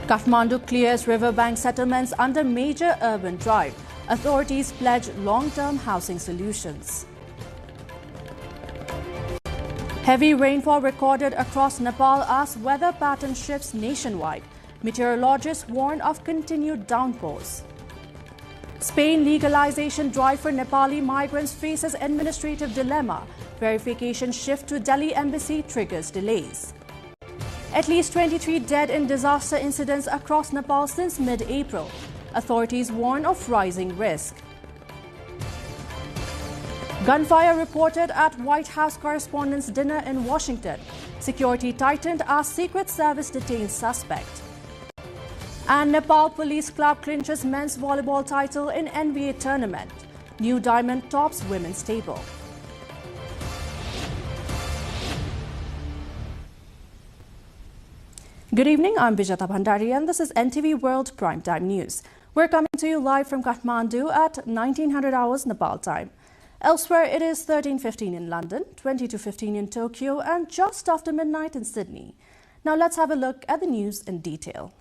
Kathmandu clears riverbank settlements under major urban drive. Authorities pledge long-term housing solutions. Heavy rainfall recorded across Nepal as weather pattern shifts nationwide. Meteorologists warn of continued downpours. Spain legalization drive for Nepali migrants faces administrative dilemma. Verification shift to Delhi embassy triggers delays. At least 23 dead in disaster incidents across Nepal since mid-April. Authorities warn of rising risk. Gunfire reported at White House Correspondents' Dinner in Washington. Security tightened as Secret Service detains suspect. And Nepal Police Club clinches men's volleyball title in NBA tournament. New diamond tops women's table. Good evening, I'm Vijata Bhandari and this is NTV World Primetime News. We're coming to you live from Kathmandu at 1900 hours Nepal time. Elsewhere, it is 13:15 in London, 20:15 in Tokyo, and just after midnight in Sydney. Now let's have a look at the news in detail.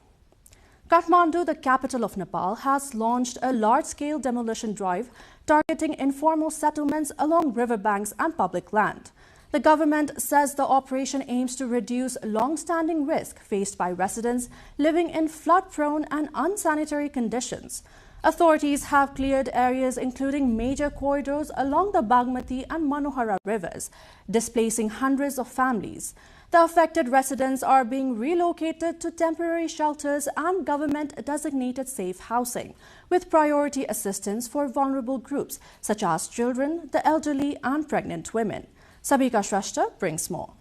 Kathmandu, the capital of Nepal, has launched a large-scale demolition drive targeting informal settlements along riverbanks and public land. The government says the operation aims to reduce long-standing risk faced by residents living in flood-prone and unsanitary conditions. Authorities have cleared areas including major corridors along the Bagmati and Manohara rivers, displacing hundreds of families. The affected residents are being relocated to temporary shelters and government-designated safe housing, with priority assistance for vulnerable groups such as children, the elderly and pregnant women. Sabika Shrestha brings more.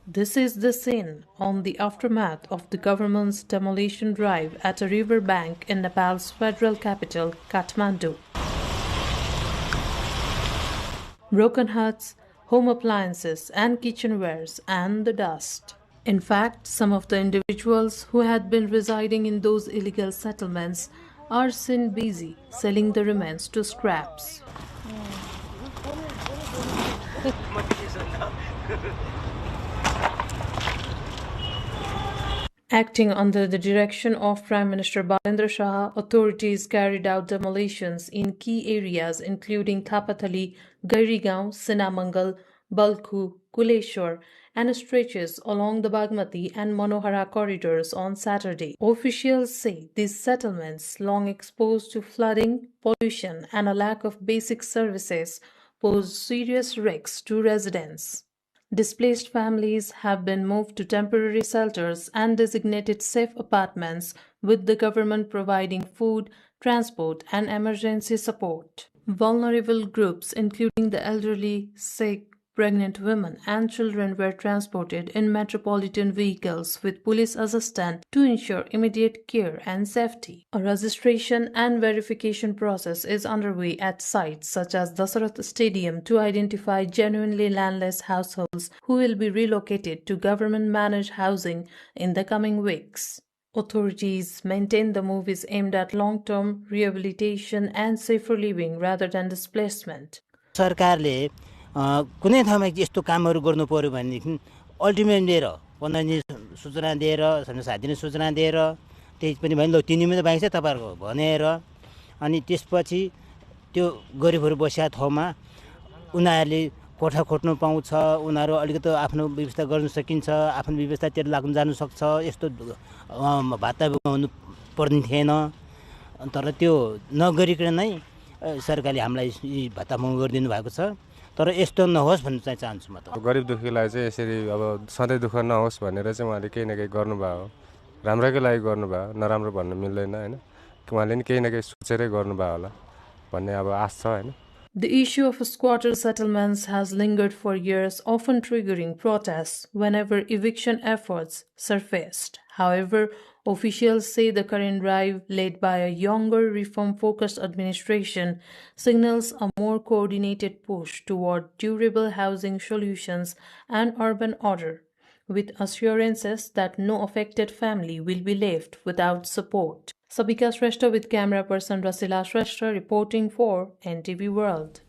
This is the scene on the aftermath of the government's demolition drive at a river bank in Nepal's federal capital, Kathmandu. Broken huts, home appliances and kitchenwares and the dust. In fact, some of the individuals who had been residing in those illegal settlements are seen busy selling the remains to scraps. Acting under the direction of Prime Minister Balendra Shah, authorities carried out demolitions in key areas including Thapatali, Gairigaon, Sinamangal, Balkhu, Kuleshwar, and stretches along the Bagmati and Manohara corridors on Saturday. Officials say these settlements, long exposed to flooding, pollution, and a lack of basic services, pose serious risks to residents. Displaced families have been moved to temporary shelters and designated safe apartments, with the government providing food, transport, and emergency support. Vulnerable groups, including the elderly, sick, pregnant women, and children, were transported in metropolitan vehicles with police assistance to ensure immediate care and safety. A registration and verification process is underway at sites such as Dasarath Stadium to identify genuinely landless households who will be relocated to government-managed housing in the coming weeks. Authorities maintain the move is aimed at long-term rehabilitation and safer living rather than displacement. सरकारले कुनै ठाउँमा यस्तो कामहरु गर्नु पर्यो भनेदेखि ultimate दिएर 15 दिन सूचना दिएर 7 दिन सूचना दिएर त्यही पनि भनि ल 3 दिनमा त बाँकी छ तपाईहरुको भनेर अनि त्यसपछि त्यो गरिबहरु बसेका ठाउँमा उनीहरुले कोठा खोट्नु पाउँछ उनीहरु अलिकति आफ्नो व्यवस्था गर्न सकिन्छ आफ्नो व्यवस्थातिर लाग्न जान सक्छ यस्तो भाता हुनु पर्ने थिएन तर त्यो नगरिकन नै सरकारले हामीलाई भाता मंग गरिदिनु भएको छ तर यस्तो नहोस् भन्ने चाहिँ चाहन्छु म त गरिब दुखीलाई चाहिँ यसरी अब सधैँ दुख नहोस् भनेर चाहिँ उहाँले केही न केही गर्नुभयो राम्रैको लागि गर्नुभयो नराम्रो भन्न मिल्दैन हैन उहाँले नि केही न केही सोचेरै गर्नुभयो होला भन्ने अब आश छ हैन. The issue of squatter settlements has lingered for years, often triggering protests whenever eviction efforts surfaced. However, officials say the current drive, led by a younger, reform-focused administration, signals a more coordinated push toward durable housing solutions and urban order, with assurances that no affected family will be left without support. Sabika Shrestha with camera person Rasila Shrestha reporting for NTV World.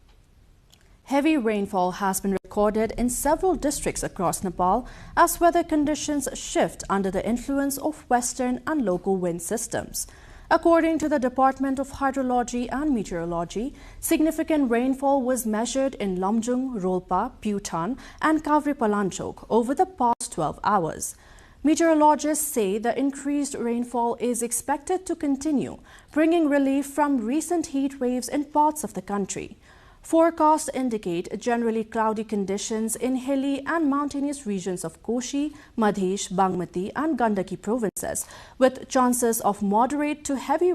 Heavy rainfall has been recorded recorded in several districts across Nepal as weather conditions shift under the influence of western and local wind systems. According to the Department of Hydrology and Meteorology, significant rainfall was measured in Lamjung, Rolpa, Putan and Kavri-Palanchok over the past 12 hours. Meteorologists say the increased rainfall is expected to continue, bringing relief from recent heat waves in parts of the country. Forecasts indicate generally cloudy conditions in hilly and mountainous regions of Koshi, Madhesh, Bagmati and Gandaki provinces, with chances of moderate to heavy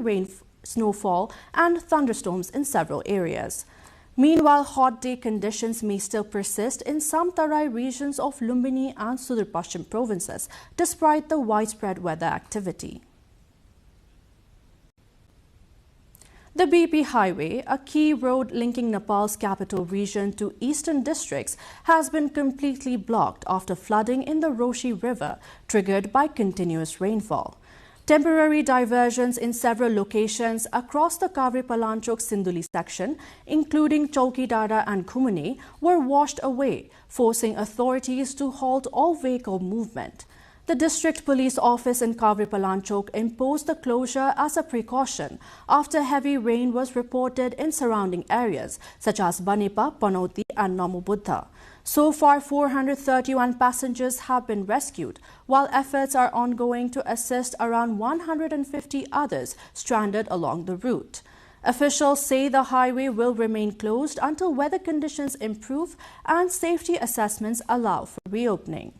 snowfall and thunderstorms in several areas. Meanwhile, hot day conditions may still persist in some Tarai regions of Lumbini and Sudur Pashchim provinces, despite the widespread weather activity. The BP Highway, a key road linking Nepal's capital region to eastern districts, has been completely blocked after flooding in the Roshi River, triggered by continuous rainfall. Temporary diversions in several locations across the Kavri-Palanchok-Sinduli section, including Chaukidara and Khumune, were washed away, forcing authorities to halt all vehicle movement. The district police office in Kavri-Palanchok imposed the closure as a precaution after heavy rain was reported in surrounding areas such as Banepa, Panauti and Namubuddha. So far, 431 passengers have been rescued, while efforts are ongoing to assist around 150 others stranded along the route. Officials say the highway will remain closed until weather conditions improve and safety assessments allow for reopening.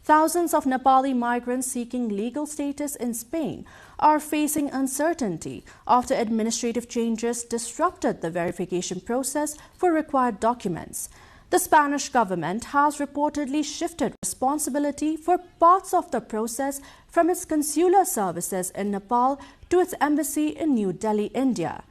Thousands of Nepali migrants seeking legal status in Spain are facing uncertainty after administrative changes disrupted the verification process for required documents. The Spanish government has reportedly shifted responsibility for parts of the process from its consular services in Nepal to its embassy in New Delhi, India.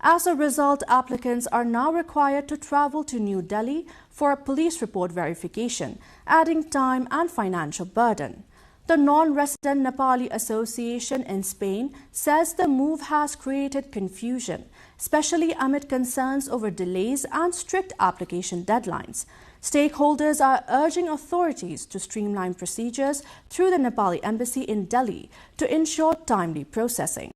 As a result, applicants are now required to travel to New Delhi for a police report verification, adding time and financial burden. The Non-Resident Nepali Association in Spain says the move has created confusion, especially amid concerns over delays and strict application deadlines. Stakeholders are urging authorities to streamline procedures through the Nepali embassy in Delhi to ensure timely processing.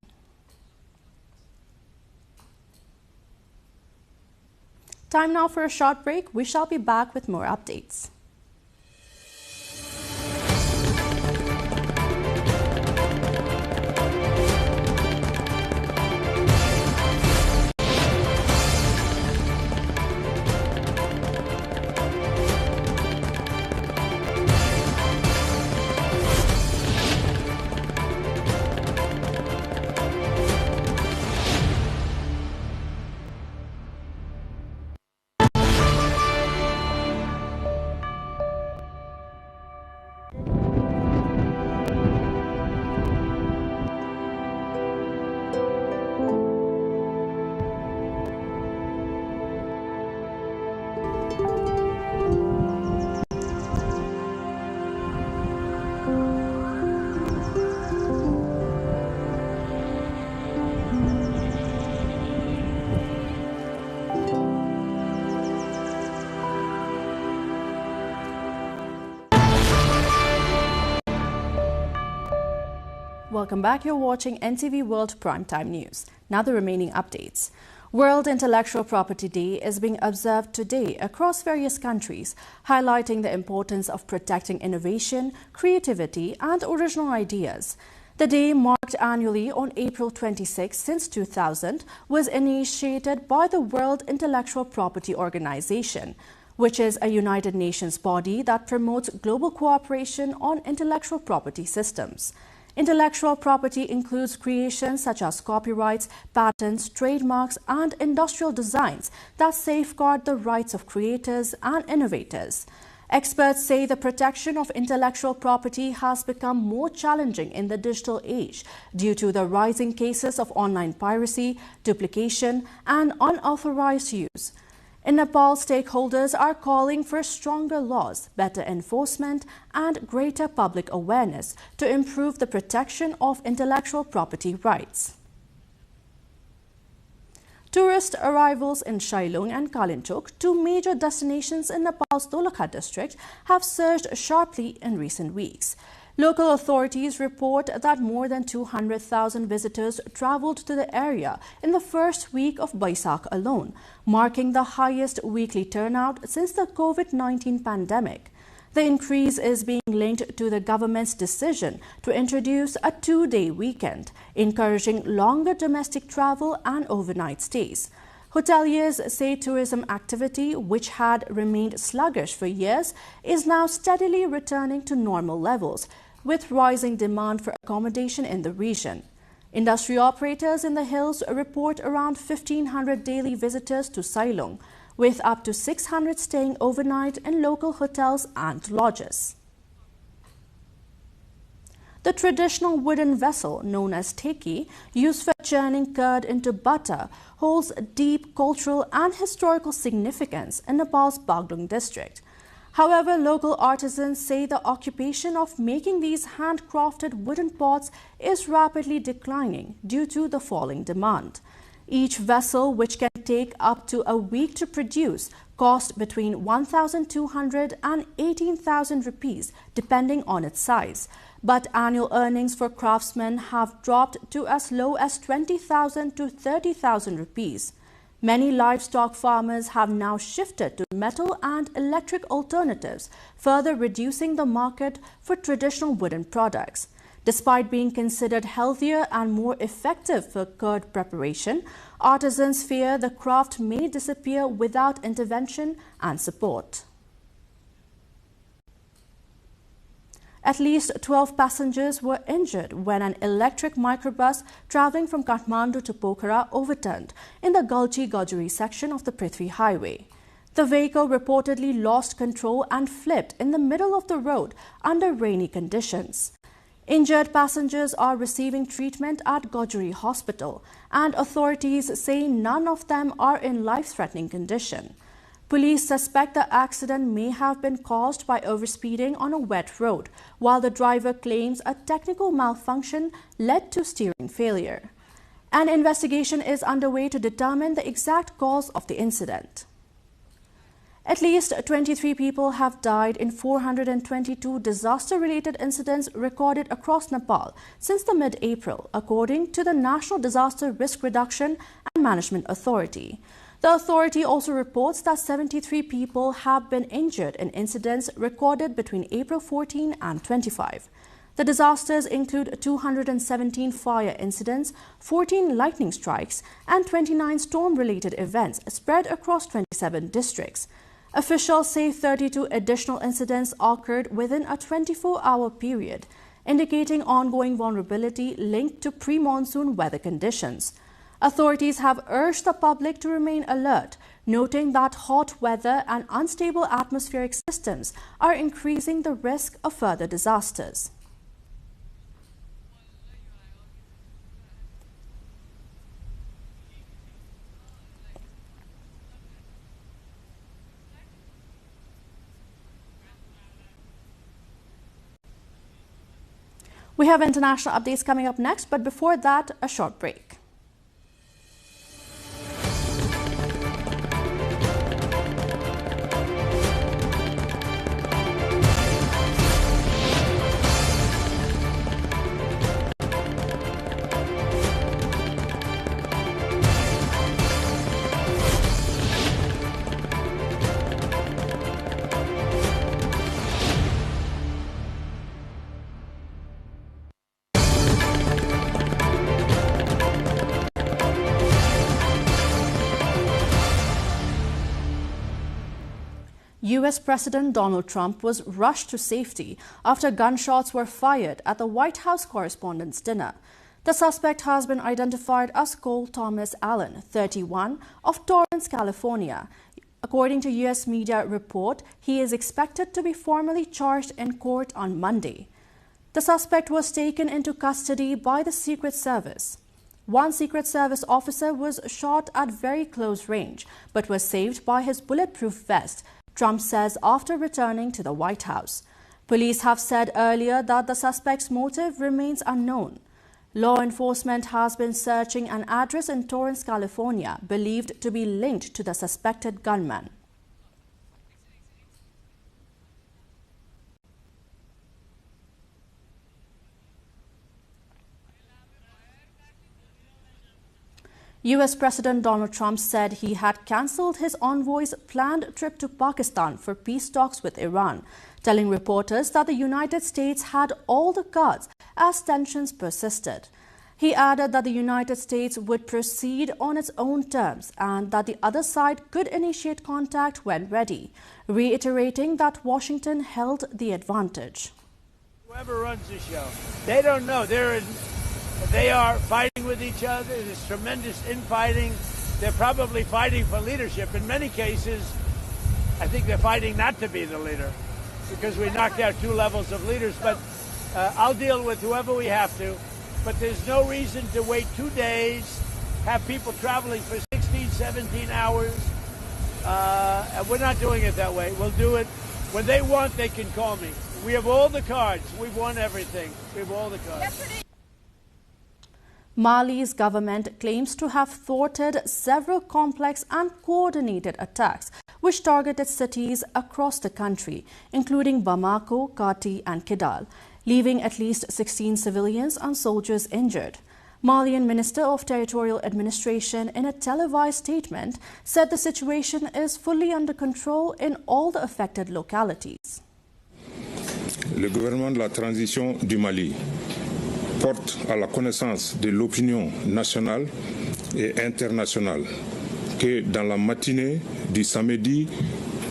Time now for a short break. We shall be back with more updates. Welcome back. You're watching NTV World Primetime News. Now the remaining updates. World Intellectual Property Day is being observed today across various countries, highlighting the importance of protecting innovation, creativity and original ideas. The day, marked annually on April 26 since 2000, was initiated by the World Intellectual Property Organization, which is a United Nations body that promotes global cooperation on intellectual property systems. Intellectual property includes creations such as copyrights, patents, trademarks, and industrial designs that safeguard the rights of creators and innovators. Experts say the protection of intellectual property has become more challenging in the digital age due to the rising cases of online piracy, duplication, and unauthorized use. In Nepal, stakeholders are calling for stronger laws, better enforcement, and greater public awareness to improve the protection of intellectual property rights. Tourist arrivals in Shailong and Kalinchok, two major destinations in Nepal's Dolakha district, have surged sharply in recent weeks. Local authorities report that more than 200,000 visitors traveled to the area in the first week of Baisakh alone, marking the highest weekly turnout since the COVID-19 pandemic. The increase is being linked to the government's decision to introduce a two-day weekend, encouraging longer domestic travel and overnight stays. Hoteliers say tourism activity, which had remained sluggish for years, is now steadily returning to normal levels, with rising demand for accommodation in the region. Industry operators in the hills report around 1,500 daily visitors to Shailong, with up to 600 staying overnight in local hotels and lodges. The traditional wooden vessel known as teki, used for churning curd into butter, holds deep cultural and historical significance in Nepal's Bagdung district. However, local artisans say the occupation of making these handcrafted wooden pots is rapidly declining due to the falling demand. Each vessel, which can take up to a week to produce, costs between 1,200 and 18,000 rupees, depending on its size. But annual earnings for craftsmen have dropped to as low as 20,000 to 30,000 rupees. Many livestock farmers have now shifted to metal and electric alternatives, further reducing the market for traditional wooden products. Despite being considered healthier and more effective for curd preparation, artisans fear the craft may disappear without intervention and support. At least 12 passengers were injured when an electric microbus traveling from Kathmandu to Pokhara overturned in the Galchi-Gajuri section of the Prithvi Highway. The vehicle reportedly lost control and flipped in the middle of the road under rainy conditions. Injured passengers are receiving treatment at Gajuri Hospital, and authorities say none of them are in life-threatening condition. Police suspect the accident may have been caused by overspeeding on a wet road, while the driver claims a technical malfunction led to steering failure. An investigation is underway to determine the exact cause of the incident. At least 23 people have died in 422 disaster-related incidents recorded across Nepal since the mid-April, according to the National Disaster Risk Reduction and Management Authority. The authority also reports that 73 people have been injured in incidents recorded between April 14 and 25. The disasters include 217 fire incidents, 14 lightning strikes, and 29 storm-related events spread across 27 districts. Officials say 32 additional incidents occurred within a 24-hour period, indicating ongoing vulnerability linked to pre-monsoon weather conditions. Authorities have urged the public to remain alert, noting that hot weather and unstable atmospheric systems are increasing the risk of further disasters. We have international updates coming up next, but before that, a short break. U.S. President Donald Trump was rushed to safety after gunshots were fired at the White House Correspondents' Dinner. The suspect has been identified as Cole Thomas Allen, 31, of Torrance, California. According to U.S. media report, he is expected to be formally charged in court on Monday. The suspect was taken into custody by the Secret Service. One Secret Service officer was shot at very close range, but was saved by his bulletproof vest, Trump says after returning to the White House. Police have said earlier that the suspect's motive remains unknown. Law enforcement has been searching an address in Torrance, California, believed to be linked to the suspected gunman. US President Donald Trump said he had cancelled his envoy's planned trip to Pakistan for peace talks with Iran, telling reporters that the United States had all the cards as tensions persisted. He added that the United States would proceed on its own terms and that the other side could initiate contact when ready, reiterating that Washington held the advantage. Whoever runs the show, they don't know. They are fighting with each other. There's tremendous infighting. They're probably fighting for leadership. In many cases, I think they're fighting not to be the leader because we knocked out 2 levels of leaders. But I'll deal with whoever we have to. But there's no reason to wait 2 days, have people traveling for 16, 17 hours. And we're not doing it that way. We'll do it. When they want, they can call me. We have all the cards. We've won everything. We have all the cards. Mali's government claims to have thwarted several complex and coordinated attacks which targeted cities across the country, including Bamako, Kati and Kidal, leaving at least 16 civilians and soldiers injured. Malian Minister of Territorial Administration, in a televised statement, said the situation is fully under control in all the affected localities. Le gouvernement de la transition du Mali porte à la connaissance de l'opinion nationale et internationale que dans la matinée du samedi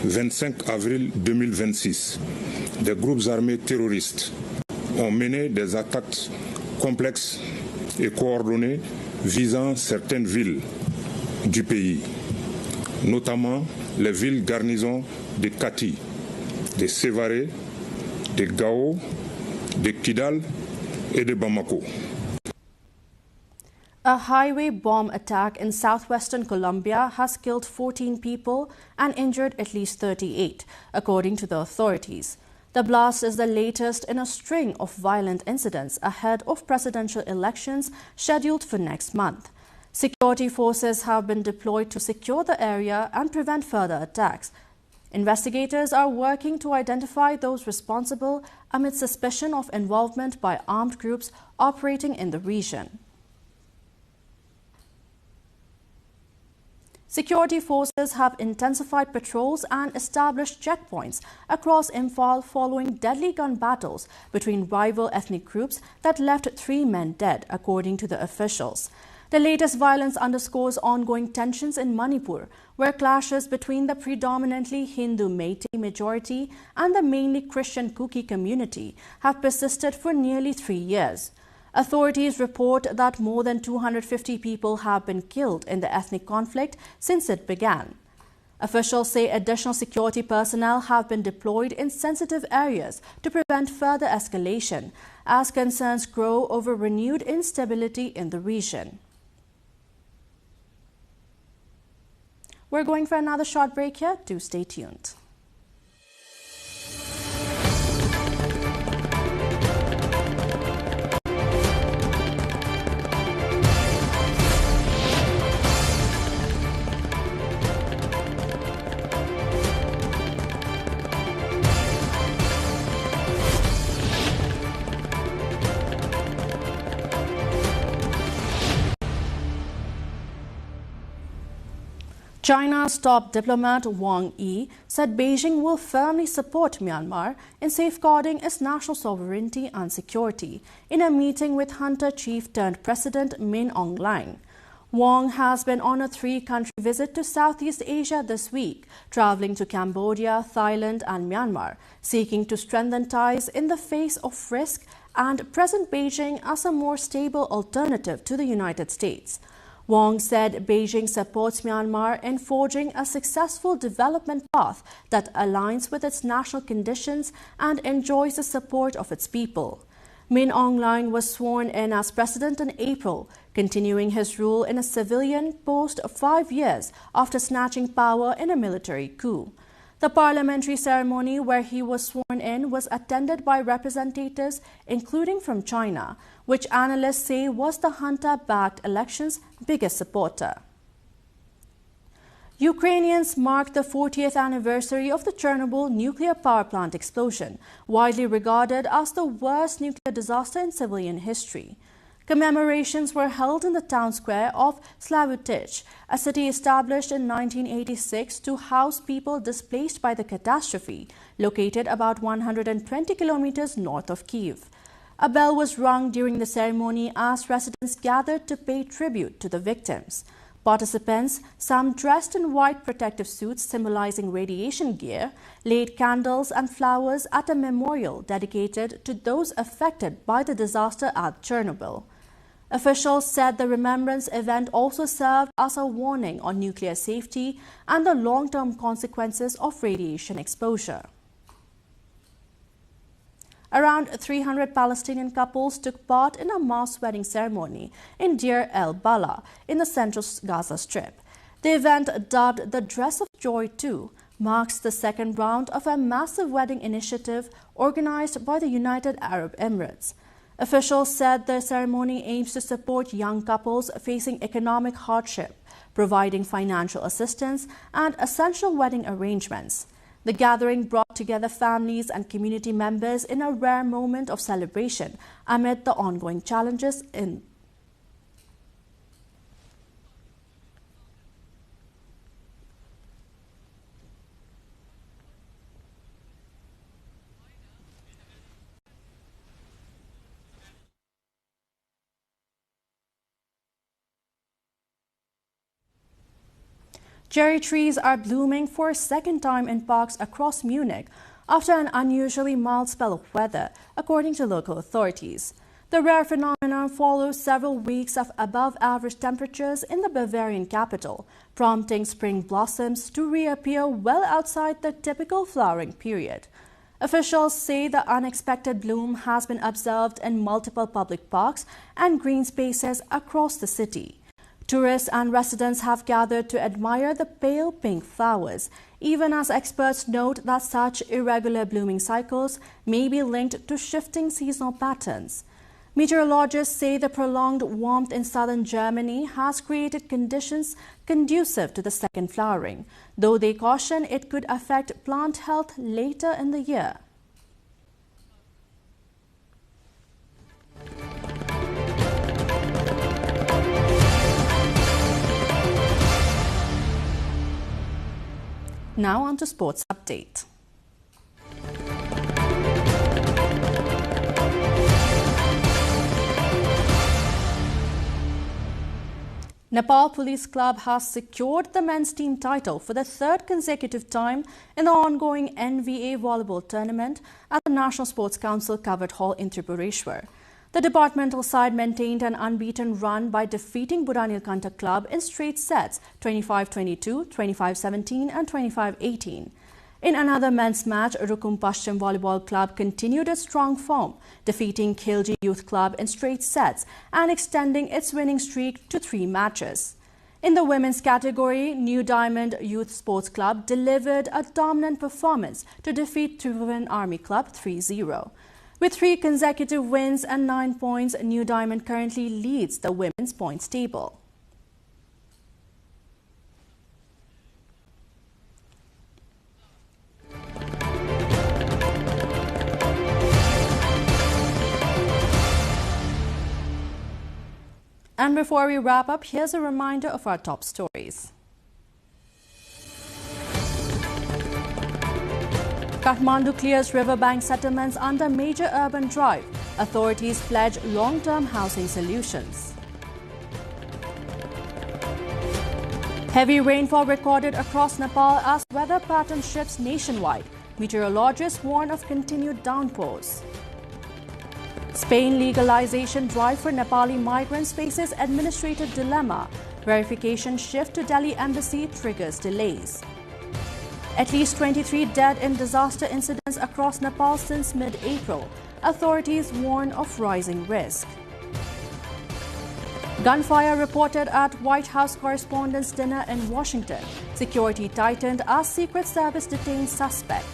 25 avril 2026, des groupes armés terroristes ont mené des attaques complexes et coordonnées visant certaines villes du pays, notamment les villes garnisons de Kati, de Sévaré, de Gao, de Kidal et de Bamako. A highway bomb attack in southwestern Colombia has killed 14 people and injured at least 38, according to the authorities. The blast is the latest in a string of violent incidents ahead of presidential elections scheduled for next month. Security forces have been deployed to secure the area and prevent further attacks. Investigators are working to identify those responsible amid suspicion of involvement by armed groups operating in the region. Security forces have intensified patrols and established checkpoints across Imphal following deadly gun battles between rival ethnic groups that left 3 men dead, according to the officials. The latest violence underscores ongoing tensions in Manipur, where clashes between the predominantly Hindu Meitei majority and the mainly Christian Kuki community have persisted for nearly 3 years. Authorities report that more than 250 people have been killed in the ethnic conflict since it began. Officials say additional security personnel have been deployed in sensitive areas to prevent further escalation as concerns grow over renewed instability in the region. We're going for another short break here. Do stay tuned. China's top diplomat Wang Yi said Beijing will firmly support Myanmar in safeguarding its national sovereignty and security in a meeting with junta chief turned president Min Aung Hlaing. Wang has been on a 3-country visit to Southeast Asia this week, traveling to Cambodia, Thailand and Myanmar, seeking to strengthen ties in the face of risk and present Beijing as a more stable alternative to the United States. Wang said Beijing supports Myanmar in forging a successful development path that aligns with its national conditions and enjoys the support of its people. Min Aung Hlaing was sworn in as president in April, continuing his rule in a civilian post 5 years after snatching power in a military coup. The parliamentary ceremony where he was sworn in was attended by representatives including from China, which analysts say was the junta-backed election's biggest supporter. Ukrainians marked the 40th anniversary of the Chernobyl nuclear power plant explosion, widely regarded as the worst nuclear disaster in civilian history. Commemorations were held in the town square of Slavutich, a city established in 1986 to house people displaced by the catastrophe, located about 120 kilometers north of Kyiv. A bell was rung during the ceremony as residents gathered to pay tribute to the victims. Participants, some dressed in white protective suits symbolizing radiation gear, laid candles and flowers at a memorial dedicated to those affected by the disaster at Chernobyl. Officials said the remembrance event also served as a warning on nuclear safety and the long-term consequences of radiation exposure. Around 300 Palestinian couples took part in a mass wedding ceremony in Deir el-Bala in the central Gaza Strip. The event, dubbed the Dress of Joy 2, marks the second round of a massive wedding initiative organized by the United Arab Emirates. Officials said the ceremony aims to support young couples facing economic hardship, providing financial assistance and essential wedding arrangements. The gathering brought together families and community members in a rare moment of celebration amid the ongoing challenges in Cherry trees are blooming for a second time in parks across Munich after an unusually mild spell of weather, according to local authorities. The rare phenomenon follows several weeks of above-average temperatures in the Bavarian capital, prompting spring blossoms to reappear well outside the typical flowering period. Officials say the unexpected bloom has been observed in multiple public parks and green spaces across the city. Tourists and residents have gathered to admire the pale pink flowers, even as experts note that such irregular blooming cycles may be linked to shifting seasonal patterns. Meteorologists say the prolonged warmth in southern Germany has created conditions conducive to the second flowering, though they caution it could affect plant health later in the year. Now on to sports update. Nepal Police Club has secured the men's team title for the third consecutive time in the ongoing NVA volleyball tournament at the National Sports Council Covered Hall in Tripureshwar. The departmental side maintained an unbeaten run by defeating Buranilkanta Club in straight sets 25-22, 25-17 and 25-18. In another men's match, Rukum Pashchim Volleyball Club continued its strong form, defeating Khilji Youth Club in straight sets and extending its winning streak to 3 matches. In the women's category, New Diamond Youth Sports Club delivered a dominant performance to defeat Tribhuvan Army Club 3-0. With 3 consecutive wins and 9 points, New Diamond currently leads the women's points table. And before we wrap up, here's a reminder of our top stories. Kathmandu clears riverbank settlements under major urban drive. Authorities pledge long-term housing solutions. Heavy rainfall recorded across Nepal as weather pattern shifts nationwide. Meteorologists warn of continued downpours. Spain legalization drive for Nepali migrants faces administrative dilemma. Verification shift to Delhi embassy triggers delays. At least 23 dead in disaster incidents across Nepal since mid-April. Authorities warn of rising risk. Gunfire reported at White House Correspondents' Dinner in Washington. Security tightened as Secret Service detains suspect.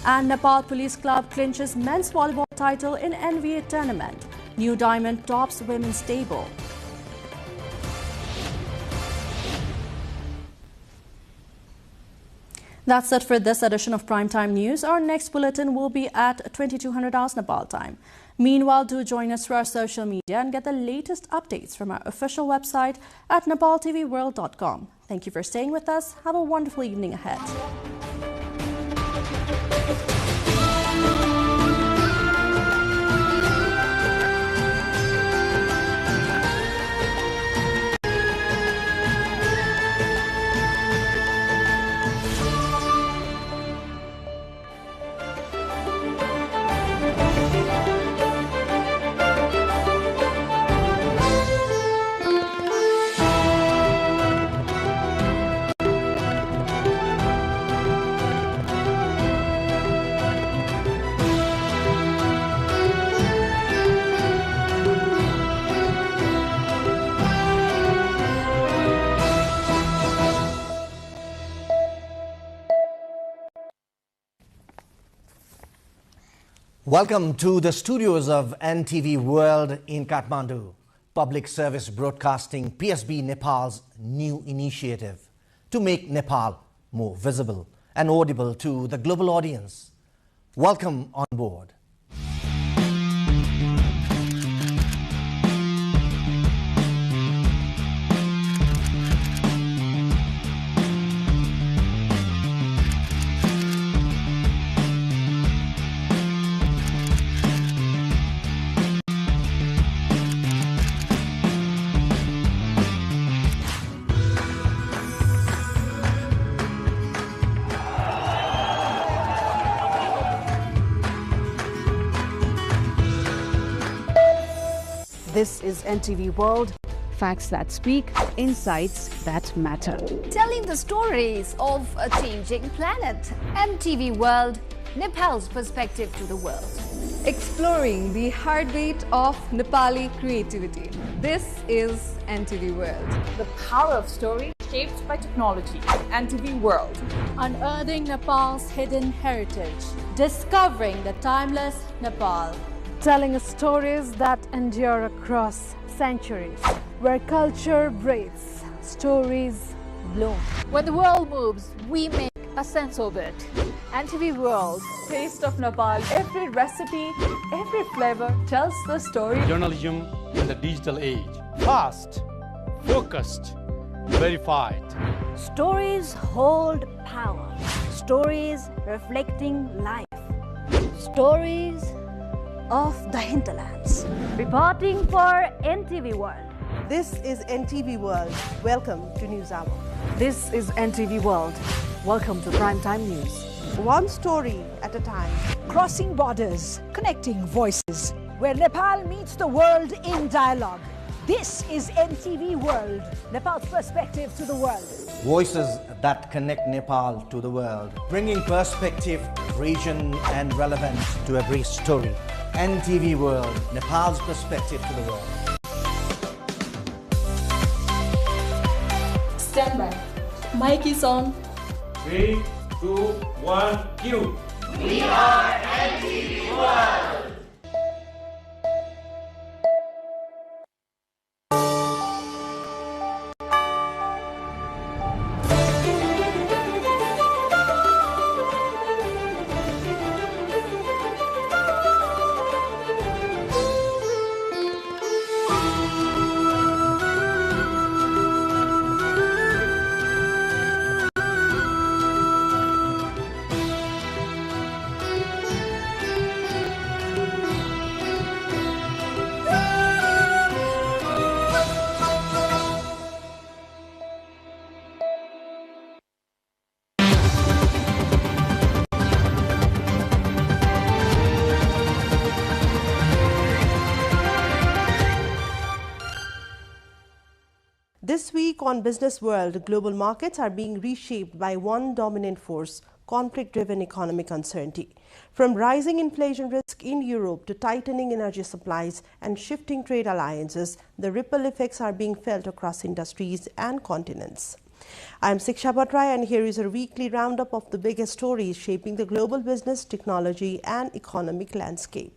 And Nepal Police Club clinches men's volleyball title in NVA tournament. New diamond tops women's table. That's it for this edition of Primetime News. Our next bulletin will be at 2200 hours Nepal time. Meanwhile, do join us through our social media and get the latest updates from our official website at nepaltelevision.com. Thank you for staying with us. Have a wonderful evening ahead. Welcome to the studios of NTV World in Kathmandu. Public Service Broadcasting, PSB Nepal's new initiative to make Nepal more visible and audible to the global audience. Welcome on board. This is NTV World. Facts that speak, insights that matter. Telling the stories of a changing planet. NTV World, Nepal's perspective to the world. Exploring the heartbeat of Nepali creativity. This is NTV World. The power of story shaped by technology. NTV World. Unearthing Nepal's hidden heritage. Discovering the timeless Nepal. Telling stories that endure across centuries. Where culture breathes, stories bloom. When the world moves, we make a sense of it. NTV World. Taste of Nepal. Every recipe, every flavor tells the story. Journalism in the digital age. Fast, focused, verified. Stories hold power. Stories reflecting life. Stories of the hinterlands. Reporting for NTV World. This is NTV World. Welcome to News Hour. This is NTV World. Welcome to Primetime News. One story at a time. Crossing borders, connecting voices, where Nepal meets the world in dialogue. This is NTV World, Nepal's perspective to the world. Voices that connect Nepal to the world, bringing perspective, region and relevance to every story. NTV World, Nepal's perspective to the world. Stand by. Mic is on. 3, 2, 1, cue. We are NTV World. This week on Business World, global markets are being reshaped by one dominant force conflict-driven economic uncertainty. From rising inflation risk in Europe to tightening energy supplies and shifting trade alliances, the ripple effects are being felt across industries and continents. I am Siksha Bhattrai, and here is a weekly roundup of the biggest stories shaping the global business, technology and economic landscape.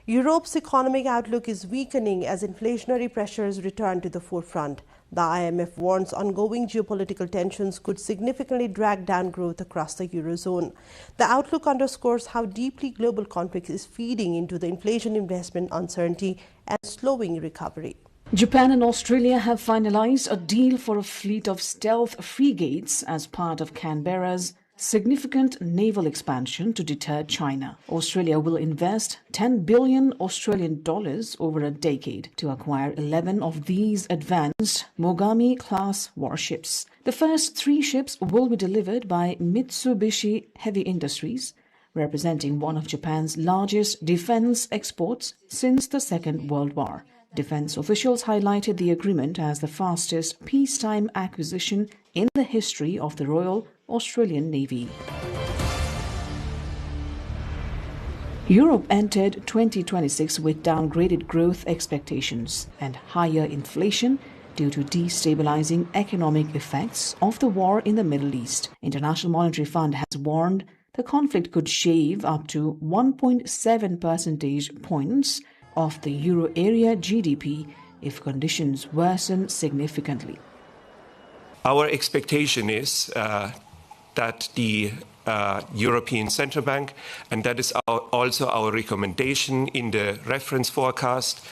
Europe's economic outlook is weakening as inflationary pressures return to the forefront. The IMF warns ongoing geopolitical tensions could significantly drag down growth across the Eurozone. The outlook underscores how deeply global conflict is feeding into the inflation, investment uncertainty and slowing recovery. Japan and Australia have finalized a deal for a fleet of stealth frigates as part of Canberra's significant naval expansion to deter China. Australia will invest 10 billion Australian dollars over a decade to acquire 11 of these advanced Mogami-class warships. The first 3 ships will be delivered by Mitsubishi Heavy Industries, representing one of Japan's largest defense exports since the Second World War. Defense officials highlighted the agreement as the fastest peacetime acquisition in the history of the Royal Australian Navy. Europe entered 2026 with downgraded growth expectations and higher inflation due to destabilizing economic effects of the war in the Middle East. International Monetary Fund has warned the conflict could shave up to 1.7 percentage points of the euro area GDP if conditions worsen significantly. Our expectation is that the European Central Bank, and that is also our recommendation in the reference forecast,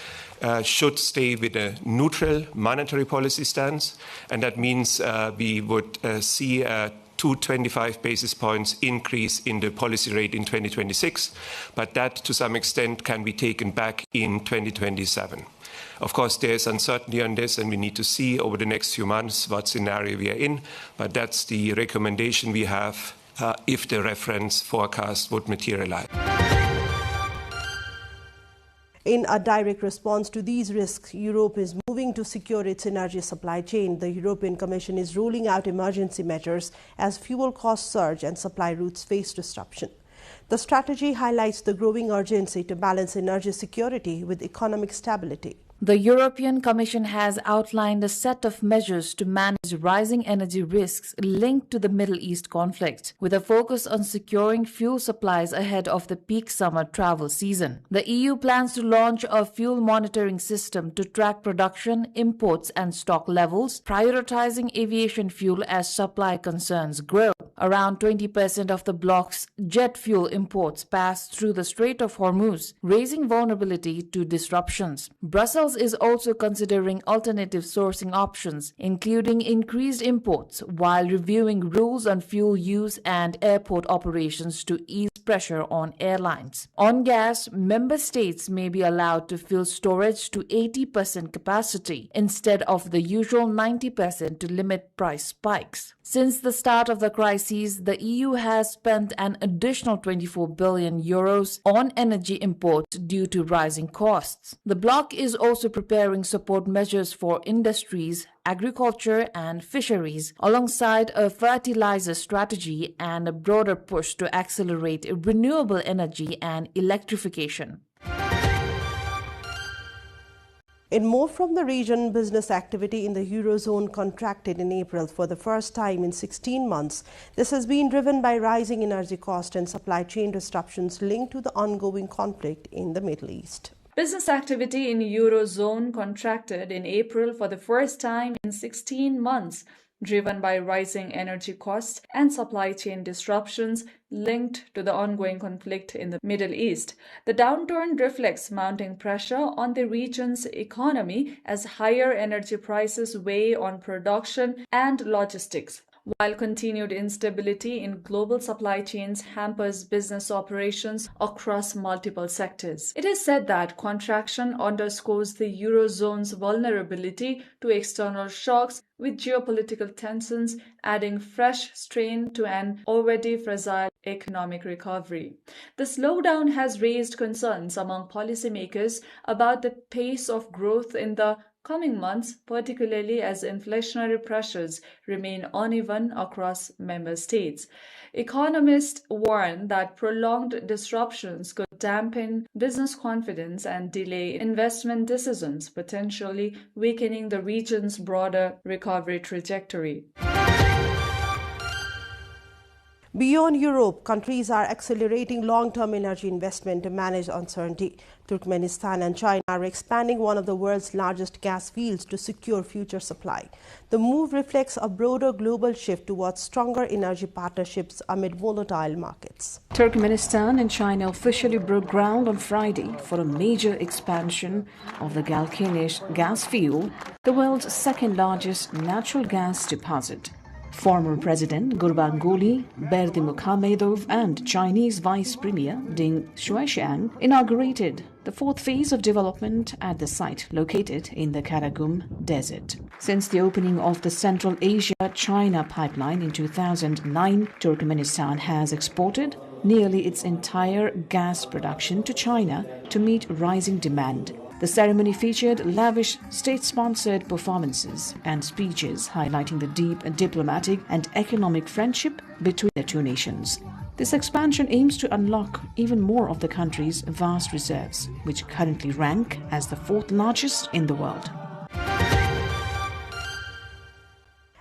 should stay with a neutral monetary policy stance, and that means we would see a 225 basis points increase in the policy rate in 2026, but that to some extent can be taken back in 2027. Of course, there's uncertainty on this, and we need to see over the next few months what scenario we are in, but that's the recommendation we have if the reference forecast would materialize. In a direct response to these risks, Europe is moving to secure its energy supply chain. The European Commission is rolling out emergency measures as fuel costs surge and supply routes face disruption. The strategy highlights the growing urgency to balance energy security with economic stability. The European Commission has outlined a set of measures to manage rising energy risks linked to the Middle East conflict, with a focus on securing fuel supplies ahead of the peak summer travel season. The EU plans to launch a fuel monitoring system to track production, imports and stock levels, prioritizing aviation fuel as supply concerns grow. Around 20% of the bloc's jet fuel imports pass through the Strait of Hormuz, raising vulnerability to disruptions. Brussels is also considering alternative sourcing options, including increased imports, while reviewing rules on fuel use and airport operations to ease pressure on airlines. On gas, member states may be allowed to fill storage to 80% capacity instead of the usual 90% to limit price spikes. Since the start of the crisis, the EU has spent an additional 24 billion euros on energy imports due to rising costs. The bloc is also preparing support measures for industries, agriculture and fisheries, alongside a fertilizer strategy and a broader push to accelerate renewable energy and electrification. In more from the region, business activity in the Eurozone contracted in April for the first time in 16 months. This has been driven by rising energy costs and supply chain disruptions linked to the ongoing conflict in the Middle East. Business activity in Eurozone contracted in April for the first time in 16 months, driven by rising energy costs and supply chain disruptions linked to the ongoing conflict in the Middle East. The downturn reflects mounting pressure on the region's economy as higher energy prices weigh on production and logistics, while continued instability in global supply chains hampers business operations across multiple sectors. It is said that contraction underscores the Eurozone's vulnerability to external shocks, with geopolitical tensions adding fresh strain to an already fragile economic recovery. The slowdown has raised concerns among policymakers about the pace of growth in the coming months, particularly as inflationary pressures remain uneven across member states. Economists warn that prolonged disruptions could dampen business confidence and delay investment decisions, potentially weakening the region's broader recovery trajectory. Beyond Europe, countries are accelerating long-term energy investment to manage uncertainty. Turkmenistan and China are expanding one of the world's largest gas fields to secure future supply. The move reflects a broader global shift towards stronger energy partnerships amid volatile markets. Turkmenistan and China officially broke ground on Friday for a major expansion of the Galkanish gas field, the world's second largest natural gas deposit. Former President Gurbanguly Berdimuhamedov and Chinese Vice Premier Deng Xuexiang inaugurated the fourth phase of development at the site located in the Karagum Desert. Since the opening of the Central Asia-China pipeline in 2009, Turkmenistan has exported nearly its entire gas production to China to meet rising demand. The ceremony featured lavish state-sponsored performances and speeches highlighting the deep diplomatic and economic friendship between the two nations. This expansion aims to unlock even more of the country's vast reserves, which currently rank as the fourth largest in the world.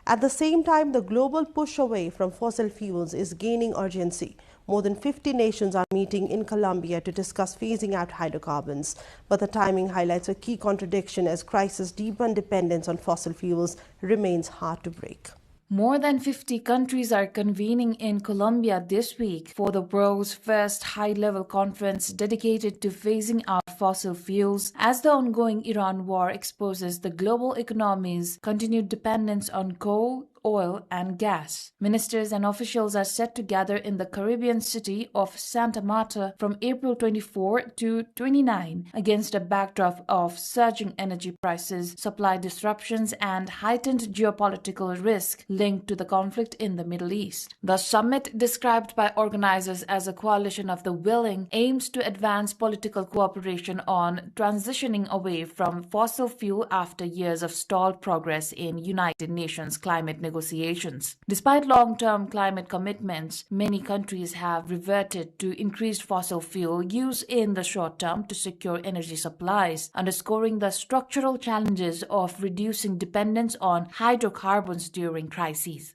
At the same time, the global push away from fossil fuels is gaining urgency. More than 50 nations are meeting in Colombia to discuss phasing out hydrocarbons. But the timing highlights a key contradiction as crisis deepened dependence on fossil fuels remains hard to break. More than 50 countries are convening in Colombia this week for the world's first high-level conference dedicated to phasing out fossil fuels as the ongoing Iran war exposes the global economy's continued dependence on coal, oil and gas. Ministers and officials are set to gather in the Caribbean city of Santa Marta from April 24 to 29 against a backdrop of surging energy prices, supply disruptions and heightened geopolitical risk linked to the conflict in the Middle East. The summit, described by organizers as a coalition of the willing, aims to advance political cooperation on transitioning away from fossil fuel after years of stalled progress in United Nations climate negotiations. Despite long-term climate commitments, many countries have reverted to increased fossil fuel use in the short term to secure energy supplies, underscoring the structural challenges of reducing dependence on hydrocarbons during crises.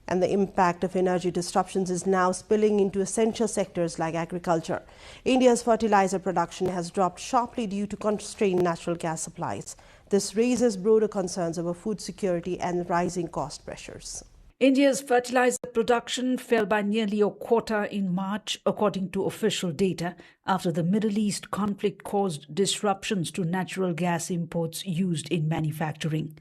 And the impact of energy disruptions is now spilling into essential sectors like agriculture. India's fertilizer production has dropped sharply due to constrained natural gas supplies. This raises broader concerns over food security and rising cost pressures. India's fertilizer production fell by nearly a quarter in March, according to official data, after the Middle East conflict caused disruptions to natural gas imports used in manufacturing.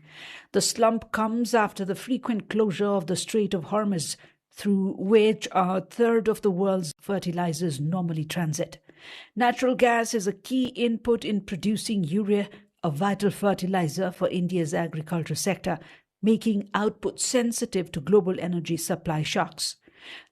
The slump comes after the frequent closure of the Strait of Hormuz, through which a third of the world's fertilizers normally transit. Natural gas is a key input in producing urea, a vital fertilizer for India's agriculture sector, making output sensitive to global energy supply shocks.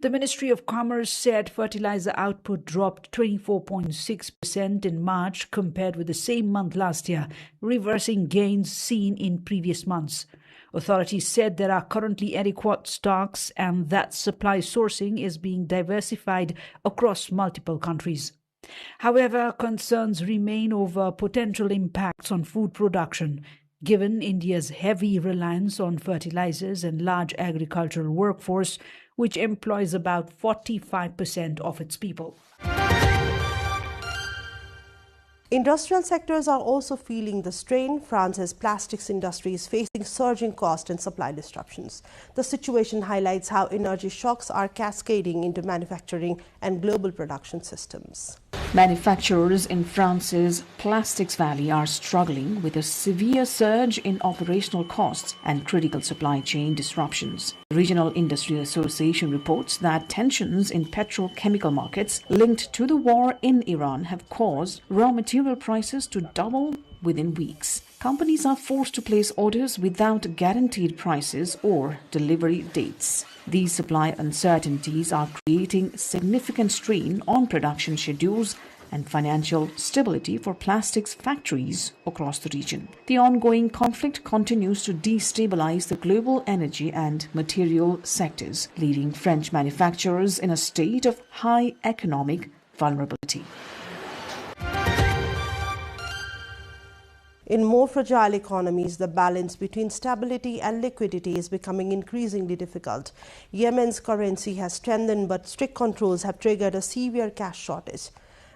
The Ministry of Commerce said fertilizer output dropped 24.6% in March compared with the same month last year, reversing gains seen in previous months. Authorities said there are currently adequate stocks and that supply sourcing is being diversified across multiple countries. However, concerns remain over potential impacts on food production, given India's heavy reliance on fertilizers and large agricultural workforce, which employs about 45% of its people. Industrial sectors are also feeling the strain. France's plastics industry is facing surging cost and supply disruptions. The situation highlights how energy shocks are cascading into manufacturing and global production systems. Manufacturers in France's Plastics Valley are struggling with a severe surge in operational costs and critical supply chain disruptions. The Regional Industry Association reports that tensions in petrochemical markets linked to the war in Iran have caused raw material prices to double within weeks. Companies are forced to place orders without guaranteed prices or delivery dates. These supply uncertainties are creating significant strain on production schedules and financial stability for plastics factories across the region. The ongoing conflict continues to destabilize the global energy and material sectors, leaving French manufacturers in a state of high economic vulnerability. In more fragile economies, the balance between stability and liquidity is becoming increasingly difficult. Yemen's currency has strengthened, but strict controls have triggered a severe cash shortage.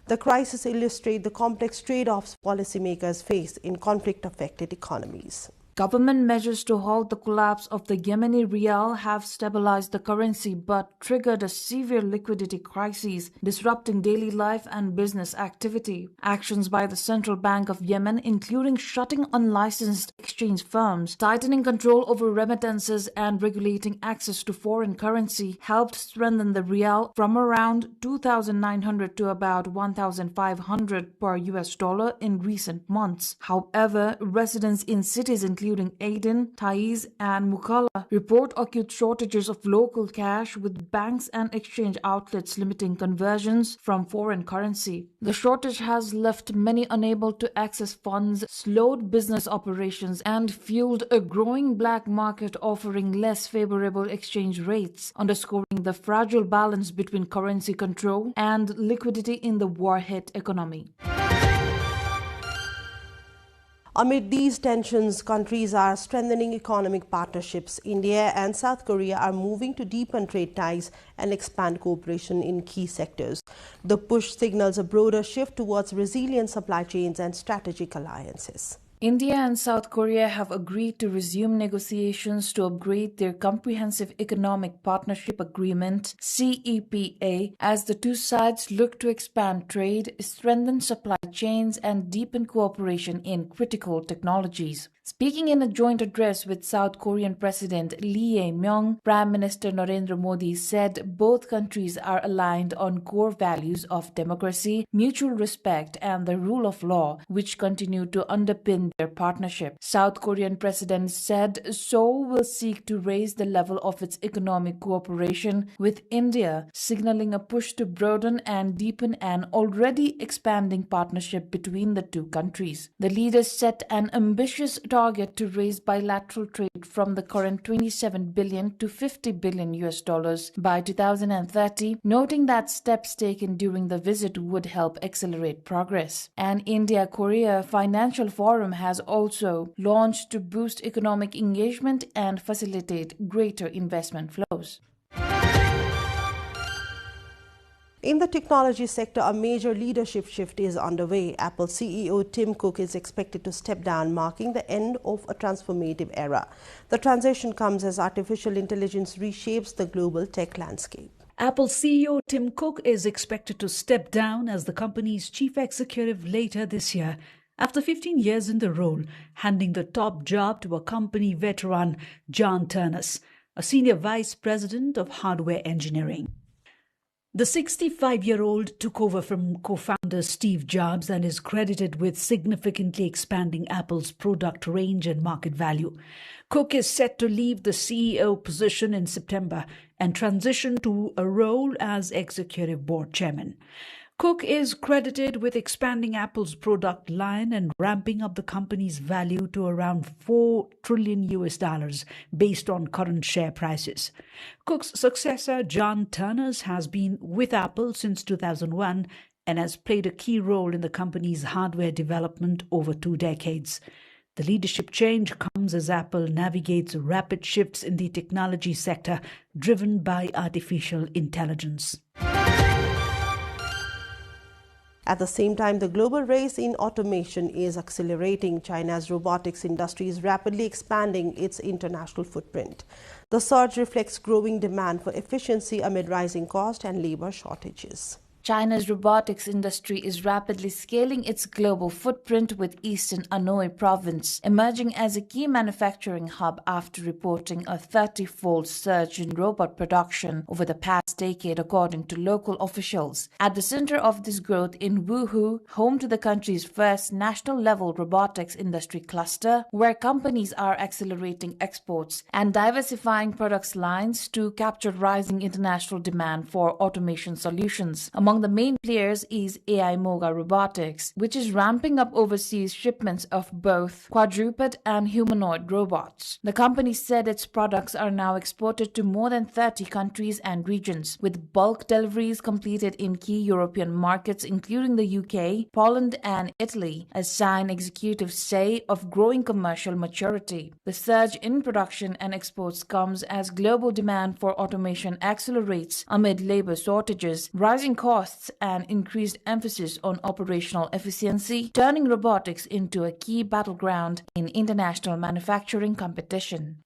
The crisis illustrates the complex trade-offs policymakers face in conflict-affected economies. Government measures to halt the collapse of the Yemeni rial have stabilized the currency but triggered a severe liquidity crisis, disrupting daily life and business activity. Actions by the Central Bank of Yemen, including shutting unlicensed exchange firms, tightening control over remittances, and regulating access to foreign currency, helped strengthen the rial from around 2,900 to about 1,500 per US dollar in recent months. However, residents in cities including Aden, Taiz, and Mukalla report acute shortages of local cash, with banks and exchange outlets limiting conversions from foreign currency. The shortage has left many unable to access funds, slowed business operations, and fueled a growing black market offering less favorable exchange rates, underscoring the fragile balance between currency control and liquidity in the war-hit economy. Amid these tensions, countries are strengthening economic partnerships. India and South Korea are moving to deepen trade ties and expand cooperation in key sectors. The push signals a broader shift towards resilient supply chains and strategic alliances. India and South Korea have agreed to resume negotiations to upgrade their Comprehensive Economic Partnership Agreement (CEPA) as the two sides look to expand trade, strengthen supply chains, and deepen cooperation in critical technologies. Speaking in a joint address with South Korean President Lee Jae-myung, Prime Minister Narendra Modi said both countries are aligned on core values of democracy, mutual respect, and the rule of law, which continue to underpin their partnership. South Korean President said Seoul will seek to raise the level of its economic cooperation with India, signaling a push to broaden and deepen an already expanding partnership between the two countries. The leaders set an ambitious target to raise bilateral trade from the current $27 billion to $50 billion US by 2030, noting that steps taken during the visit would help accelerate progress. An India-Korea Financial Forum has also launched to boost economic engagement and facilitate greater investment flows. In the technology sector, a major leadership shift is underway. Apple CEO Tim Cook is expected to step down, marking the end of a transformative era. The transition comes as artificial intelligence reshapes the global tech landscape. Apple CEO Tim Cook is expected to step down as the company's chief executive later this year, after 15 years in the role, handing the top job to a company veteran, John Ternus, a senior vice president of hardware engineering. The 65-year-old took over from co-founder Steve Jobs and is credited with significantly expanding Apple's product range and market value. Cook is set to leave the CEO position in September and transition to a role as executive board chairman. Cook is credited with expanding Apple's product line and ramping up the company's value to around $4 trillion based on current share prices. Cook's successor, John Ternus, has been with Apple since 2001 and has played a key role in the company's hardware development over 2 decades. The leadership change comes as Apple navigates rapid shifts in the technology sector driven by artificial intelligence. At the same time, the global race in automation is accelerating. China's robotics industry is rapidly expanding its international footprint. The surge reflects growing demand for efficiency amid rising cost and labor shortages. China's robotics industry is rapidly scaling its global footprint, with eastern Anhui province emerging as a key manufacturing hub after reporting a 30-fold surge in robot production over the past decade, according to local officials. At the center of this growth in Wuhu, home to the country's first national-level robotics industry cluster, where companies are accelerating exports and diversifying products lines to capture rising international demand for automation solutions. Among Among the main players is AI Moga Robotics, which is ramping up overseas shipments of both quadruped and humanoid robots. The company said its products are now exported to more than 30 countries and regions, with bulk deliveries completed in key European markets including the UK, Poland and Italy, a sign executives say of growing commercial maturity. The surge in production and exports comes as global demand for automation accelerates amid labor shortages, rising costs and increased emphasis on operational efficiency, turning robotics into a key battleground in international manufacturing competition.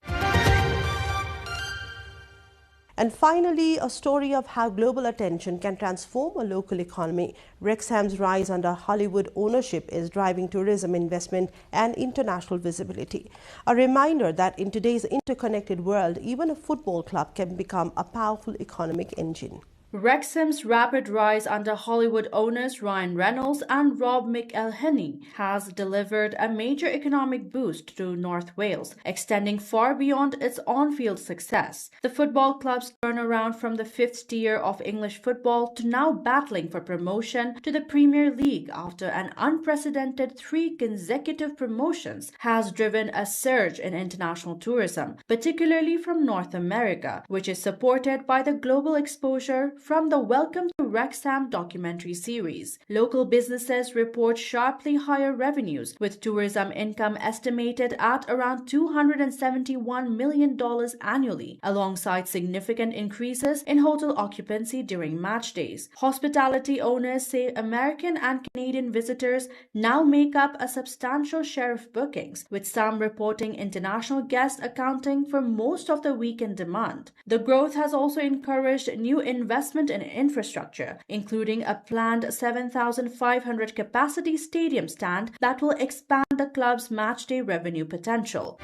And finally, a story of how global attention can transform a local economy. Wrexham's rise under Hollywood ownership is driving tourism investment and international visibility. A reminder that in today's interconnected world, even a football club can become a powerful economic engine. Wrexham's rapid rise under Hollywood owners Ryan Reynolds and Rob McElhenney has delivered a major economic boost to North Wales, extending far beyond its on-field success. The football club's turnaround from the fifth tier of English football to now battling for promotion to the Premier League after an unprecedented 3 consecutive promotions has driven a surge in international tourism, particularly from North America, which is supported by the global exposure from the Welcome to Wrexham documentary series. Local businesses report sharply higher revenues, with tourism income estimated at around $271 million annually, alongside significant increases in hotel occupancy during match days. Hospitality owners say American and Canadian visitors now make up a substantial share of bookings, with some reporting international guests accounting for most of the weekend demand. The growth has also encouraged new investment in infrastructure, including a planned 7,500 capacity stadium stand that will expand the club's matchday revenue potential.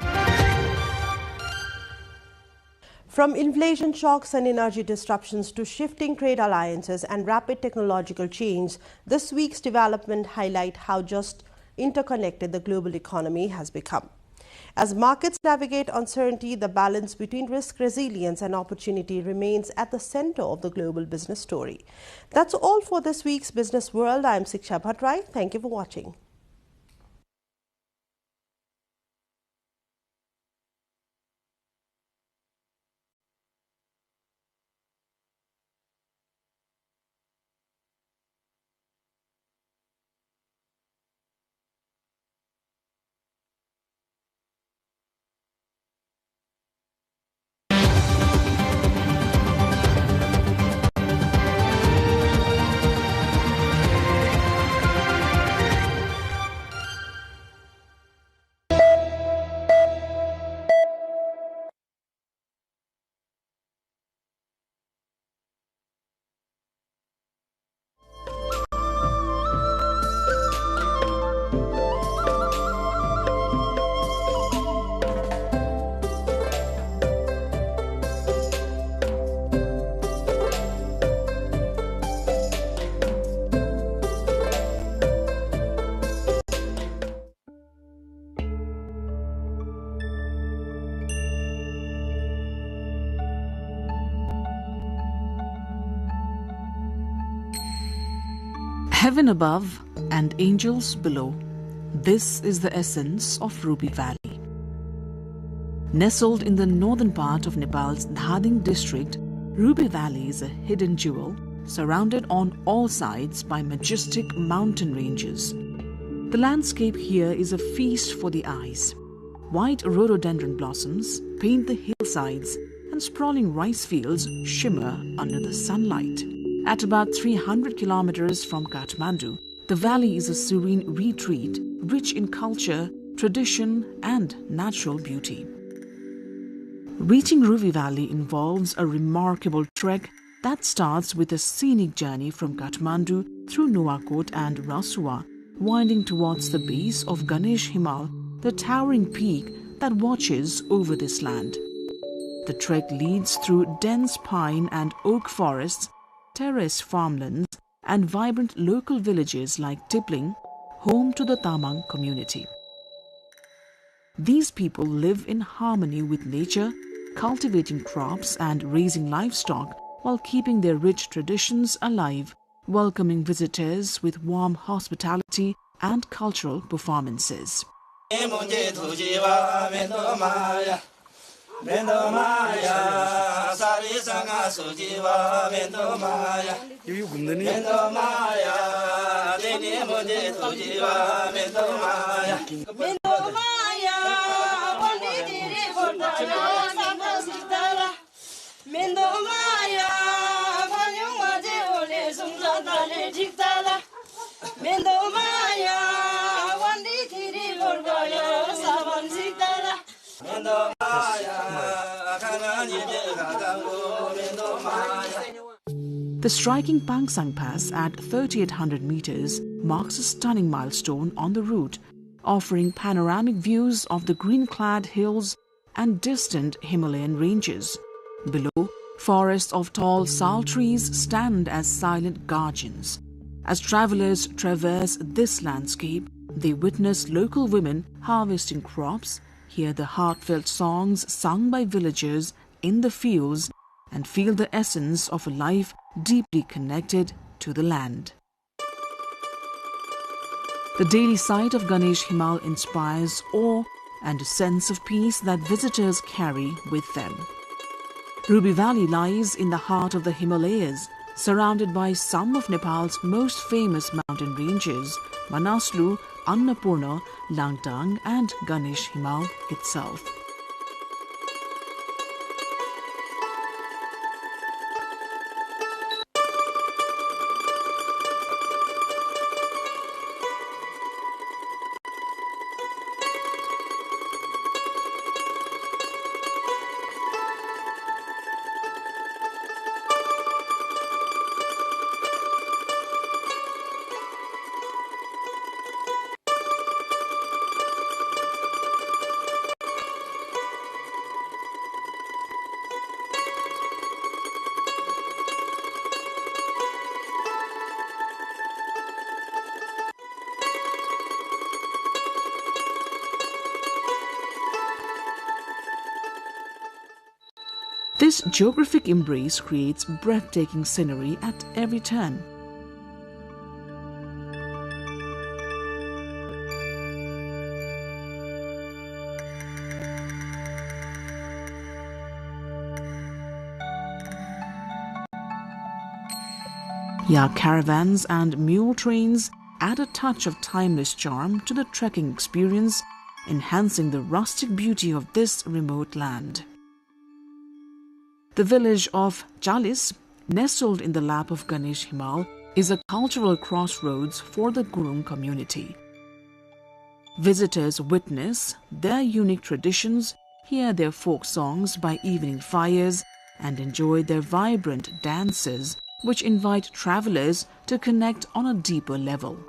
From inflation shocks and energy disruptions to shifting trade alliances and rapid technological change, this week's development highlight how just interconnected the global economy has become. As markets navigate uncertainty, the balance between risk, resilience and opportunity remains at the center of the global business story. That's all for this week's Business World. I'm Siksha Bhattrai. Thank you for watching. Heaven above and angels below. This is the essence of Ruby Valley. Nestled in the northern part of Nepal's Dhading district, Ruby Valley is a hidden jewel surrounded on all sides by majestic mountain ranges. The landscape here is a feast for the eyes. White rhododendron blossoms paint the hillsides and sprawling rice fields shimmer under the sunlight. At about 300 kilometers from Kathmandu, the valley is a serene retreat rich in culture, tradition and natural beauty. Reaching Ruby Valley involves a remarkable trek that starts with a scenic journey from Kathmandu through Nuwakot and Rasuwa, winding towards the base of Ganesh Himal, the towering peak that watches over this land. The trek leads through dense pine and oak forests, terrace farmlands and vibrant local villages like Tipling, home to the Tamang community. These people live in harmony with nature, cultivating crops and raising livestock while keeping their rich traditions alive welcoming visitors with warm hospitality and cultural performances. The striking Pangsang Pass at 3,800 meters marks a stunning milestone on the route, offering panoramic views of the green-clad hills and distant Himalayan ranges. Below, forests of tall sal trees stand as silent guardians. As travelers traverse this landscape, they witness local women harvesting crops, hear the heartfelt songs sung by villagers in the fields, and feel the essence of a life deeply connected to the land. The daily sight of Ganesh Himal inspires awe and a sense of peace that visitors carry with them. Ruby Valley lies in the heart of the Himalayas, surrounded by some of Nepal's most famous mountain ranges, Manaslu, Annapurna, Langtang and Ganesh Himal itself. This geographic embrace creates breathtaking scenery at every turn. Yak caravans and mule trains add a touch of timeless charm to the trekking experience, enhancing the rustic beauty of this remote land. The village of Chalis, nestled in the lap of Ganesh Himal, is a cultural crossroads for the Gurung community. Visitors witness their unique traditions, hear their folk songs by evening fires, and enjoy their vibrant dances, which invite travelers to connect on a deeper level.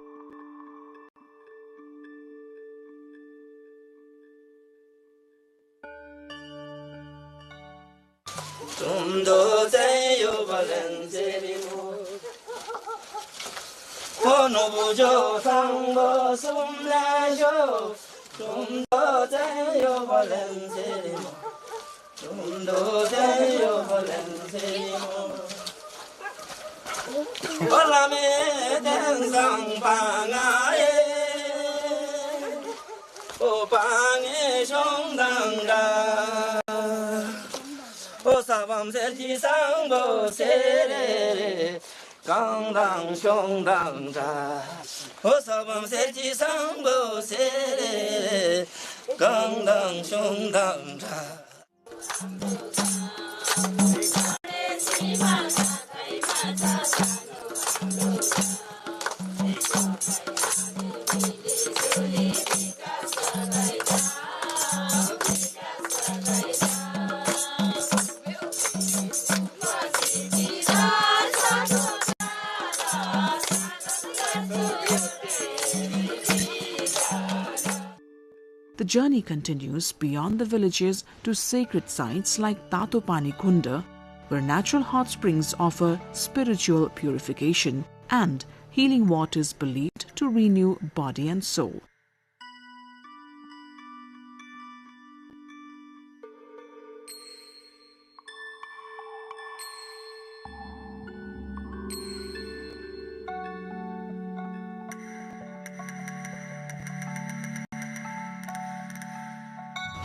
The journey continues beyond the villages to sacred sites like Tatopani Kunda, where natural hot springs offer spiritual purification and healing waters believed to renew body and soul.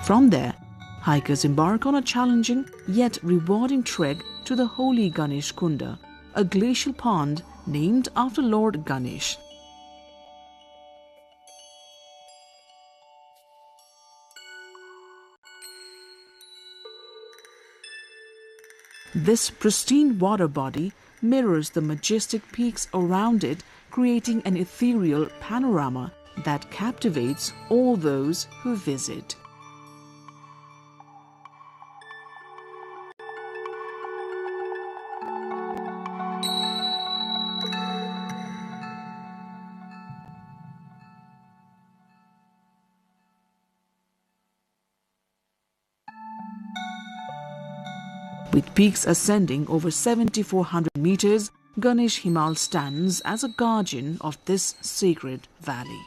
From there, hikers embark on a challenging yet rewarding trek to the holy Ganesh Kunda, a glacial pond named after Lord Ganesh. This pristine water body mirrors the majestic peaks around it, creating an ethereal panorama that captivates all those who visit. With peaks ascending over 7,400 meters, Ganesh Himal stands as a guardian of this sacred valley.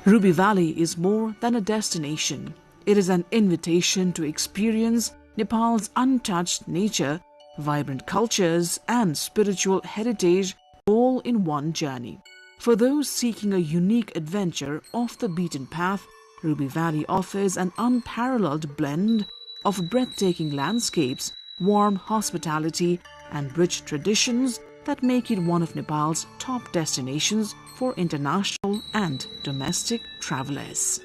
Ruby Valley is more than a destination. It is an invitation to experience Nepal's untouched nature, vibrant cultures, and spiritual heritage all in one journey. For those seeking a unique adventure off the beaten path, Ruby Valley offers an unparalleled blend of breathtaking landscapes, warm hospitality, and rich traditions that make it one of Nepal's top destinations for international and domestic travelers.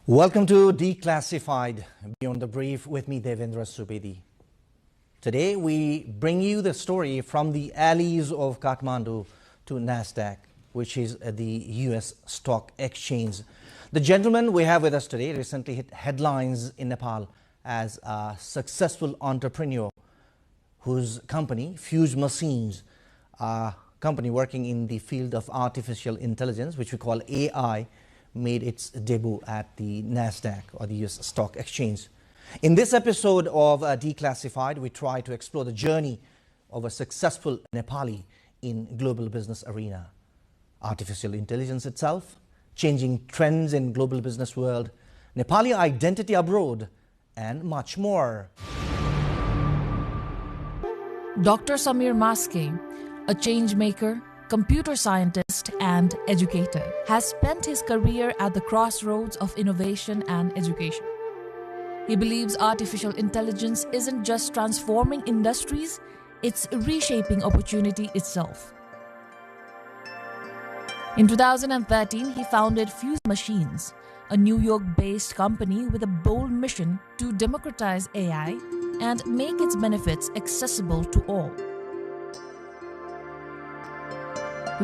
Welcome to Declassified Beyond the Brief with me, Devendra Subedi. Today we bring you the story from the alleys of Kathmandu to NASDAQ, which is the US stock exchange. The gentleman we have with us today recently hit headlines in Nepal as a successful entrepreneur whose company, Fuse Machines, a company working in the field of artificial intelligence, which we call AI, made its debut at the NASDAQ or the US stock exchange. In this episode of Declassified, we try to explore the journey of a successful Nepali in global business arena. Artificial intelligence itself, changing trends in global business world, Nepali identity abroad, and much more. Dr. Samir Maske, a change maker, computer scientist and educator, has spent his career at the crossroads of innovation and education. He believes artificial intelligence isn't just transforming industries, it's reshaping opportunity itself. In 2013, he founded Fuse Machines, a New York-based company with a bold mission to democratize AI and make its benefits accessible to all.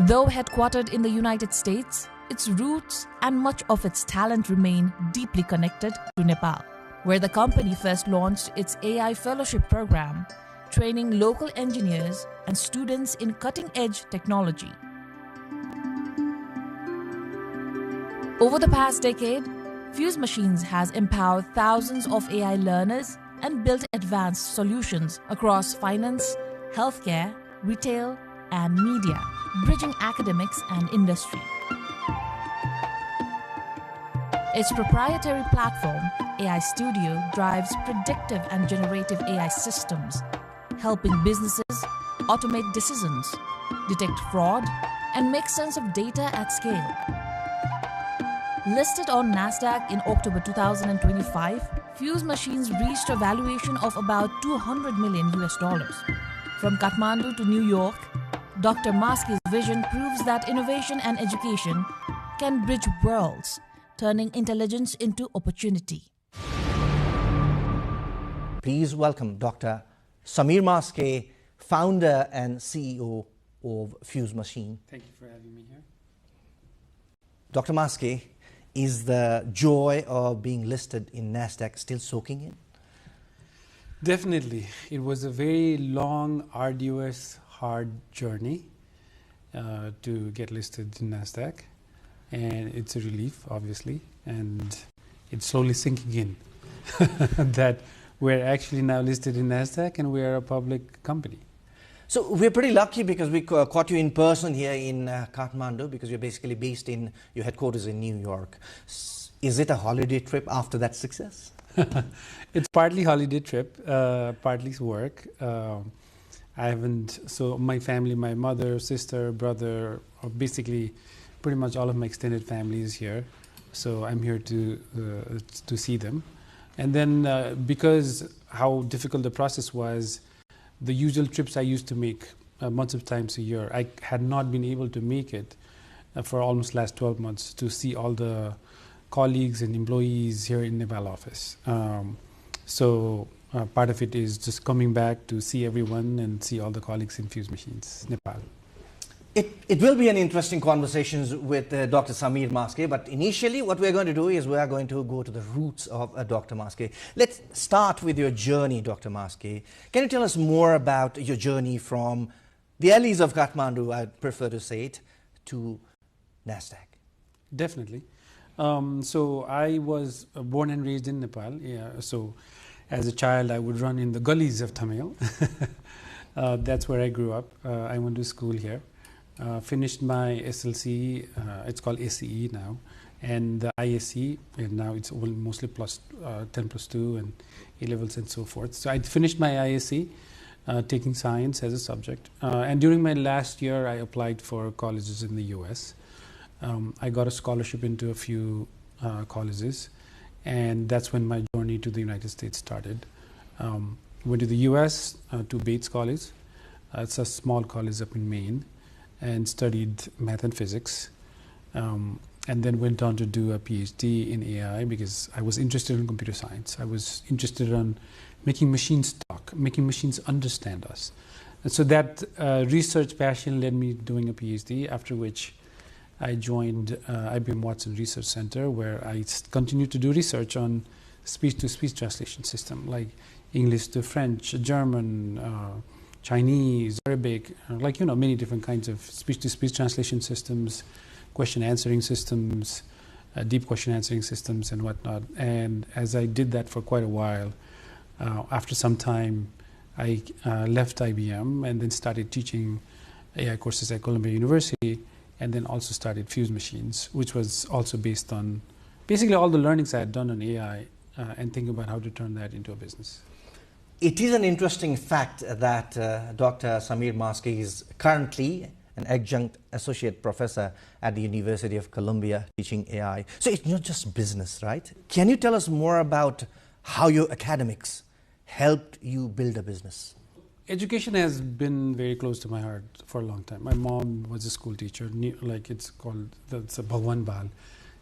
Though headquartered in the United States, its roots and much of its talent remain deeply connected to Nepal, where the company first launched its AI fellowship program, training local engineers and students in cutting-edge technology. Over the past decade, Fuse Machines has empowered thousands of AI learners and built advanced solutions across finance, healthcare, retail, and media, bridging academics and industry. Its proprietary platform, AI Studio, drives predictive and generative AI systems, helping businesses automate decisions, detect fraud, and make sense of data at scale. Listed on NASDAQ in October 2025, Fuse Machines reached a valuation of about $200 million. From Kathmandu to New York, Dr. Maske's vision proves that innovation and education can bridge worlds, turning intelligence into opportunity. Please welcome Dr. Samir Maske, founder and CEO of Fuse Machine. Thank you for having me here. Dr. Maske, is the joy of being listed in NASDAQ still soaking in? Definitely. It was a very long, arduous, hard journey to get listed in NASDAQ, and it's a relief, obviously, and it's slowly sinking in that we're actually now listed in NASDAQ and we're a public company. So we're pretty lucky because we caught you in person here in Kathmandu, because you're basically based in your headquarters in New York. Is it a holiday trip after that success? It's partly holiday trip, partly work. So my family, my mother, sister, brother, basically pretty much all of my extended family is here. So I'm here to see them. And then because how difficult the process was, the usual trips I used to make months of times a year, I had not been able to make it for almost last 12 months to see all the colleagues and employees here in Nepal office. So part of it is just coming back to see everyone and see all the colleagues in Fuse Machines, Nepal. It will be an interesting conversation with Dr. Samir Maske, but initially what we're going to do is we are going to go to the roots of Dr. Maske. Let's start with your journey, Dr. Maske. Can you tell us more about your journey from the alleys of Kathmandu, I'd prefer to say it, to NASDAQ? Definitely. So I was born and raised in Nepal. Yeah, so as a child, I would run in the gullies of Tamil. That's where I grew up. I went to school here. Finished my SLC, it's called ACE now, and the ISC, and now it's mostly plus 10 plus 2 and A-levels and so forth. So I finished my ISC, taking science as a subject. And during my last year, I applied for colleges in the US. I got a scholarship into a few colleges, and that's when my journey to the United States started. Went to the US, to Bates College. It's a small college up in Maine, and studied math and physics. and then went on to do a PhD in AI because I was interested in computer science. I was interested in making machines talk, making machines understand us. And so that research passion led me doing a PhD, after which I joined IBM Watson Research Center, where I continued to do research on speech-to-speech translation system, like English to French, German, Chinese, Arabic, like, many different kinds of speech-to-speech translation systems, question answering systems, deep question answering systems and whatnot. And as I did that for quite a while, after some time, I left IBM and then started teaching AI courses at Columbia University, and then also started Fuse Machines, which was also based on basically all the learnings I had done on AI and thinking about how to turn that into a business. It is an interesting fact that Dr. Samir Maski is currently an adjunct associate professor at the University of Columbia teaching AI. So it's not just business, right? Can you tell us more about how your academics helped you build a business? Education has been very close to my heart for a long time. My mom was a school teacher, like it's called, that's a Bhagwan Bal,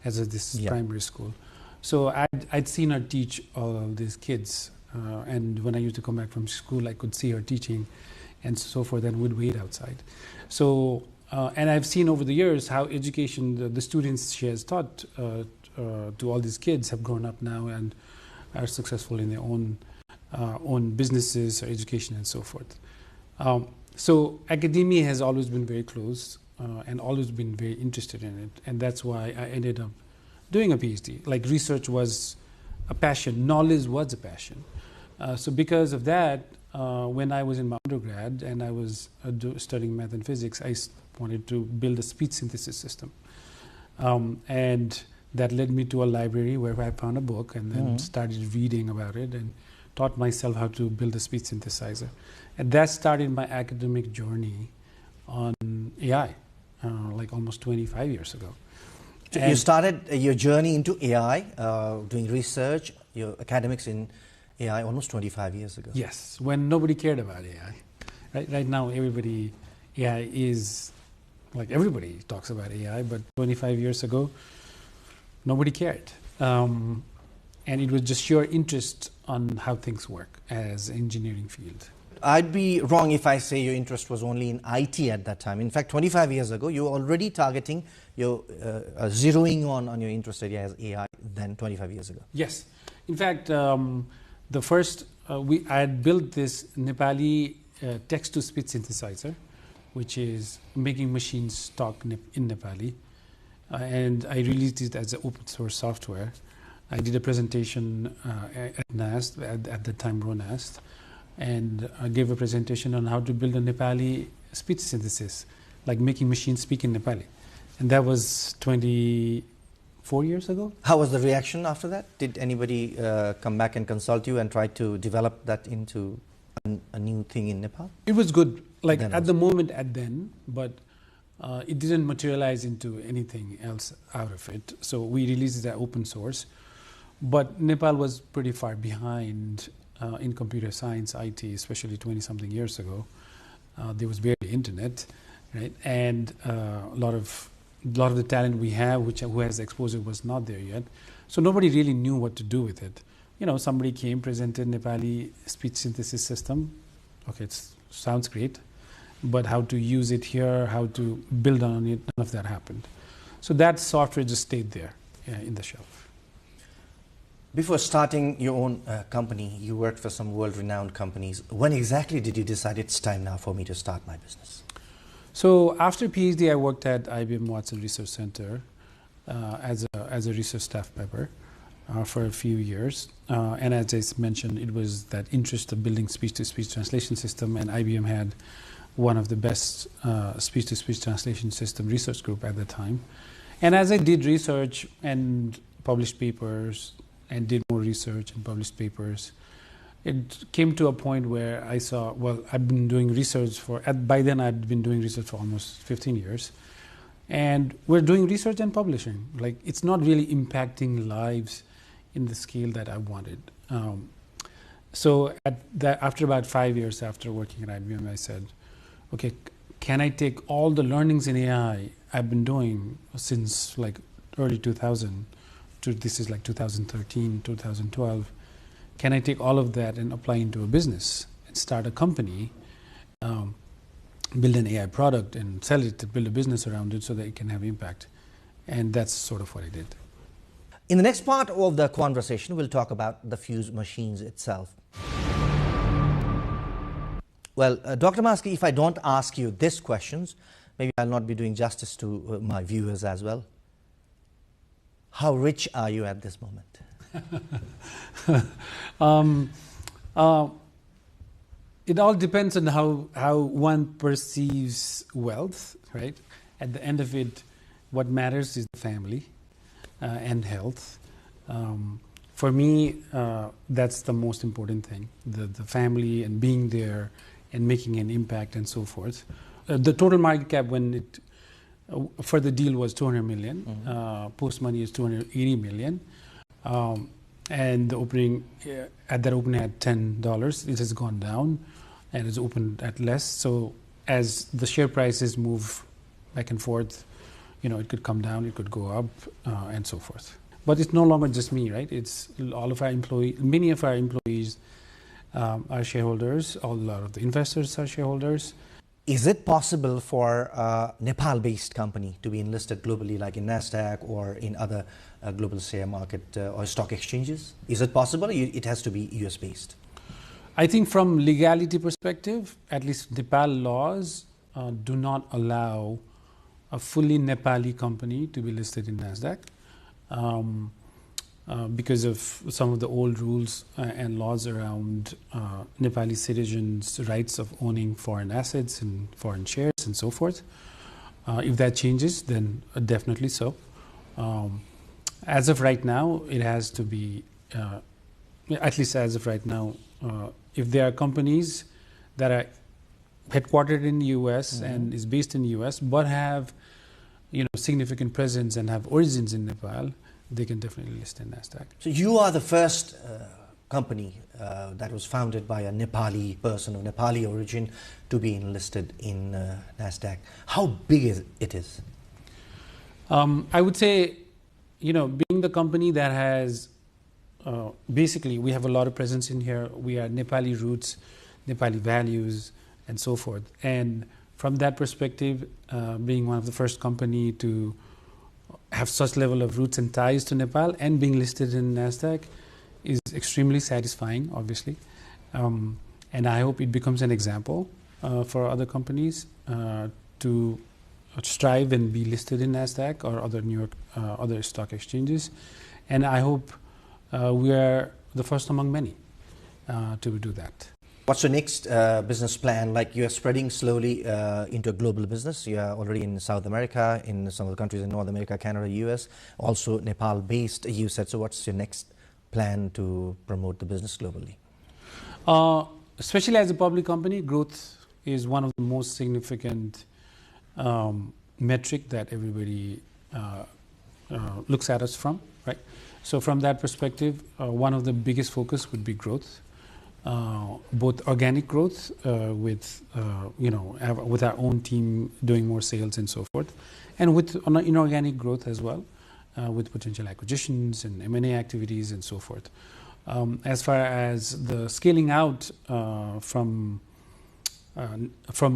as this primary school. So I'd seen her teach all of these kids. And when I used to come back from school, I could see her teaching and so forth, and would wait outside. So, and I've seen over the years how education, the students she has taught to all these kids have grown up now and are successful in their own businesses or education and so forth. So academia has always been very close and always been very interested in it. And that's why I ended up doing a PhD. Like, research was a passion, knowledge was a passion. So because of that, when I was in my undergrad and I was studying math and physics, I wanted to build a speech synthesis system. And that led me to a library where I found a book and then started reading about it and taught myself how to build a speech synthesizer. And that started my academic journey on AI, like almost 25 years ago. So you started your journey into AI, doing research, your academics in AI almost 25 years ago. Yes, when nobody cared about AI. Right now, AI is, like, everybody talks about AI, but 25 years ago, nobody cared. And it was just sheer interest on how things work as an engineering field. I'd be wrong if I say your interest was only in IT at that time. In fact, 25 years ago, you were already targeting your zeroing on your interest area as AI then 25 years ago. Yes. In fact, the first, I had built this Nepali text-to-speech synthesizer, which is making machines talk in Nepali. And I released it as an open source software. I did a presentation at NAST, at the time RONAST, and I gave a presentation on how to build a Nepali speech synthesis, like making machines speak in Nepali. And that was 24 years ago. How was the reaction after that? Did anybody come back and consult you and try to develop that into a new thing in Nepal? It was good, like at the moment but it didn't materialize into anything else out of it. So we released it as open source. But Nepal was pretty far behind in computer science, IT, especially 20-something years ago. There was barely internet, right? And a lot of the talent we have, who has exposure, was not there yet. So nobody really knew what to do with it. Somebody came, presented Nepali speech synthesis system. Okay, it sounds great, but how to use it here, how to build on it, none of that happened. So that software just stayed there in the shelf. Before starting your own company, you worked for some world-renowned companies. When exactly did you decide it's time now for me to start my business? So after PhD, I worked at IBM Watson Research Center as a research staff member for a few years. And as I mentioned, it was that interest of building speech-to-speech translation system, and IBM had one of the best speech-to-speech translation system research group at the time. And as I did research and published papers, and did more research and published papers, it came to a point where I saw, well, I've been doing research by then I'd been doing research for almost 15 years. And we're doing research and publishing. Like, it's not really impacting lives in the scale that I wanted. So after about 5 years after working at IBM, I said, okay, can I take all the learnings in AI I've been doing since like early 2000 to this is like 2013, 2012. Can I take all of that and apply into a business and start a company, build an AI product and sell it, to build a business around it so that it can have impact? And that's sort of what I did. In the next part of the conversation, we'll talk about the fuse machines itself. Well, Dr. Maski, if I don't ask you these questions, maybe I'll not be doing justice to my viewers as well. How rich are you at this moment? It all depends on how one perceives wealth, right? At the end of it, what matters is the family and health. For me, that's the most important thing, the family and being there and making an impact and so forth. The total market cap when it for the deal was 200 million. Post money is 280 million. And the opening at that opening at $10, it has gone down and it's opened at less. So as the share prices move back and forth, you know, it could come down, it could go up, and so forth. But it's no longer just me, right? It's all of our employees. Many of our employees are shareholders. A lot of the investors are shareholders. Is it possible for a Nepal-based company to be enlisted globally, like in NASDAQ or in other global share market or stock exchanges? Is it possible? It has to be US-based. I think from legality perspective, at least Nepal laws do not allow a fully Nepali company to be listed in NASDAQ because of some of the old rules and laws around Nepali citizens' rights of owning foreign assets and foreign shares and so forth. If that changes, then definitely so. As of right now, it has to be, at least as of right now, if there are companies that are headquartered in the US and is based in the US, but have, you know, significant presence and have origins in Nepal, they can definitely list in NASDAQ. So you are the first company that was founded by a Nepali person of Nepali origin to be enlisted in NASDAQ. How big is it? I would say, you know, being the company that has, basically we have a lot of presence in here. We are Nepali roots, Nepali values, and so forth. And from that perspective, being one of the first company to have such level of roots and ties to Nepal and being listed in NASDAQ is extremely satisfying, obviously. And I hope it becomes an example for other companies to strive and be listed in NASDAQ or other New York, other stock exchanges. And I hope we are the first among many to do that. What's your next business plan? Like, you are spreading slowly into a global business. You are already in South America, in some of the countries in North America, Canada, US, also Nepal-based, you said. So what's your next plan to promote the business globally? Especially as a public company, growth is one of the most significant metric that everybody looks at us from, right? So from that perspective, one of the biggest focus would be growth. Both organic growth with with our own team doing more sales and so forth, and with inorganic growth as well, with potential acquisitions and M&A activities and so forth. As far as the scaling out from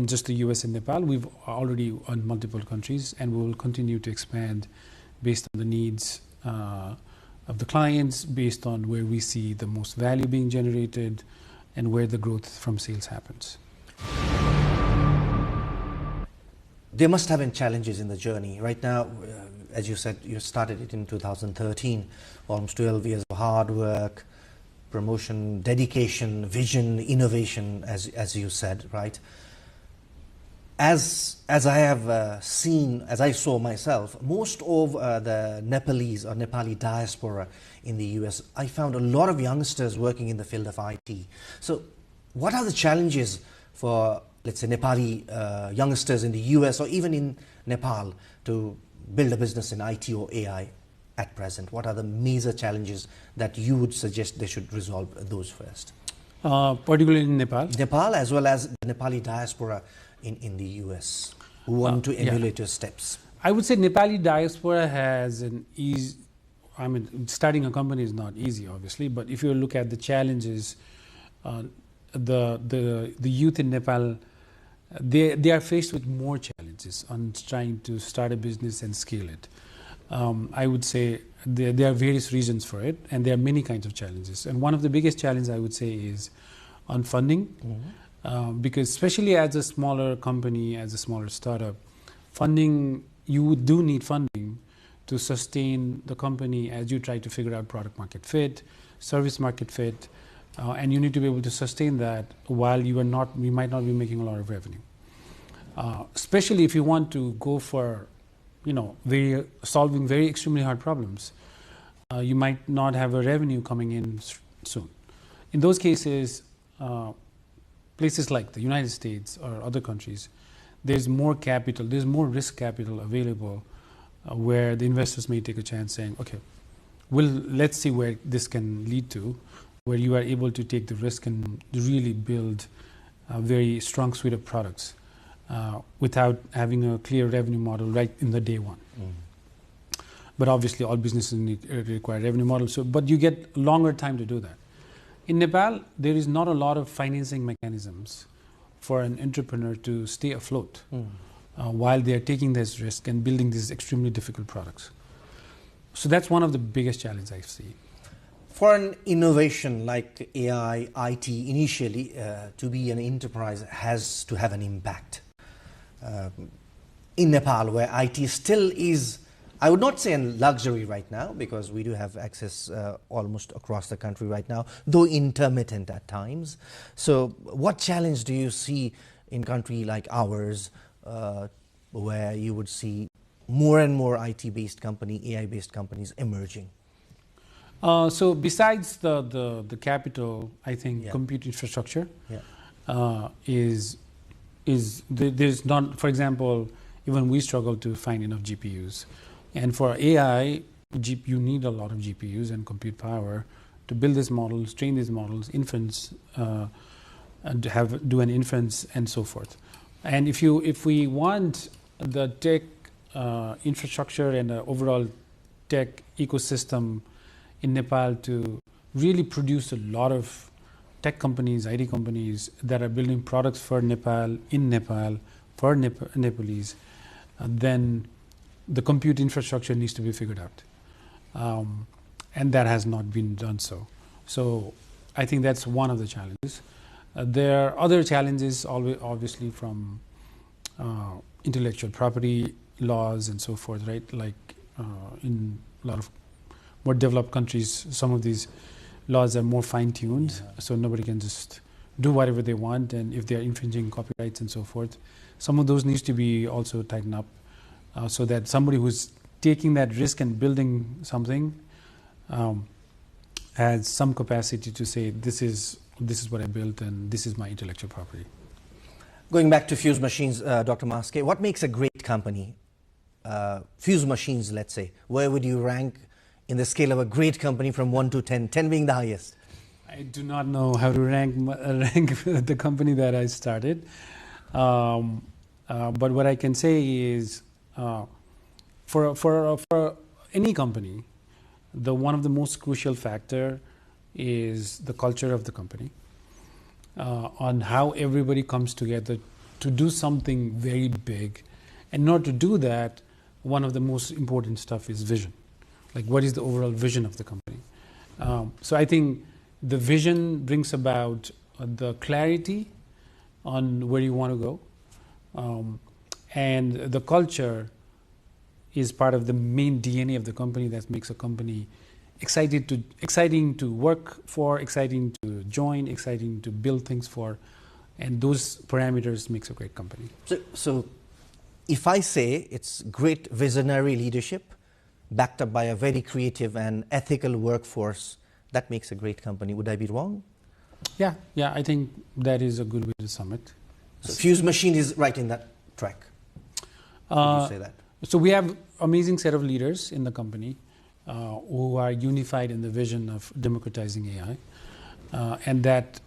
just the US and Nepal, we've already on multiple countries, and we will continue to expand based on the needs of the clients, based on where we see the most value being generated and where the growth from sales happens. There must have been challenges in the journey. Right now, as you said, you started it in 2013, almost 12 years of hard work, promotion, dedication, vision, innovation, as you said, right? As I have seen, as I saw myself, most of the Nepalese or Nepali diaspora in the US, I found a lot of youngsters working in the field of IT. So what are the challenges for, let's say, Nepali youngsters in the US or even in Nepal to build a business in IT or AI at present? What are the major challenges that you would suggest they should resolve those first? Particularly in Nepal? Nepal, as well as the Nepali diaspora in the US who want to emulate your steps. I would say Nepali diaspora has an easy. I mean, starting a company is not easy, obviously, but if you look at the challenges, the youth in Nepal, they are faced with more challenges on trying to start a business and scale it. I would say there are various reasons for it, and there are many kinds of challenges. And one of the biggest challenges I would say is on funding, because especially as a smaller company, as a smaller startup, funding, you do need funding to sustain the company as you try to figure out product market fit, service market fit, and you need to be able to sustain that while you might not be making a lot of revenue. Especially if you want to go for, solving very extremely hard problems, you might not have a revenue coming in soon. In those cases, places like the United States or other countries, there's more capital, there's more risk capital available, where the investors may take a chance saying, okay, let's see where this can lead to, where you are able to take the risk and really build a very strong suite of products without having a clear revenue model right in the day one. But obviously all businesses require revenue models, but you get longer time to do that. In Nepal, there is not a lot of financing mechanisms for an entrepreneur to stay afloat while they are taking this risk and building these extremely difficult products. So that's one of the biggest challenges I see. For an innovation like AI, IT, initially, to be an enterprise has to have an impact. In Nepal, where IT still is, I would not say a luxury right now, because we do have access almost across the country right now, though intermittent at times. So what challenge do you see in a country like ours, where you would see more and more IT-based company, AI-based companies emerging? So besides the capital, I think compute infrastructure there's not, for example, even we struggle to find enough GPUs. And for AI, you need a lot of GPUs and compute power to build these models, train these models, inference, and do an inference and so forth. And if we want the tech infrastructure and the overall tech ecosystem in Nepal to really produce a lot of tech companies, IT companies that are building products for Nepal, in Nepal, for Nepalese, then the compute infrastructure needs to be figured out. And that has not been done so. So I think that's one of the challenges. There are other challenges, obviously, from intellectual property laws and so forth, right? Like in a lot of more developed countries, some of these laws are more fine-tuned, so nobody can just do whatever they want, and if they are infringing copyrights and so forth, some of those needs to be also tightened up, so that somebody who's taking that risk and building something has some capacity to say, this is what I built and this is my intellectual property. Going back to Fuse Machines, Dr. Maske, what makes a great company? Fuse Machines, let's say, where would you rank in the scale of a great company from 1 to 10, 10 being the highest? I do not know how to rank the company that I started. But what I can say is, for any company, one of the most crucial factor is the culture of the company, on how everybody comes together to do something very big. And in order to do that, one of the most important stuff is vision. Like, what is the overall vision of the company? So I think the vision brings about the clarity on where you want to go. And the culture is part of the main DNA of the company that makes a company exciting to work for, exciting to join, exciting to build things for. And those parameters makes a great company. So if I say it's great visionary leadership, backed up by a very creative and ethical workforce, that makes a great company. Would I be wrong? Yeah, I think that is a good way to sum it. So Fuse Machine is right in that track. Would you say that? So we have amazing set of leaders in the company who are unified in the vision of democratizing AI, and that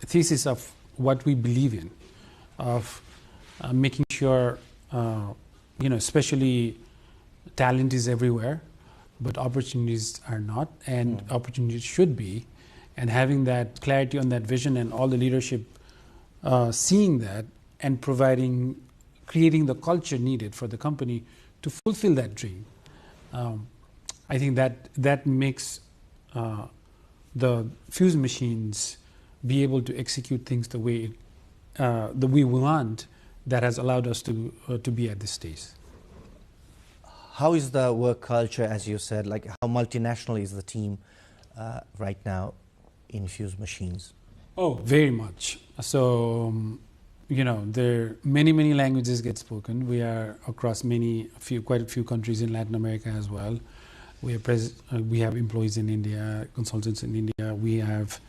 thesis of what we believe in, of making sure especially talent is everywhere, but opportunities are not, and opportunities should be. And having that clarity on that vision and all the leadership seeing that and creating the culture needed for the company to fulfill that dream. I think that makes the fuse machines be able to execute things the way we want, that has allowed us to be at this stage. How is the work culture, as you said, like how multinational is the team right now in fuse machines? Oh, very much. So, there many languages get spoken. We are across quite a few countries in Latin America as well. We have employees in India, consultants in India. We have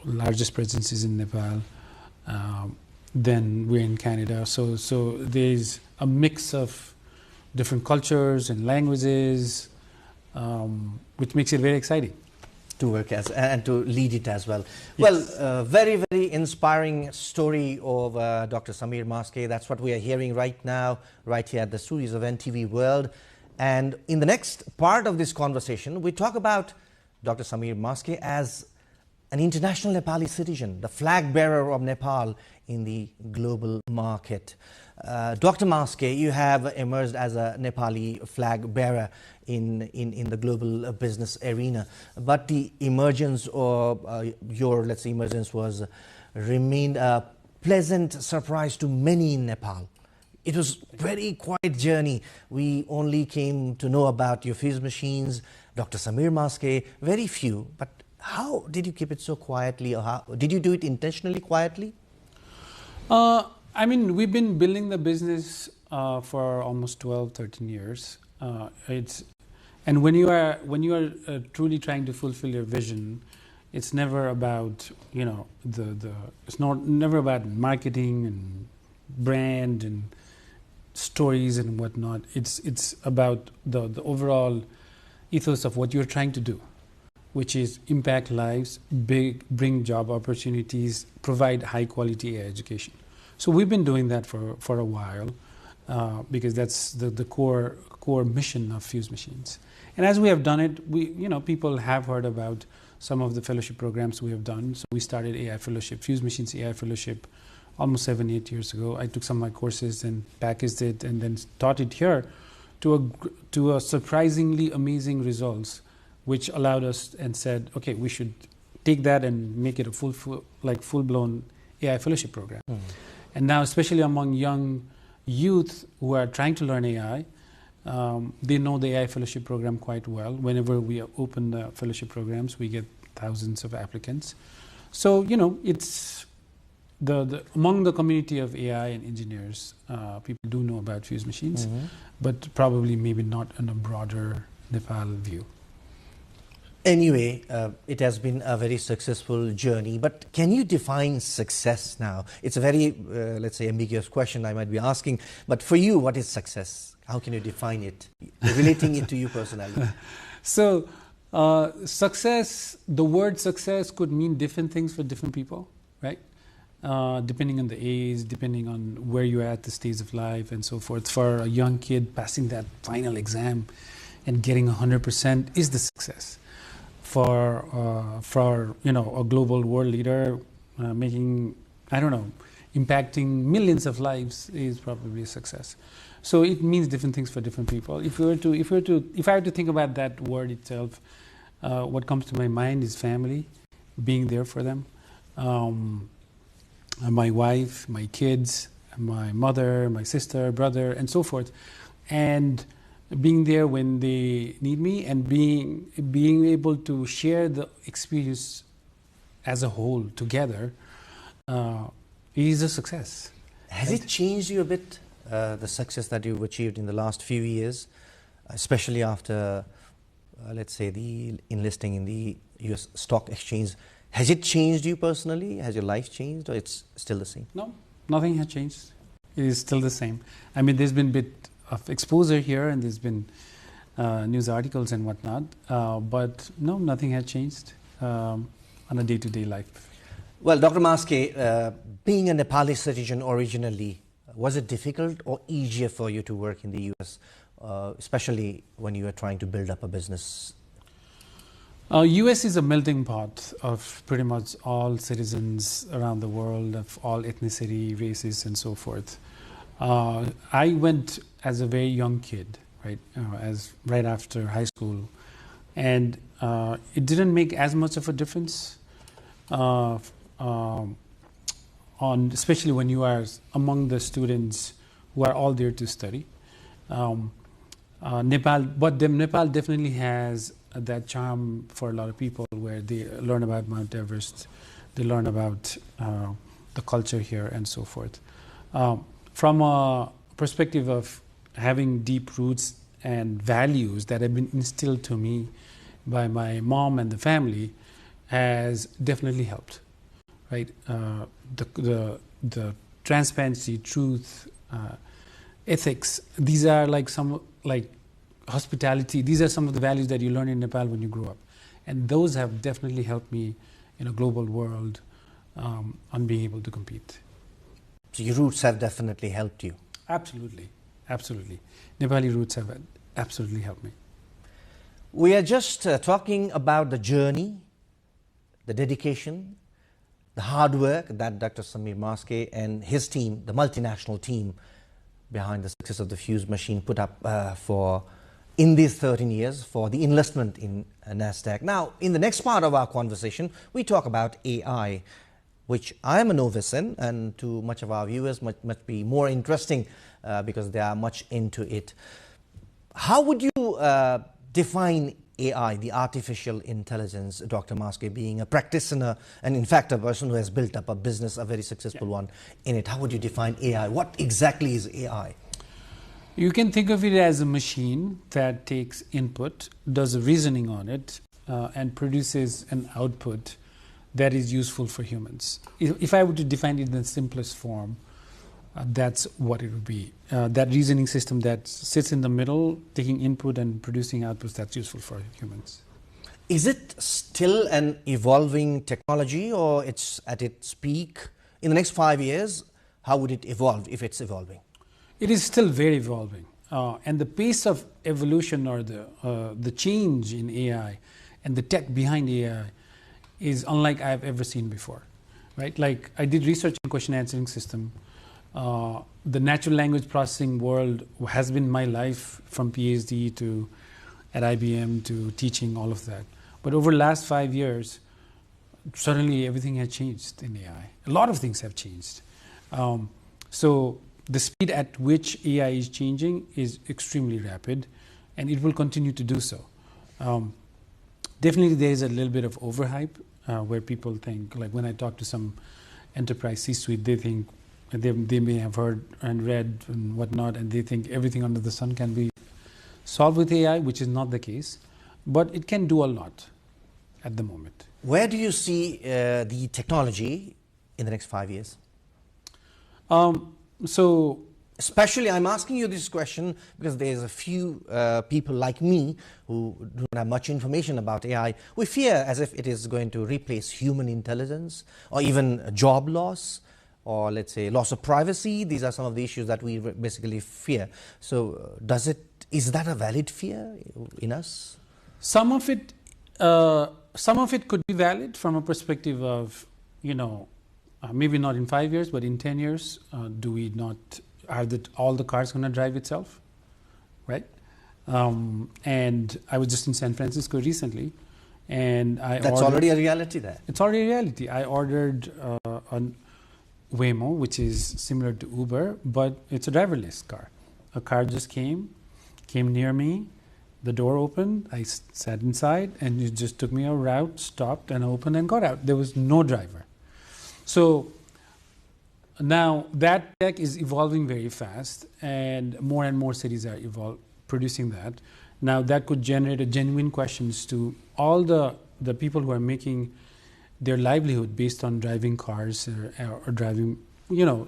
largest presences in Nepal. Then we're in Canada. So there's a mix of different cultures and languages, which makes it very exciting to work and to lead it as well. Yes. Well, very inspiring story of Dr. Samir Maske. That's what we are hearing right now, right here at the studios of NTV World. And in the next part of this conversation, we talk about Dr. Samir Maske as an international Nepali citizen, the flag bearer of Nepal in the global market. Dr. Maske, you have emerged as a Nepali flag bearer in the global business arena, but the emergence or your, let's say, emergence remained a pleasant surprise to many in Nepal. It was very quiet journey. We only came to know about your fuse machines, Dr. Samir Maske, very few. But how did you keep it so quietly, or how did you do it intentionally quietly? We've been building the business for almost 12, 13 years. And when you are truly trying to fulfill your vision, it's never about it's never about marketing and brand and stories and whatnot. It's about the overall ethos of what you're trying to do, which is impact lives, bring job opportunities, provide high quality education. So we've been doing that for a while because that's the core mission of fuse machines. And as we have done it, people have heard about some of the fellowship programs we have done. So we started AI Fellowship, Fuse Machines AI Fellowship, almost 7-8 years ago. I took some of my courses and packaged it and then taught it here to a surprisingly amazing results, which allowed us and said, okay, we should take that and make it a full-blown AI fellowship program. And now, especially among young youth who are trying to learn AI, they know the AI fellowship program quite well. Whenever we open the fellowship programs, we get thousands of applicants. So, it's among the community of AI and engineers, people do know about fuse machines, but probably maybe not in a broader Nepal view. Anyway, it has been a very successful journey, but can you define success now? It's a very, let's say, ambiguous question I might be asking, but for you, what is success? How can you define it, relating it to you personally? So, success, the word success could mean different things for different people, right? Depending on the age, depending on where you're at the stage of life and so forth. For a young kid, passing that final exam and getting 100% is the success. For a global world leader, impacting millions of lives is probably a success. So it means different things for different people. If I had to think about that word itself, what comes to my mind is family, being there for them. My wife, my kids, my mother, my sister, brother, and so forth, and being there when they need me, and being able to share the experience as a whole together is a success. Has it changed you a bit, the success that you've achieved in the last few years, especially after, let's say, the enlisting in the US stock exchange? Has it changed you personally? Has your life changed, or it's still the same? No, nothing has changed. It is still the same. There's been a bit of exposure here, and there's been news articles and whatnot, but no, nothing has changed on a day-to-day life. Well, Dr. Maske, being a Nepali citizen originally, Was it difficult or easier for you to work in the US, especially when you were trying to build up a business? US is a melting pot of pretty much all citizens around the world, of all ethnicity, races, and so forth. I went as a very young kid, right after high school, and it didn't make as much of a difference, especially when you are among the students who are all there to study. Nepal definitely has that charm for a lot of people, where they learn about Mount Everest, they learn about the culture here, and so forth. From a perspective of having deep roots and values that have been instilled to me by my mom and the family, has definitely helped. Right, the transparency, truth, ethics. These are like hospitality. These are some of the values that you learn in Nepal when you grow up, and those have definitely helped me in a global world on being able to compete. So your roots have definitely helped you. Absolutely, absolutely. Nepali roots have absolutely helped me. We are just talking about the journey, the dedication, the hard work that Dr. Samir Maske and his team, the multinational team behind the success of the Fuse machine, put up in these 13 years for the investment in NASDAQ. Now, in the next part of our conversation, we talk about AI, which I am a novice in, and to much of our viewers must be more interesting because they are much into it. How would you define AI, the artificial intelligence, Dr. Maske, being a practitioner and in fact a person who has built up a business, a very successful one in it? How would you define AI? What exactly is AI? You can think of it as a machine that takes input, does a reasoning on it, and produces an output that is useful for humans. If I were to define it in the simplest form, that's what it would be. That reasoning system that sits in the middle, taking input and producing outputs that's useful for humans. Is it still an evolving technology, or it's at its peak? In the next 5 years, how would it evolve, if it's evolving? It is still very evolving. And the pace of evolution, or the change in AI and the tech behind AI, is unlike I've ever seen before. Right? Like, I did research in question answering system. The natural language processing world has been my life, from PhD to at IBM to teaching, all of that. But over the last 5 years, suddenly everything has changed in AI. A lot of things have changed. So the speed at which AI is changing is extremely rapid, and it will continue to do so. Definitely there is a little bit of overhype where people think, like when I talk to some enterprise C-suite, they think, they may have heard and read and whatnot, and they think everything under the sun can be solved with AI, which is not the case. But it can do a lot at the moment. Where do you see the technology in the next 5 years? So, especially I'm asking you this question because there's a few people like me who don't have much information about AI. We fear as if it is going to replace human intelligence, or even job loss, or let's say loss of privacy. These are some of the issues that we basically fear. So is that a valid fear in us? Some of it could be valid from a perspective of, maybe not in 5 years, but in 10 years, are all the cars going to drive itself, right? And I was just in San Francisco recently, and That's already a reality there. It's already a reality. I ordered a Waymo, which is similar to Uber, but it's a driverless car. A car just came near me, the door opened, I sat inside, and it just took me a route, stopped and opened and got out. There was no driver. So now that tech is evolving very fast, and more cities are producing that. Now that could generate genuine questions to all the people who are making their livelihood based on driving cars or driving,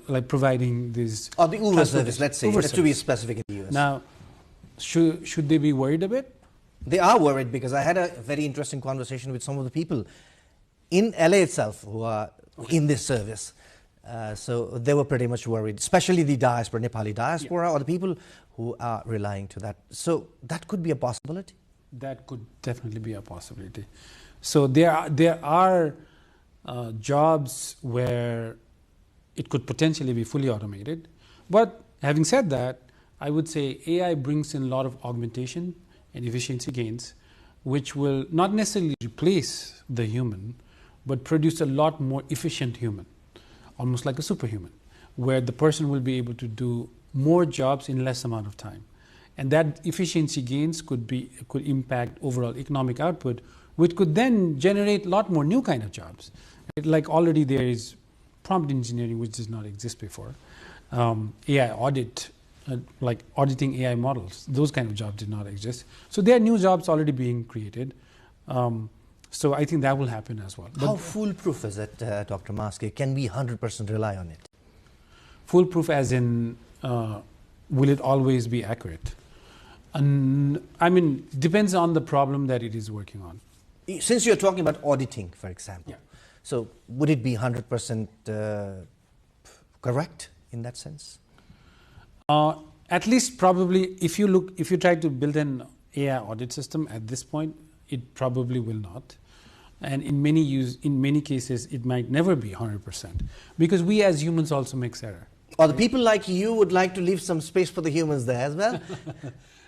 like providing this. Or the Uber service, let's say, to be specific in the US. Now, should they be worried a bit? They are worried, because I had a very interesting conversation with some of the people in LA itself who are in this service. So they were pretty much worried, especially the diaspora, Nepali diaspora, or the people who are relying to that. So that could be a possibility? That could definitely be a possibility. So there are jobs where it could potentially be fully automated. But having said that, I would say AI brings in a lot of augmentation and efficiency gains, which will not necessarily replace the human, but produce a lot more efficient human, almost like a superhuman, where the person will be able to do more jobs in less amount of time. And that efficiency gains could impact overall economic output, which could then generate a lot more new kind of jobs. Like already there is prompt engineering, which does not exist before. AI audit, like auditing AI models, those kind of jobs did not exist. So there are new jobs already being created. So I think that will happen as well. How foolproof is it, Dr. Maske? Can we 100% rely on it? Foolproof as in, will it always be accurate? And I mean, depends on the problem that it is working on. Since you're talking about auditing, for example, so would it be 100% correct in that sense? At least probably, if you try to build an AI audit system at this point, it probably will not. And in many cases, it might never be 100%, because we as humans also make error. Or the people like you would like to leave some space for the humans there as well?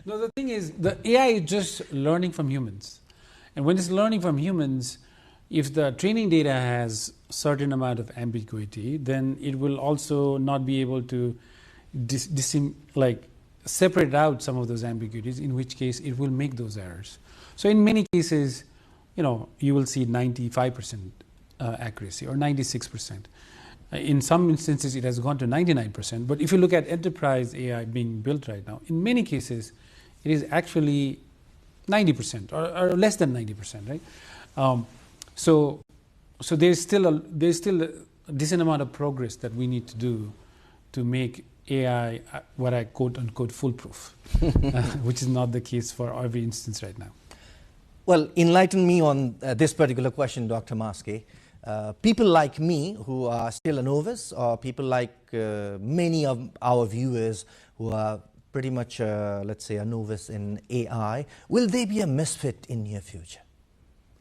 No, the thing is, the AI is just learning from humans. And when it's learning from humans, if the training data has certain amount of ambiguity, then it will also not be able to separate out some of those ambiguities, in which case it will make those errors. So in many cases, you will see 95% accuracy or 96%. In some instances, it has gone to 99%. But if you look at enterprise AI being built right now, in many cases, it is actually 90% or less than 90%, right? So there's still a decent amount of progress that we need to do to make AI what I quote unquote foolproof, which is not the case for every instance right now. Well, enlighten me on this particular question, Dr. Maske. People like me who are still a novice, or people like many of our viewers who are pretty much, let's say, a novice in AI, will they be a misfit in near future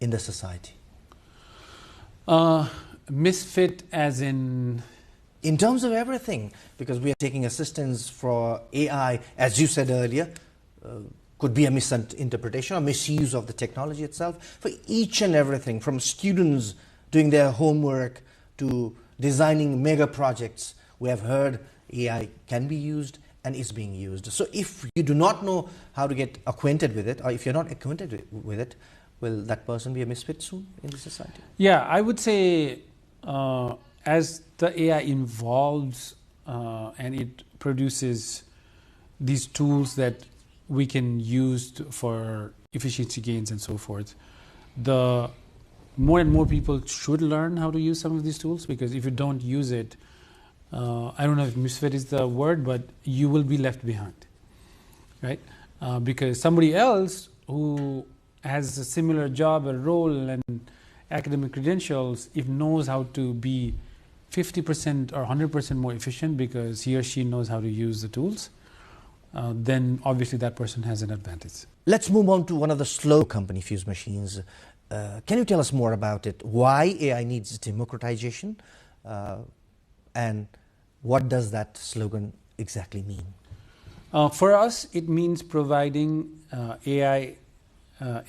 in the society? Misfit as in? In terms of everything, because we are taking assistance for AI, as you said earlier, could be a misinterpretation or misuse of the technology itself, for each and everything, from students doing their homework to designing mega projects. We have heard AI can be used and is being used. So if you do not know how to get acquainted with it, or if you're not acquainted with it, will that person be a misfit soon in the society? Yeah, I would say as the AI evolves and it produces these tools that we can use for efficiency gains and so forth, the more and more people should learn how to use some of these tools, because if you don't use it, I don't know if misfit is the word, but you will be left behind, right? Because somebody else who has a similar job or role and academic credentials, if knows how to be 50% or 100% more efficient because he or she knows how to use the tools, then obviously that person has an advantage. Let's move on to one of the slow company, Fuse Machines. Can you tell us more about it? Why AI needs democratization? And what does that slogan exactly mean? For us, it means providing AI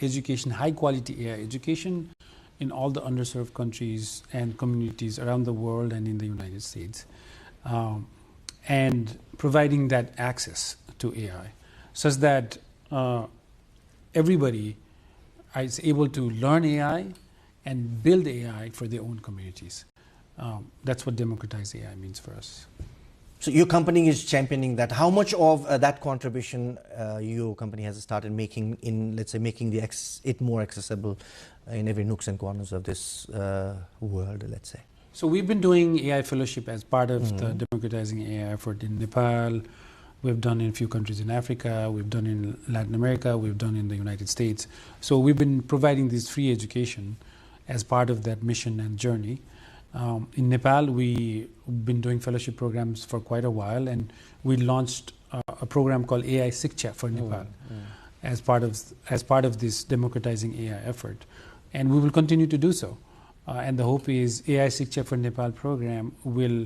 education, high quality AI education in all the underserved countries and communities around the world and in the United States. And providing that access to AI such that everybody is able to learn AI and build AI for their own communities. That's what democratized AI means for us. So your company is championing that. How much of that contribution your company has started making in, let's say, making it more accessible in every nooks and corners of this world, let's say? So we've been doing AI fellowship as part of the democratizing AI effort in Nepal. We've done in a few countries in Africa, we've done in Latin America, we've done in the United States. So we've been providing this free education as part of that mission and journey. In Nepal, we've been doing fellowship programs for quite a while, and we launched a program called AI Shiksha for Nepal as part of this democratizing AI effort, and we will continue to do so. And the hope is AI Shiksha for Nepal program will,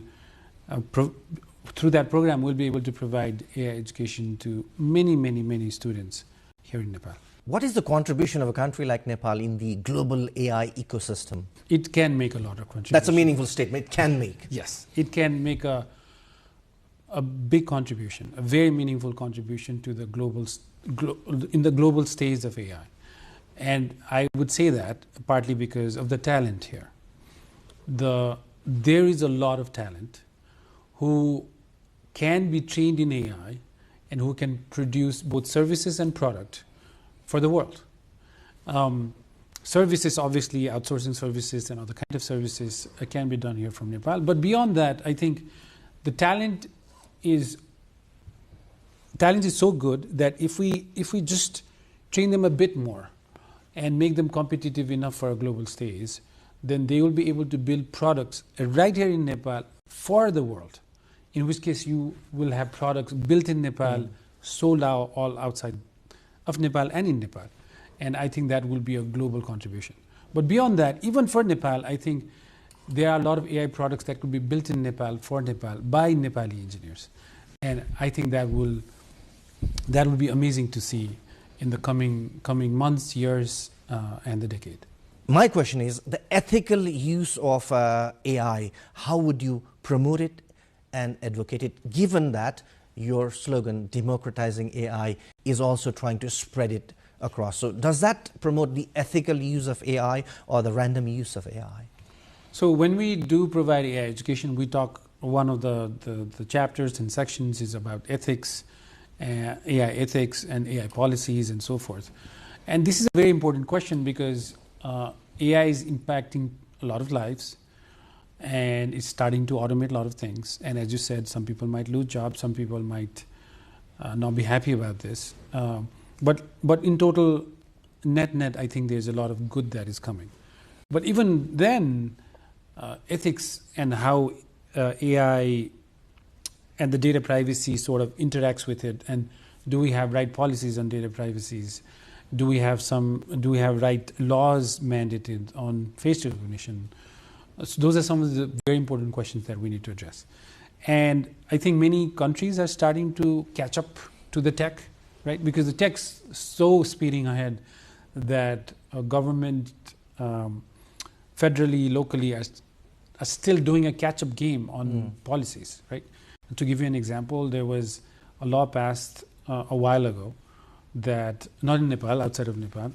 through that program, we'll be able to provide AI education to many students here in Nepal. What is the contribution of a country like Nepal in the global AI ecosystem? It can make a lot of contribution. That's a meaningful statement. It can make. Yes, it can make a big contribution, a very meaningful contribution to the in the global stage of AI. And I would say that partly because of the talent here. There is a lot of talent who can be trained in AI and who can produce both services and product for the world. Services, obviously, outsourcing services and other kind of services can be done here from Nepal. But beyond that, I think the talent is so good that if we just train them a bit more and make them competitive enough for a global stage, then they will be able to build products right here in Nepal for the world. In which case you will have products built in Nepal, sold out all outside of Nepal and in Nepal. And I think that will be a global contribution. But beyond that, even for Nepal, I think there are a lot of AI products that could be built in Nepal for Nepal by Nepali engineers. And I think that will be amazing to see in the coming months, years, and the decade. My question is, the ethical use of AI, how would you promote it and advocate it, given that your slogan, democratizing AI, is also trying to spread it across? So does that promote the ethical use of AI or the random use of AI? So when we do provide AI education, we talk, one of the chapters and sections is about ethics, AI ethics and AI policies and so forth. And this is a very important question because AI is impacting a lot of lives and it's starting to automate a lot of things. And as you said, some people might lose jobs, some people might not be happy about this. But in total, net, I think there's a lot of good that is coming. But even then, ethics and how AI and the data privacy sort of interacts with it, and do we have right policies on data privacies? Do we have right laws mandated on face recognition? So those are some of the very important questions that we need to address. And I think many countries are starting to catch up to the tech, right? Because the tech's so speeding ahead that government, federally, locally, are still doing a catch-up game on policies, right? To give you an example, there was a law passed a while ago that, not in Nepal, outside of Nepal,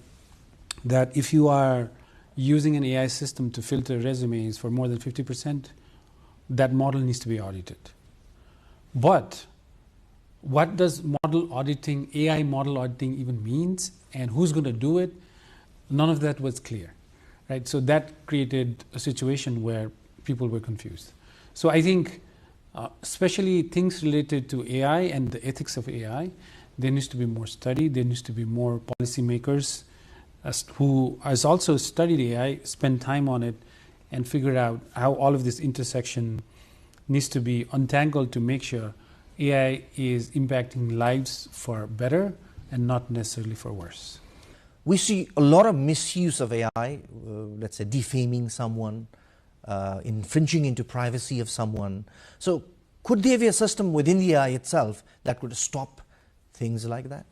that if you are using an AI system to filter resumes for more than 50%, that model needs to be audited. But what does AI model auditing even means, and who's going to do it? None of that was clear, right? So that created a situation where people were confused. So I think, especially things related to AI and the ethics of AI, there needs to be more study. There needs to be more policymakers who has also studied AI, spend time on it, and figure out how all of this intersection needs to be untangled to make sure AI is impacting lives for better and not necessarily for worse. We see a lot of misuse of AI, let's say defaming someone, infringing into privacy of someone. So could there be a system within the AI itself that could stop things like that?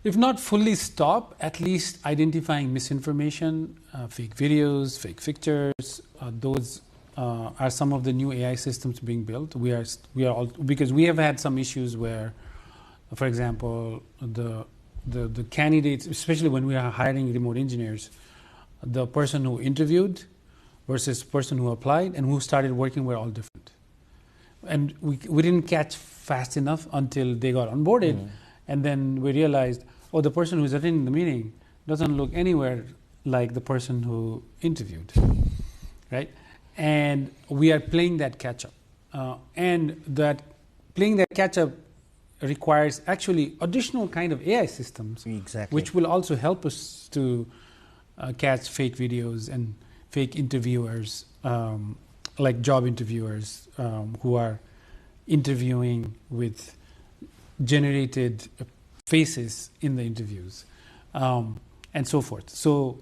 If not fully stop, at least identifying misinformation, fake videos, fake pictures, those are some of the new AI systems being built. We are all, because we have had some issues where, for example, the candidates, especially when we are hiring remote engineers, the person who interviewed versus person who applied and who started working were all different. And we didn't catch fast enough until they got onboarded. And then we realized, oh, the person who's attending the meeting doesn't look anywhere like the person who interviewed, right? And we are playing that catch-up. And that playing that catch-up requires actually additional kind of AI systems, exactly, which will also help us to catch fake videos and fake interviewers, like job interviewers, who are interviewing with generated faces in the interviews, and so forth. So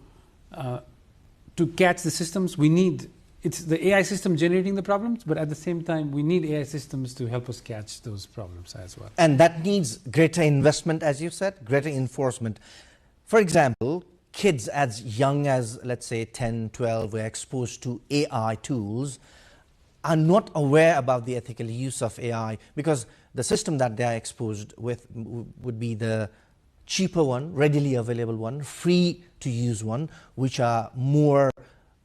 to catch the systems, we need, it's the AI system generating the problems, but at the same time, we need AI systems to help us catch those problems as well. And that needs greater investment, as you said, greater enforcement. For example, kids as young as, let's say, 10, 12, were exposed to AI tools, are not aware about the ethical use of AI, because the system that they are exposed with would be the cheaper one, readily available one, free to use one, which are more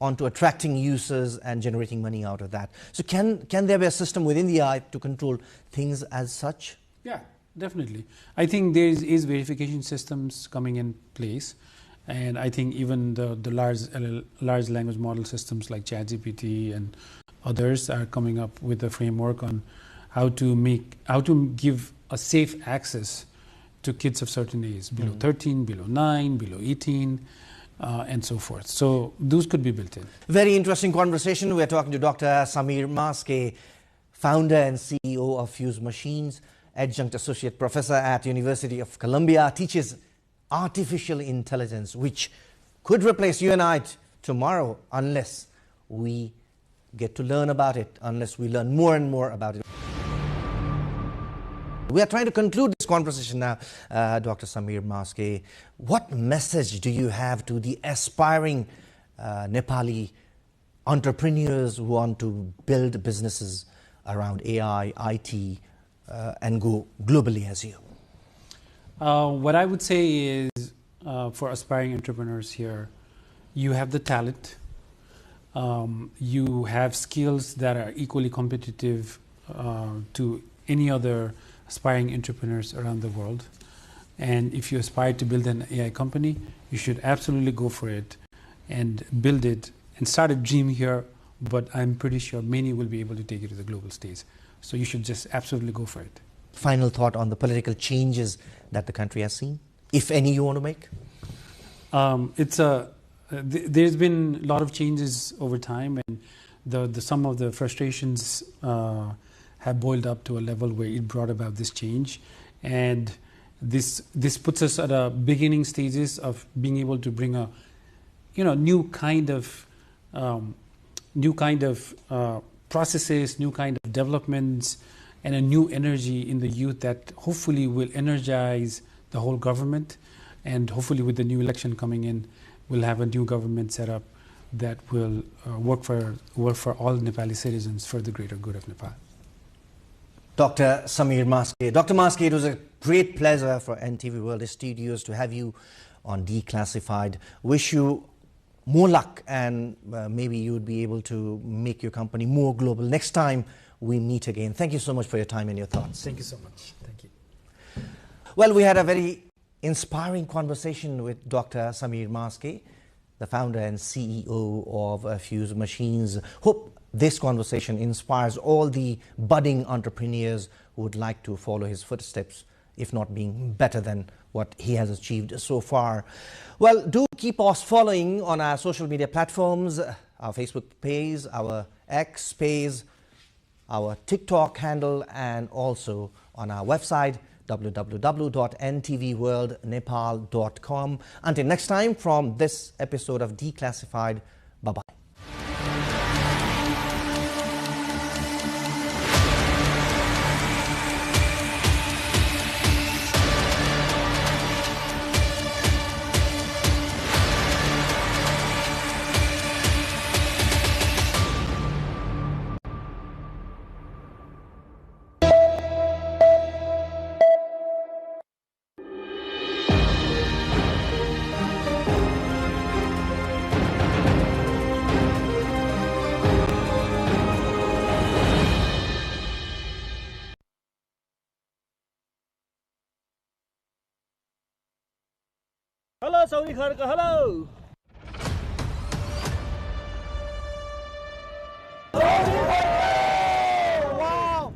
onto attracting users and generating money out of that. So can there be a system within the AI to control things as such? Yeah, definitely. I think there is verification systems coming in place, and I think even the large language model systems like ChatGPT and others are coming up with a framework on how to give a safe access to kids of certain age, below 13, below 9, below 18, and so forth. So those could be built in. Very interesting conversation. We're talking to Dr. Samir Maske, founder and CEO of Fuse Machines, adjunct associate professor at University of Columbia, teaches artificial intelligence, which could replace you and I tomorrow unless we get to learn about it, unless we learn more and more about it. We are trying to conclude this conversation now. Dr. Samir Maske, what message do you have to the aspiring Nepali entrepreneurs who want to build businesses around AI, IT, and go globally as you? What I would say is, for aspiring entrepreneurs here, you have the talent, you have skills that are equally competitive to any other aspiring entrepreneurs around the world. And if you aspire to build an AI company, you should absolutely go for it and build it and start a dream here, but I'm pretty sure many will be able to take it to the global stage. So you should just absolutely go for it. Final thought on the political changes that the country has seen, if any you want to make? There's been a lot of changes over time, and some of the frustrations have boiled up to a level where it brought about this change, and this puts us at a beginning stages of being able to bring a new kind of processes, new kind of developments, and a new energy in the youth that hopefully will energize the whole government, and hopefully with the new election coming in, we'll have a new government set up that will work for all Nepali citizens for the greater good of Nepal. Dr. Samir Maske. Dr. Maske, it was a great pleasure for NTV World Studios to have you on Declassified. Wish you more luck, and maybe you would be able to make your company more global next time we meet again. Thank you so much for your time and your thoughts. Thank you so much. Thank you. Well, we had a very inspiring conversation with Dr. Samir Maske, the founder and CEO of Fuse Machines. Hope this conversation inspires all the budding entrepreneurs who would like to follow his footsteps, if not being better than what he has achieved so far. Well, do keep us following on our social media platforms, our Facebook page, our X page, our TikTok handle, and also on our website, www.ntvworldnepal.com. Until next time, from this episode of Declassified, bye-bye. Hello, Saudi Kharka, hello! Wow!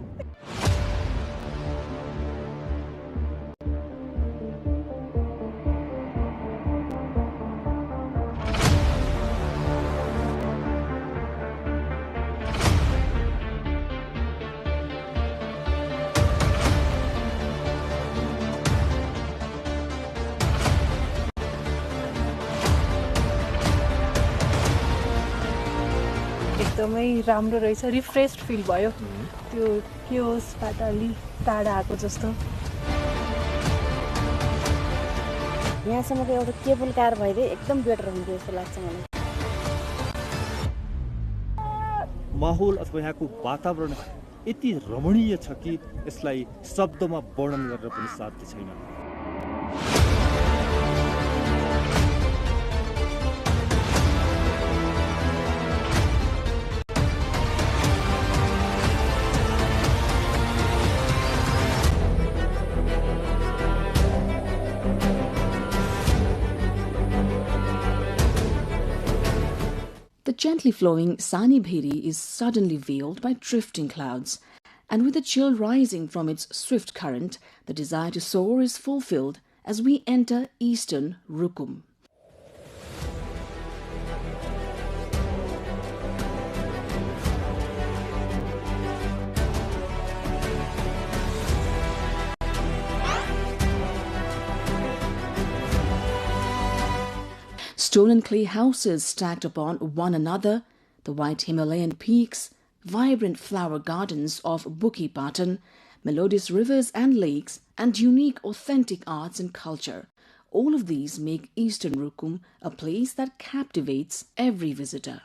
एकदमै राम्रो रहेछ refreshed fill भयो त्यो क्योसबाट अलि टाढा आएको जस्तो यहाँसम्मको एउटा केबल कार भइदिए एकदम बेटर हुन्थ्यो जस्तो लाग्छ मलाई माहौल अथवा यहाँको वातावरण यति रमणीय छ कि यसलाई शब्दमा वर्णन गर्न पनि साध्य छैन The gently flowing Sani Bheri is suddenly veiled by drifting clouds, and with the chill rising from its swift current, the desire to soar is fulfilled as we enter eastern Rukum. Stone and clay houses stacked upon one another, the white Himalayan peaks, vibrant flower gardens of Bukit Batan, melodious rivers and lakes, and unique authentic arts and culture. All of these make Eastern Rukum a place that captivates every visitor.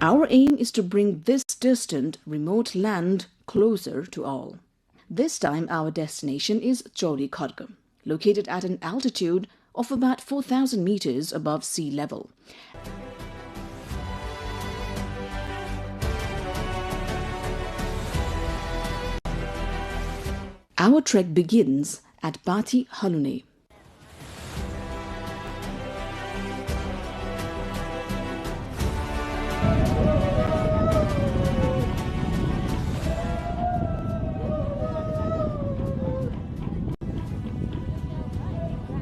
Our aim is to bring this distant, remote land closer to all. This time our destination is Chauri Kharga, located at an altitude of about 4,000 meters above sea level. Our trek begins at Bati Halune.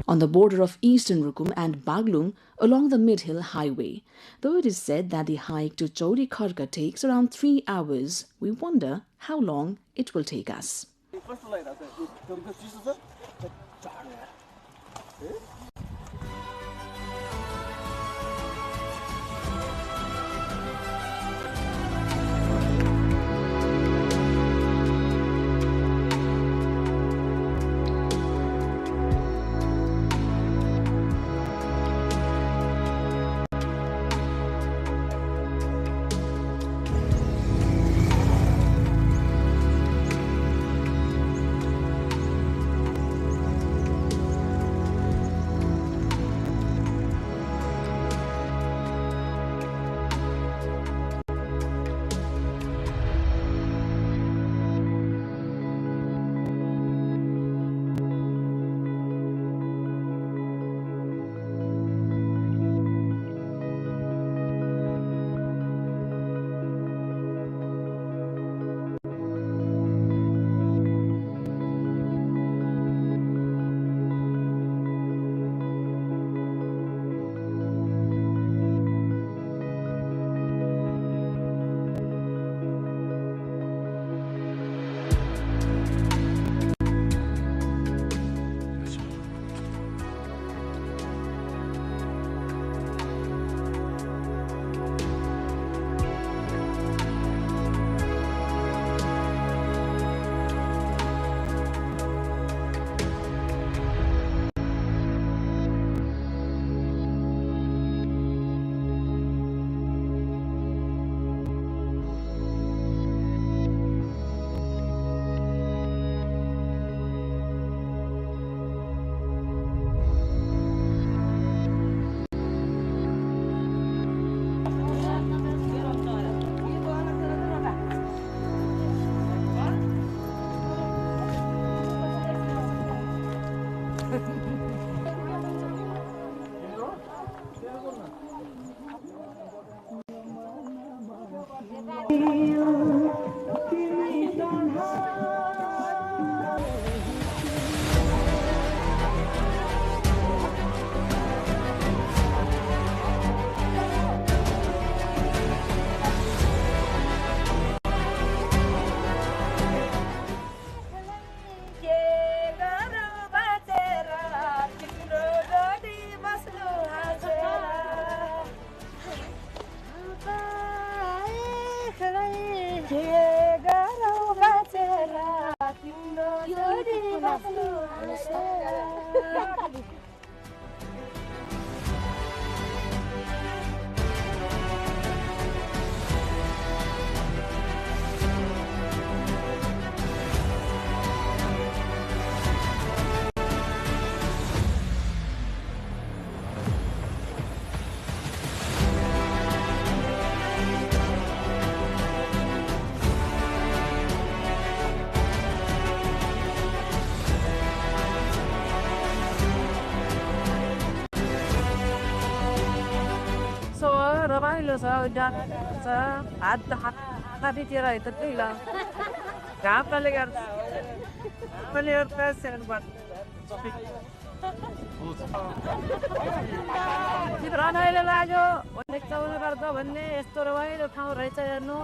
On the border of Eastern Rukum and Baglung along the Mid-Hill Highway. Though it is said that the hike to Chauri Kharga takes around 3 hours, we wonder how long it will take us. रमाइलो छ उड्डान छ हात हाततिर यतै ल घामले गर्दा मैले रमाइलो लाग्यो देख्छौँ गर्दा भन्ने यस्तो रमाइलो ठाउँ रहेछ हेर्नु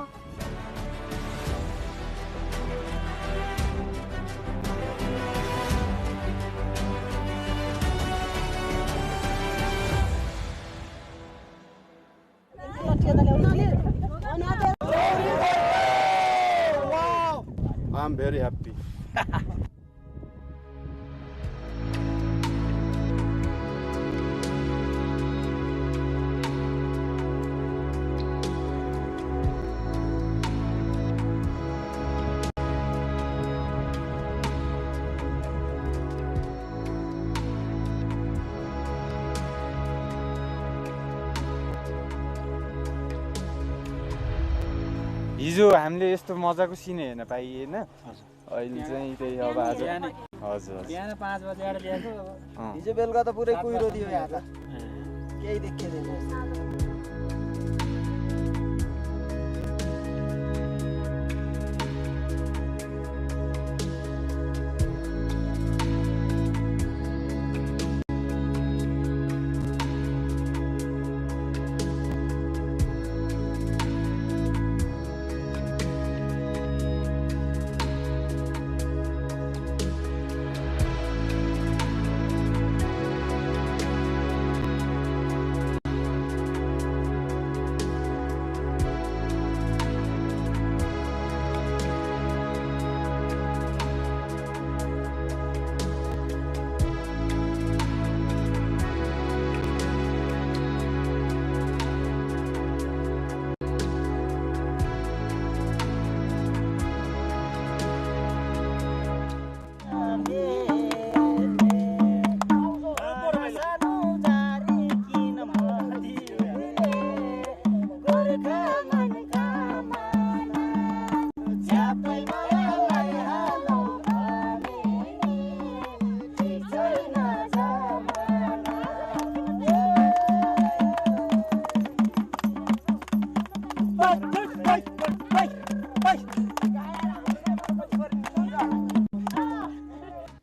I'm very happy. हिजो हामीले यस्तो मजाको सिन हेर्न पाइएन अहिले चाहिँ त्यही अब आज हजुर बिहान 5 बजे आएर ल्याएको हिजो बेलुका त पुरै कुहिरो थियो यहाँ त केही देखिदैन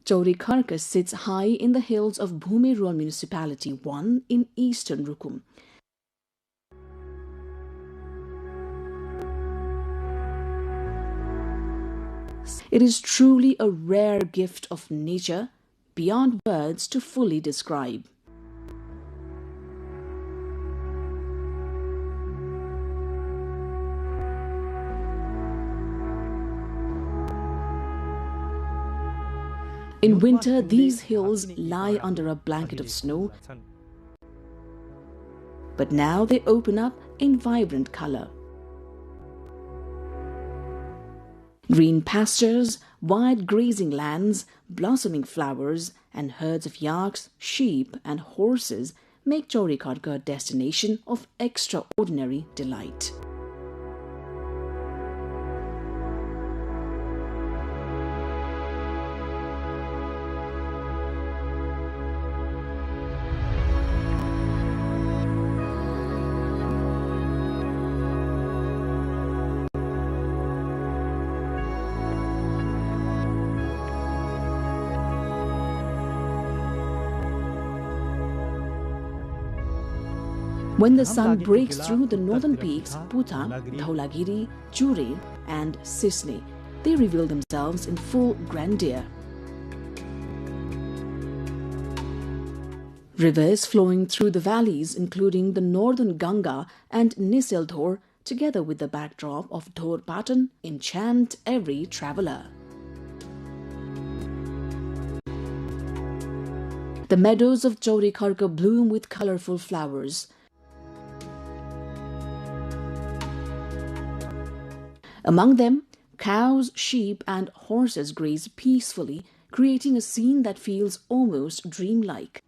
Chorikarka sits high in the hills of Bhume Rural Municipality 1 in eastern Rukum. It is truly a rare gift of nature, beyond words to fully describe. In winter, these hills lie under a blanket of snow, but now they open up in vibrant color. Green pastures, wide grazing lands, blossoming flowers, and herds of yaks, sheep, and horses make Chorikarka a destination of extraordinary delight. When the sun breaks through the northern peaks, Puta, Dhaulagiri, Jure, and Sisne, they reveal themselves in full grandeur. Rivers flowing through the valleys, including the northern Ganga and Niseldhor, together with the backdrop of Dhor Patan, enchant every traveler. The meadows of Chauri Kharka bloom with colorful flowers. Among them, cows, sheep and horses graze peacefully, creating a scene that feels almost dreamlike.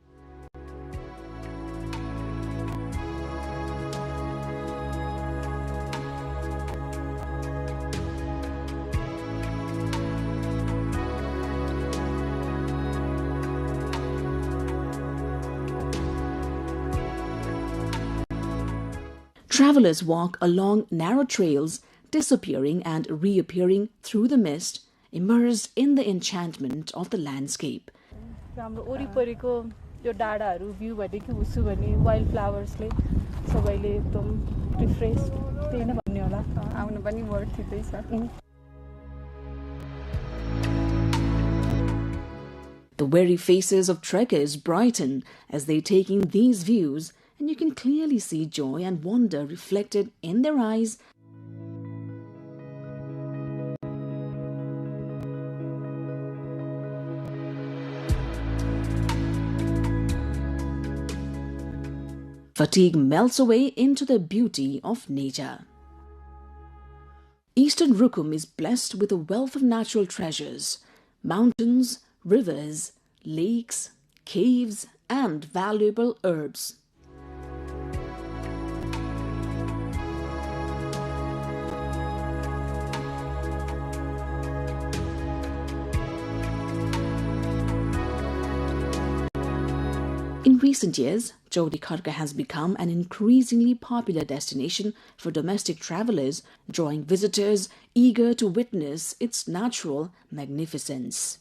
Travelers walk along narrow trails, disappearing and reappearing through the mist, immersed in the enchantment of the landscape. हाम्रो वरिपरिको यो डाँडाहरू view भनेको उसु भने wild फ्लावर्सले सबैले एकदम refresh त्यही नै भन्ने होला आउनु पनि वर्थ इटै छ. The weary faces of trekkers brighten as they take in these views, and you can clearly see joy and wonder reflected in their eyes. Fatigue melts away into the beauty of nature. Eastern Rukum is blessed with a wealth of natural treasures, mountains, rivers, lakes, caves, and valuable herbs. In recent years, Chauri Kharka has become an increasingly popular destination for domestic travelers, drawing visitors eager to witness its natural magnificence.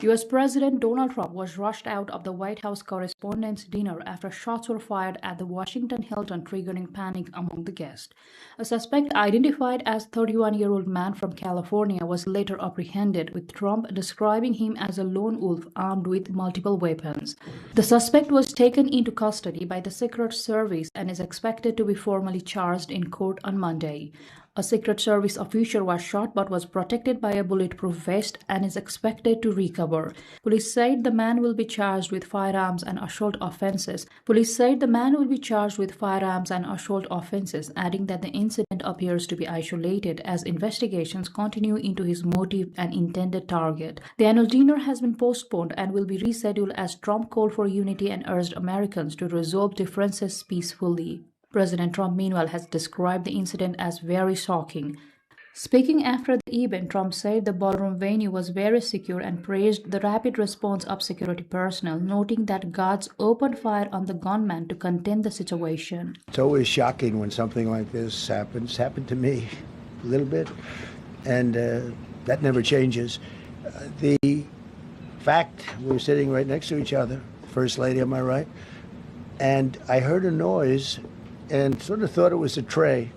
US President Donald Trump was rushed out of the White House Correspondents' Dinner after shots were fired at the Washington Hilton, triggering panic among the guests. A suspect identified as 31-year-old man from California was later apprehended, with Trump describing him as a lone wolf armed with multiple weapons. The suspect was taken into custody by the Secret Service and is expected to be formally charged in court on Monday. A Secret Service official was shot but was protected by a bulletproof vest and is expected to recover. Police said the man will be charged with firearms and assault offenses. Adding that the incident appears to be isolated as investigations continue into his motive and intended target. The annual dinner has been postponed and will be rescheduled as Trump called for unity and urged Americans to resolve differences peacefully. President Trump, meanwhile, has described the incident as very shocking. Speaking after the event, Trump said the ballroom venue was very secure and praised the rapid response of security personnel, noting that guards opened fire on the gunman to contain the situation. It's always shocking when something like this happens. Happened to me a little bit, and that never changes. The fact, we were sitting right next to each other, First Lady on my right, and I heard a noise and sort of thought it was a tray.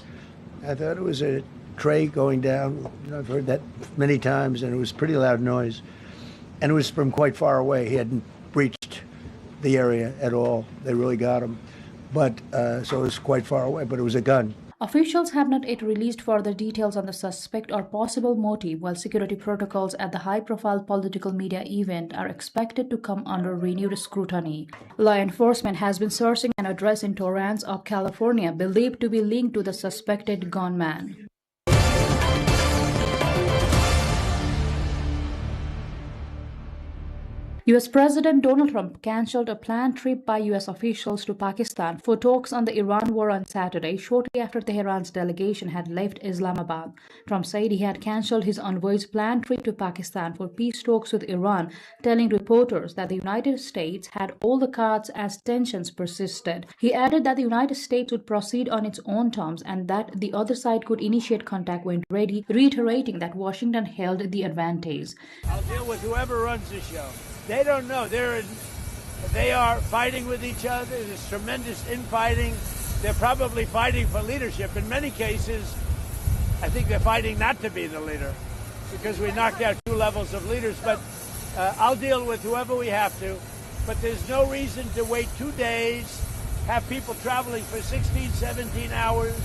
I thought it was a tray going down. I've heard that many times, and it was a pretty loud noise. And it was from quite far away. He hadn't breached the area at all. They really got him. But so it was quite far away, but it was a gun. Officials have not yet released further details on the suspect or possible motive, while security protocols at the high-profile political media event are expected to come under renewed scrutiny. Law enforcement has been searching an address in Torrance of California believed to be linked to the suspected gunman. U.S. President Donald Trump cancelled a planned trip by U.S. officials to Pakistan for talks on the Iran war on Saturday, shortly after Tehran's delegation had left Islamabad. Trump said he had cancelled his envoy's planned trip to Pakistan for peace talks with Iran, telling reporters that the United States had all the cards as tensions persisted. He added that the United States would proceed on its own terms and that the other side could initiate contact when ready, reiterating that Washington held the advantage. I'll deal with whoever runs the show. They don't know. They are fighting with each other. There's tremendous infighting. They're probably fighting for leadership. In many cases, I think they're fighting not to be the leader because we knocked out 2 levels of leaders. But I'll deal with whoever we have to. But there's no reason to wait 2 days, have people traveling for 16, 17 hours.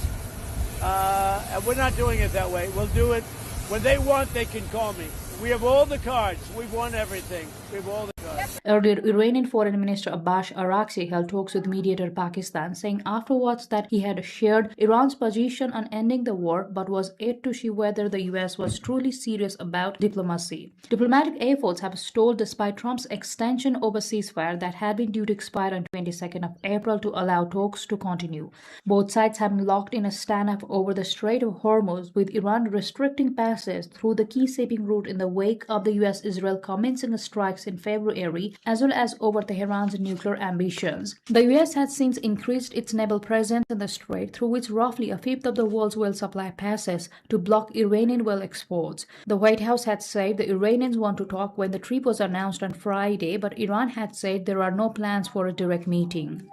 And we're not doing it that way. We'll do it. When they want, they can call me. We have all the cards. We've won everything. We have all the cards. Earlier, Iranian Foreign Minister Abbas Araghchi held talks with mediator Pakistan, saying afterwards that he had shared Iran's position on ending the war, but was yet to see whether the U.S. was truly serious about diplomacy. Diplomatic efforts have stalled despite Trump's extension of a ceasefire that had been due to expire on 22nd of April to allow talks to continue. Both sides have been locked in a standoff over the Strait of Hormuz, with Iran restricting passage through the key shipping route in the wake of the U.S.-Israel commencing strikes in February, as well as over Tehran's nuclear ambitions. The U.S. has since increased its naval presence in the strait, through which roughly a fifth of the world's oil supply passes, to block Iranian oil exports. The White House had said the Iranians want to talk when the trip was announced on Friday, but Iran had said there are no plans for a direct meeting.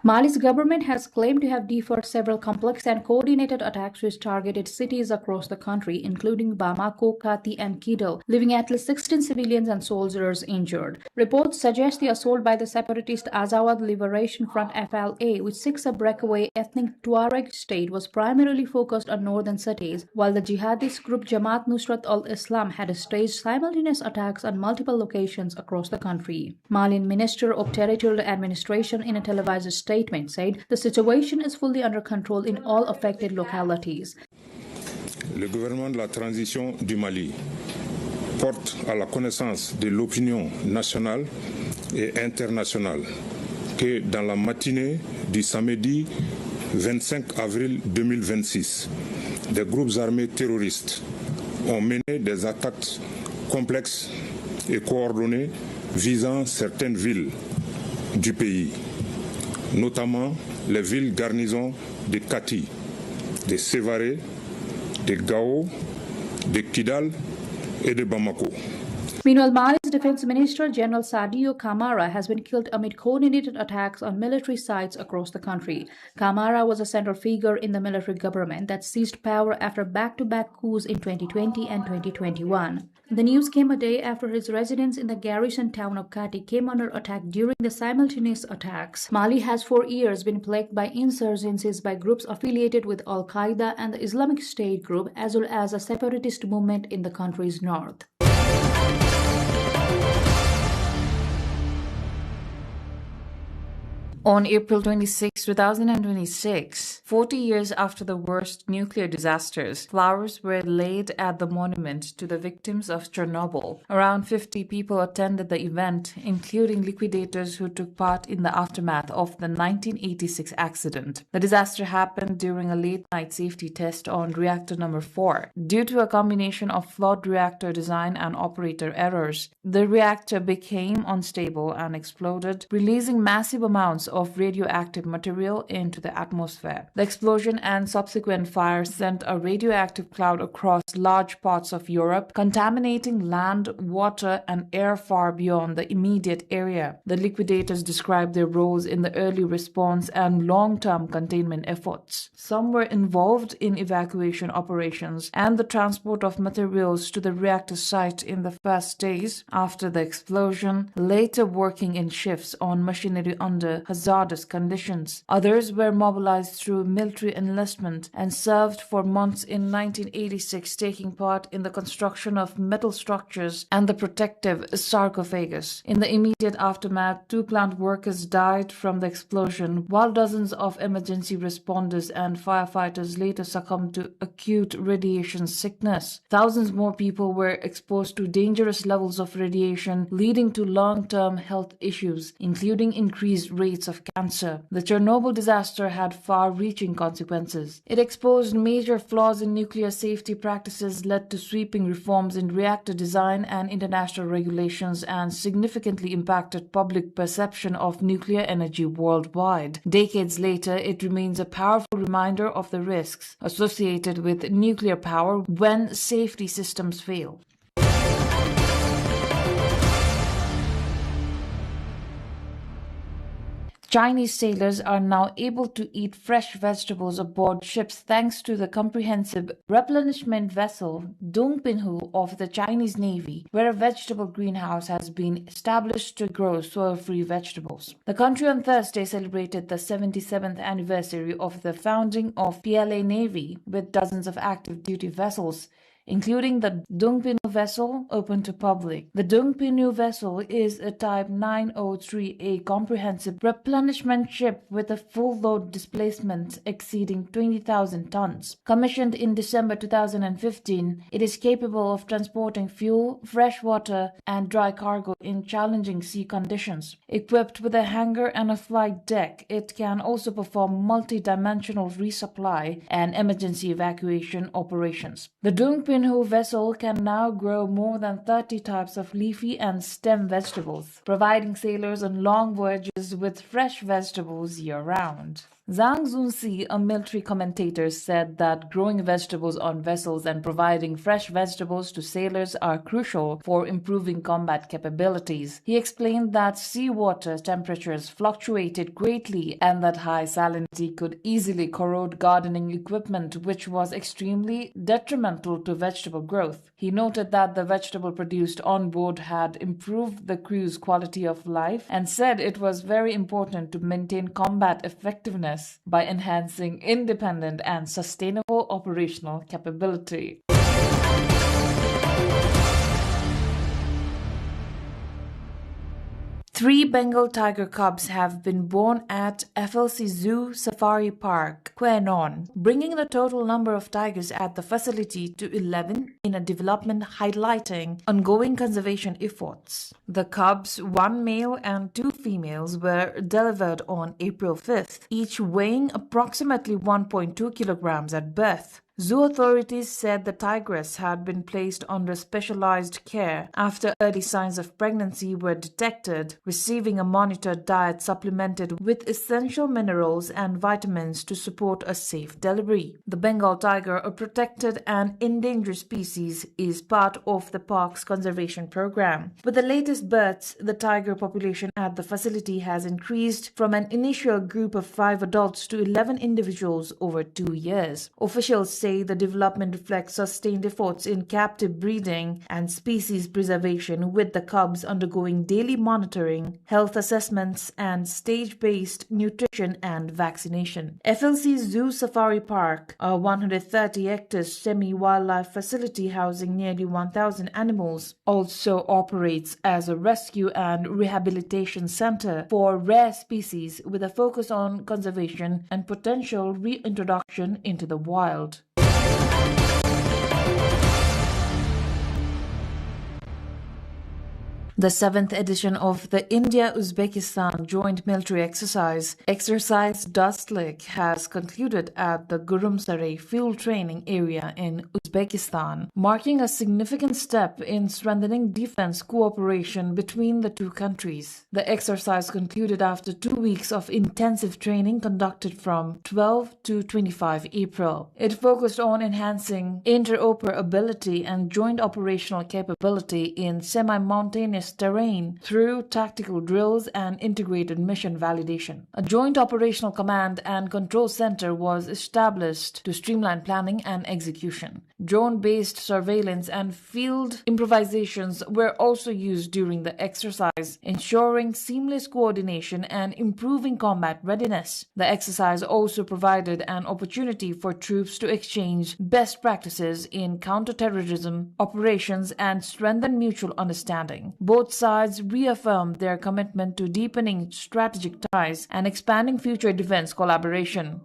Mali's government has claimed to have deferred several complex and coordinated attacks which targeted cities across the country, including Bamako, Kati, and Kidal, leaving at least 16 civilians and soldiers injured. Reports suggest the assault by the separatist Azawad Liberation Front FLA, which seeks a breakaway ethnic Tuareg state, was primarily focused on northern cities, while the jihadist group Jamaat Nusrat al-Islam had staged simultaneous attacks on multiple locations across the country. Malian Minister of Territorial Administration, in a televised statement, said the situation is fully under control in all affected localities. Le gouvernement de la transition du Mali porte à la connaissance de l'opinion nationale et internationale que dans la matinée du samedi 25 avril 2026, des groupes armés terroristes ont mené des attaques complexes et coordonnées visant certaines villes du pays, notamment les villes garnisons de Kati, de Sévaré, de Gao, de Kidal et de Bamako. Meanwhile, Mali's Defense Minister General Sadio Kamara has been killed amid coordinated attacks on military sites across the country. Kamara was a central figure in the military government that seized power after back-to-back coups in 2020 and 2021. The news came a day after his residence in the garrison town of Kati came under attack during the simultaneous attacks. Mali has for years been plagued by insurgencies by groups affiliated with Al-Qaeda and the Islamic State group, as well as a separatist movement in the country's north. On April 26, 2026, 40 years after the worst nuclear disasters, flowers were laid at the monument to the victims of Chernobyl. Around 50 people attended the event, including liquidators who took part in the aftermath of the 1986 accident. The disaster happened during a late-night safety test on reactor number 4. Due to a combination of flawed reactor design and operator errors, the reactor became unstable and exploded, releasing massive amounts of radioactive material into the atmosphere. The explosion and subsequent fire sent a radioactive cloud across large parts of Europe, contaminating land, water, and air far beyond the immediate area. The liquidators described their roles in the early response and long-term containment efforts. Some were involved in evacuation operations and the transport of materials to the reactor site in the first days after the explosion, later working in shifts on machinery under hazardous conditions. Others were mobilized through military enlistment and served for months in 1986, taking part in the construction of metal structures and the protective sarcophagus. In the immediate aftermath, 2 plant workers died from the explosion, while dozens of emergency responders and firefighters later succumbed to acute radiation sickness. Thousands more people were exposed to dangerous levels of radiation, leading to long-term health issues, including increased rates of cancer. The Chernobyl disaster had far-reaching consequences. It exposed major flaws in nuclear safety practices, led to sweeping reforms in reactor design and international regulations, and significantly impacted public perception of nuclear energy worldwide. Decades later, it remains a powerful reminder of the risks associated with nuclear power when safety systems fail. Chinese sailors are now able to eat fresh vegetables aboard ships thanks to the comprehensive replenishment vessel Dongpinhu of the Chinese Navy, where a vegetable greenhouse has been established to grow soil-free vegetables. The country on Thursday celebrated the 77th anniversary of the founding of PLA Navy with dozens of active duty vessels, including the Dongpinhu vessel, open to public. The Dongpinhu vessel is a Type 903A comprehensive replenishment ship with a full load displacement exceeding 20,000 tons. Commissioned in December 2015, it is capable of transporting fuel, fresh water, and dry cargo in challenging sea conditions. Equipped with a hangar and a flight deck, it can also perform multi-dimensional resupply and emergency evacuation operations. The Dongpinhu vessel can now grow more than 30 types of leafy and stem vegetables, providing sailors on long voyages with fresh vegetables year-round. Zhang Zunxi, a military commentator, said that growing vegetables on vessels and providing fresh vegetables to sailors are crucial for improving combat capabilities. He explained that seawater temperatures fluctuated greatly and that high salinity could easily corrode gardening equipment, which was extremely detrimental to vegetable growth. He noted that the vegetable produced on board had improved the crew's quality of life and said it was very important to maintain combat effectiveness by enhancing independent and sustainable operational capability. 3 Bengal tiger cubs have been born at FLC Zoo Safari Park, Quenon, bringing the total number of tigers at the facility to 11 in a development highlighting ongoing conservation efforts. The cubs, 1 male and 2 females, were delivered on April 5th, each weighing approximately 1.2 kilograms at birth. Zoo authorities said the tigress had been placed under specialized care after early signs of pregnancy were detected, receiving a monitored diet supplemented with essential minerals and vitamins to support a safe delivery. The Bengal tiger, a protected and endangered species, is part of the park's conservation program. With the latest births, the tiger population at the facility has increased from an initial group of 5 adults to 11 individuals over 2 years. Officials say the development reflects sustained efforts in captive breeding and species preservation, with the cubs undergoing daily monitoring, health assessments, and stage-based nutrition and vaccination. FLC Zoo Safari Park, a 130-hectare semi-wildlife facility housing nearly 1,000 animals, also operates as a rescue and rehabilitation center for rare species with a focus on conservation and potential reintroduction into the wild. The 7th edition of the India-Uzbekistan joint military exercise Dustlik, has concluded at the Gurumsaray field training area in Uzbekistan, marking a significant step in strengthening defense cooperation between the two countries. The exercise concluded after 2 weeks of intensive training conducted from 12 to 25 April. It focused on enhancing interoperability and joint operational capability in semi-mountainous terrain through tactical drills and integrated mission validation. A joint operational command and control center was established to streamline planning and execution. Drone-based surveillance and field improvisations were also used during the exercise, ensuring seamless coordination and improving combat readiness. The exercise also provided an opportunity for troops to exchange best practices in counterterrorism operations and strengthen mutual understanding. Both sides reaffirmed their commitment to deepening strategic ties and expanding future defense collaboration.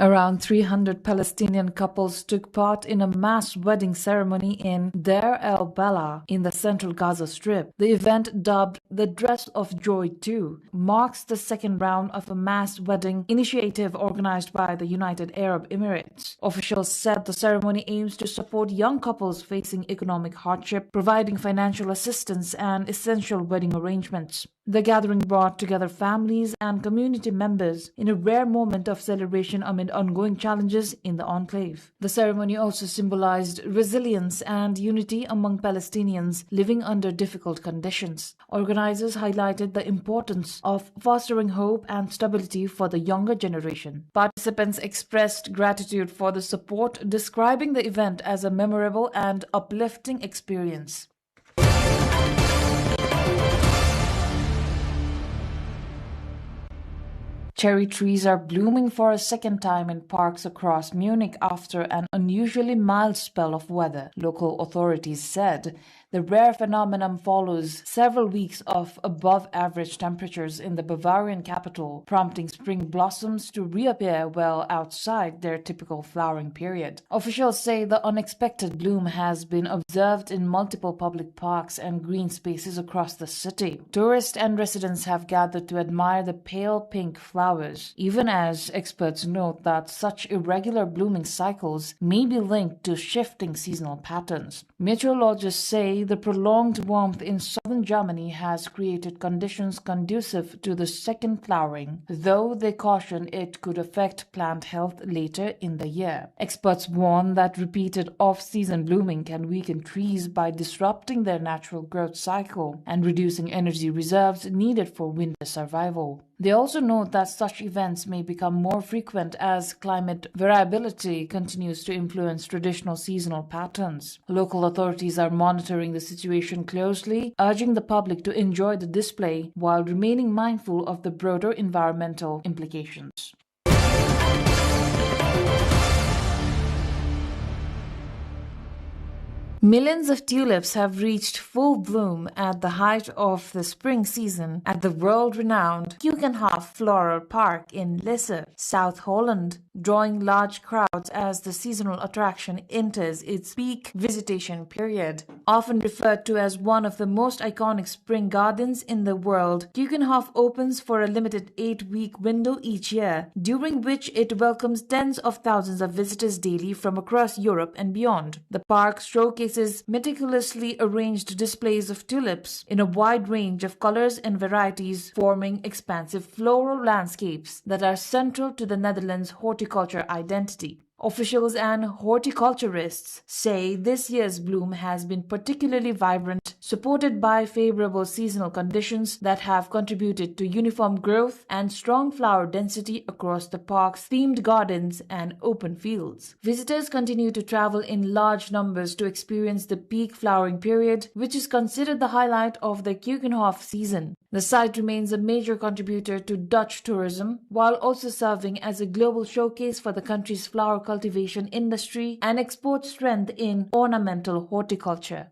Around 300 Palestinian couples took part in a mass wedding ceremony in Deir el-Balah in the central Gaza Strip. The event, dubbed the Dress of Joy 2, marks the second round of a mass wedding initiative organized by the United Arab Emirates. Officials said the ceremony aims to support young couples facing economic hardship, providing financial assistance and essential wedding arrangements. The gathering brought together families and community members in a rare moment of celebration amid ongoing challenges in the enclave. The ceremony also symbolized resilience and unity among Palestinians living under difficult conditions. Organizers highlighted the importance of fostering hope and stability for the younger generation. Participants expressed gratitude for the support, describing the event as a memorable and uplifting experience. Cherry trees are blooming for a second time in parks across Munich after an unusually mild spell of weather, local authorities said. The rare phenomenon follows several weeks of above-average temperatures in the Bavarian capital, prompting spring blossoms to reappear well outside their typical flowering period. Officials say the unexpected bloom has been observed in multiple public parks and green spaces across the city. Tourists and residents have gathered to admire the pale pink flowers, even as experts note that such irregular blooming cycles may be linked to shifting seasonal patterns. Meteorologists say the prolonged warmth in southern Germany has created conditions conducive to the second flowering, though they caution it could affect plant health later in the year. Experts warn that repeated off-season blooming can weaken trees by disrupting their natural growth cycle and reducing energy reserves needed for winter survival. They also note that such events may become more frequent as climate variability continues to influence traditional seasonal patterns. Local authorities are monitoring the situation closely, urging the public to enjoy the display while remaining mindful of the broader environmental implications. Millions of tulips have reached full bloom at the height of the spring season at the world-renowned Keukenhof Floral Park in Lisse, South Holland, drawing large crowds as the seasonal attraction enters its peak visitation period. Often referred to as one of the most iconic spring gardens in the world, Keukenhof opens for a limited 8-week window each year, during which it welcomes tens of thousands of visitors daily from across Europe and beyond. The park showcases meticulously arranged displays of tulips in a wide range of colors and varieties, forming expansive floral landscapes that are central to the Netherlands' horticulture identity. Officials and horticulturists say this year's bloom has been particularly vibrant, supported by favorable seasonal conditions that have contributed to uniform growth and strong flower density across the park's themed gardens and open fields. Visitors continue to travel in large numbers to experience the peak flowering period, which is considered the highlight of the Keukenhof season. The site remains a major contributor to Dutch tourism, while also serving as a global showcase for the country's flower cultivation industry and export strength in ornamental horticulture.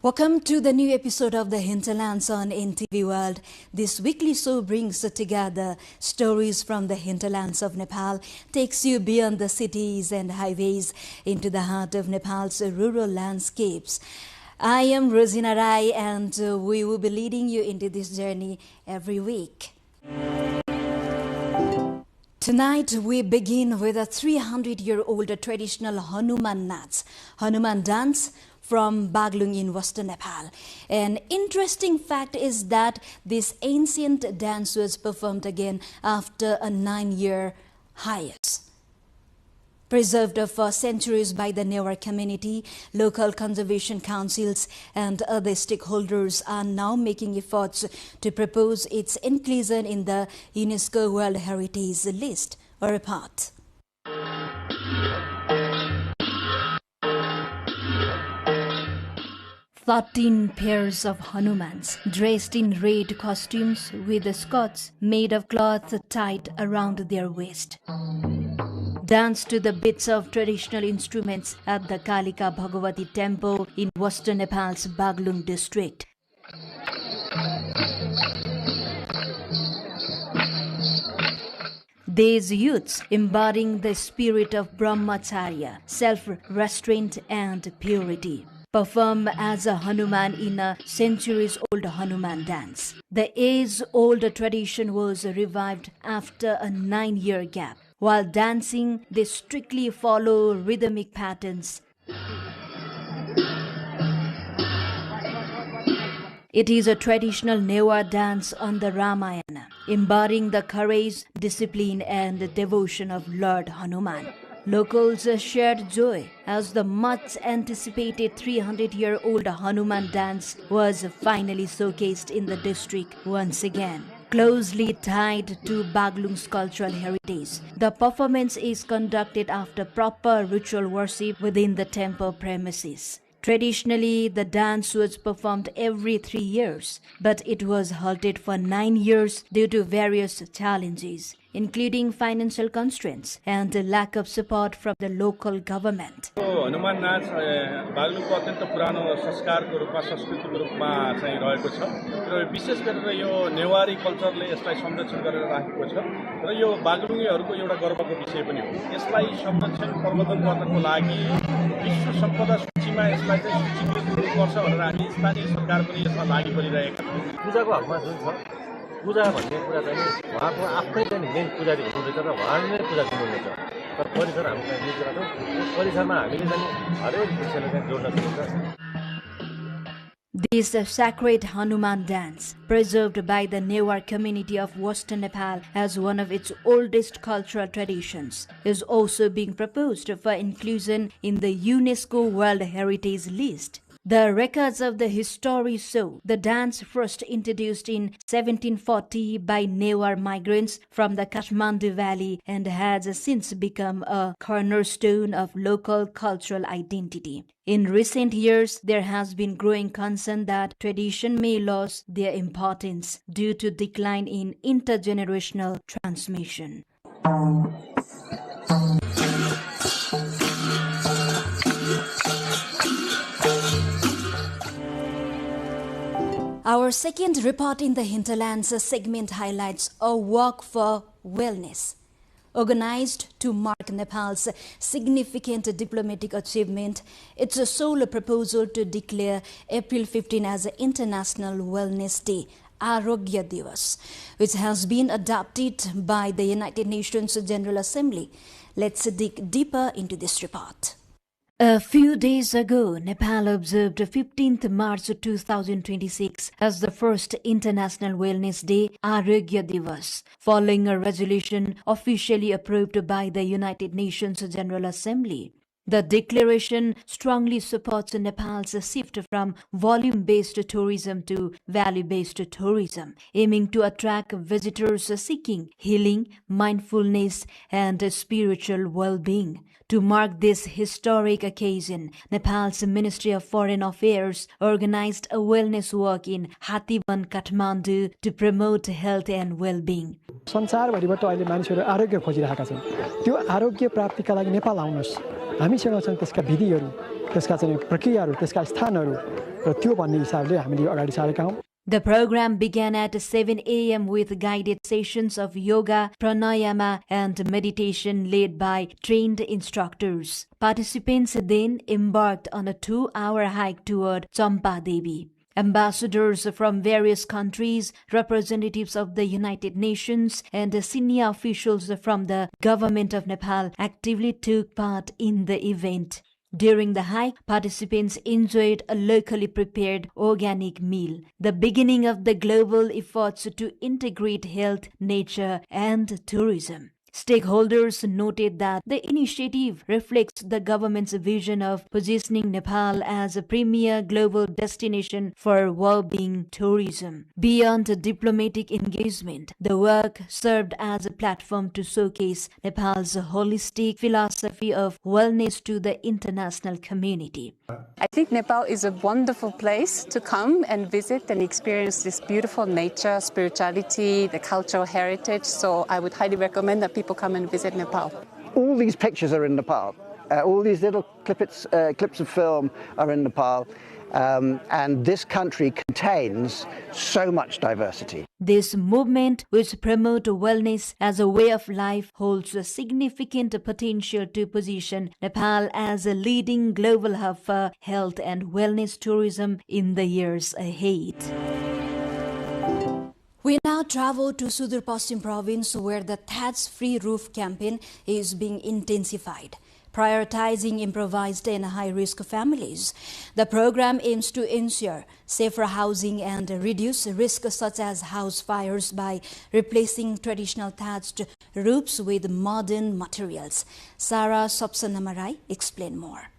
Welcome to the new episode of The Hinterlands on NTV World. This weekly show brings together stories from the hinterlands of Nepal, takes you beyond the cities and highways into the heart of Nepal's rural landscapes. I am Rosina Rai, and we will be leading you into this journey every week. Tonight we begin with a 300-year-old traditional Hanuman dance from Baglung in western Nepal. An interesting fact is that this ancient dance was performed again after a 9-year hiatus. Preserved for centuries by the Newar community, local conservation councils and other stakeholders are now making efforts to propose its inclusion in the UNESCO World Heritage List. A report. 13 pairs of Hanumans dressed in red costumes with skirts made of cloth tied around their waist dance to the beats of traditional instruments at the Kalika Bhagavati temple in western Nepal's Baglung district. These youths embodying the spirit of brahmacharya, self-restraint and purity, perform as a Hanuman in a centuries-old Hanuman dance. The age-old tradition was revived after a 9-year gap. While dancing, they strictly follow rhythmic patterns. It is a traditional Newar dance on the Ramayana, embodying the courage, discipline and devotion of Lord Hanuman. Locals shared joy as the much-anticipated 300-year-old Hanuman dance was finally showcased in the district once again. Closely tied to Baglung's cultural heritage, the performance is conducted after proper ritual worship within the temple premises. Traditionally, the dance was performed every 3 years, but it was halted for 9 years due to various challenges, including financial constraints and a lack of support from the local government. Hanuman नाच बागलुङको अत्यन्त पुरानो संस्कारको रूपमा संस्कृतिको रूपमा चाहिँ रहेको छ र विशेष गरेर यो नेवारी कल्चरले यसलाई संरक्षण गरेर राखेको छ र यो बागलुङीहरूको एउटा गर्वको विषय पनि हो यसलाई संरक्षण प्रवर्धन गर्नको लागि विश्व सम्पदा सूचीमा यसलाई चाहिँ सूचीकृत गर्नुपर्छ भनेर हामी स्थानीय सरकार पनि यसमा लागि परिरहेका छौं पूजाको हकमा जुन छ पूजा भन्ने कुरा चाहिँ उहाँको आफ्नै चाहिँ मेन पुजारी हुनुहुन्छ र उहाँले नै पूजा दिनुहुन्छ तर परिसर हामीलाई युज गर्छौं यस परिसरमा हामीले चाहिँ हरेक विषयलाई चाहिँ जोड्न सकिन्छ. This sacred Hanuman dance, preserved by the Newar community of western Nepal as one of its oldest cultural traditions, is also being proposed for inclusion in the UNESCO World Heritage List. The records of the history show the dance first introduced in 1740 by Newar migrants from the Kathmandu Valley and has since become a cornerstone of local cultural identity. In recent years, there has been growing concern that tradition may lose their importance due to decline in intergenerational transmission. Our second report in the Hinterlands segment highlights a walk for wellness. Organized to mark Nepal's significant diplomatic achievement, it's a sole proposal to declare April 15 as International Wellness Day, Arogya Divas, which has been adopted by the United Nations General Assembly. Let's dig deeper into this report. A few days ago, Nepal observed 15th March 2026 as the first International Wellness Day, Arogya Divas, following a resolution officially approved by the United Nations General Assembly. The declaration strongly supports Nepal's shift from volume-based tourism to value-based tourism, aiming to attract visitors seeking healing, mindfulness, and spiritual well-being. To mark this historic occasion, Nepal's Ministry of Foreign Affairs organized a wellness walk in Hatiban, Kathmandu to promote health and well-being. संसारभरिबाट अहिले मानिसहरू आरोग्य खोजिरहेका छन्. त्यो आरोग्य प्राप्तिका लागि नेपाल आउनुस्. हामीसँग छन् त्यसका विधिहरू, त्यसका चाहिँ प्रक्रियाहरू, त्यसका स्थानहरू र त्यो भन्ने हिसाबले हामीले अगाडि सारेका हौं। The program began at 7 a.m. with guided sessions of yoga, pranayama, and meditation led by trained instructors. Participants then embarked on a 2-hour hike toward Champa Devi. Ambassadors from various countries, representatives of the United Nations, and senior officials from the government of Nepal actively took part in the event. During the hike, participants enjoyed a locally prepared organic meal, the beginning of the global efforts to integrate health, nature, and tourism. Stakeholders noted that the initiative reflects the government's vision of positioning Nepal as a premier global destination for well-being tourism. Beyond diplomatic engagement, the work served as a platform to showcase Nepal's holistic philosophy of wellness to the international community. I think Nepal is a wonderful place to come and visit and experience this beautiful nature, spirituality, the cultural heritage. So I would highly recommend that people come and visit Nepal. All these pictures are in Nepal. All these little clips of film are in Nepal. And this country contains so much diversity. This movement, which promotes wellness as a way of life, holds a significant potential to position Nepal as a leading global hub for health and wellness tourism in the years ahead. We now travel to Sudur Paschim province, where the thatch-free roof campaign is being intensified, prioritizing improvised and high-risk families. The program aims to ensure safer housing and reduce risks such as house fires by replacing traditional thatched roofs with modern materials. Sarah Sopsanamarai explains more.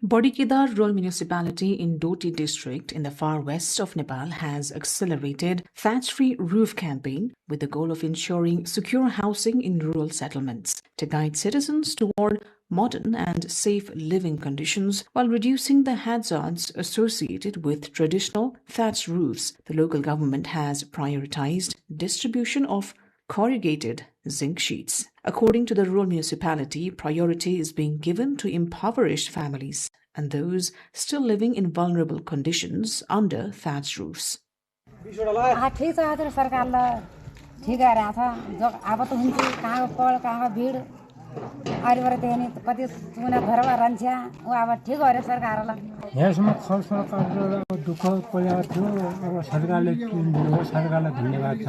Bodikidar Rural Municipality in Doti district in the far west of Nepal has accelerated thatch-free roof campaign with the goal of ensuring secure housing in rural settlements to guide citizens toward modern and safe living conditions while reducing the hazards associated with traditional thatched roofs. The local government has prioritized distribution of corrugated zinc sheets. According to the rural municipality, priority is being given to impoverished families and those still living in vulnerable conditions under thatched roofs. यसमा खर्च दुःख परेको थियो अब सरकारले किनिदिनु सरकारलाई धन्यवाद छ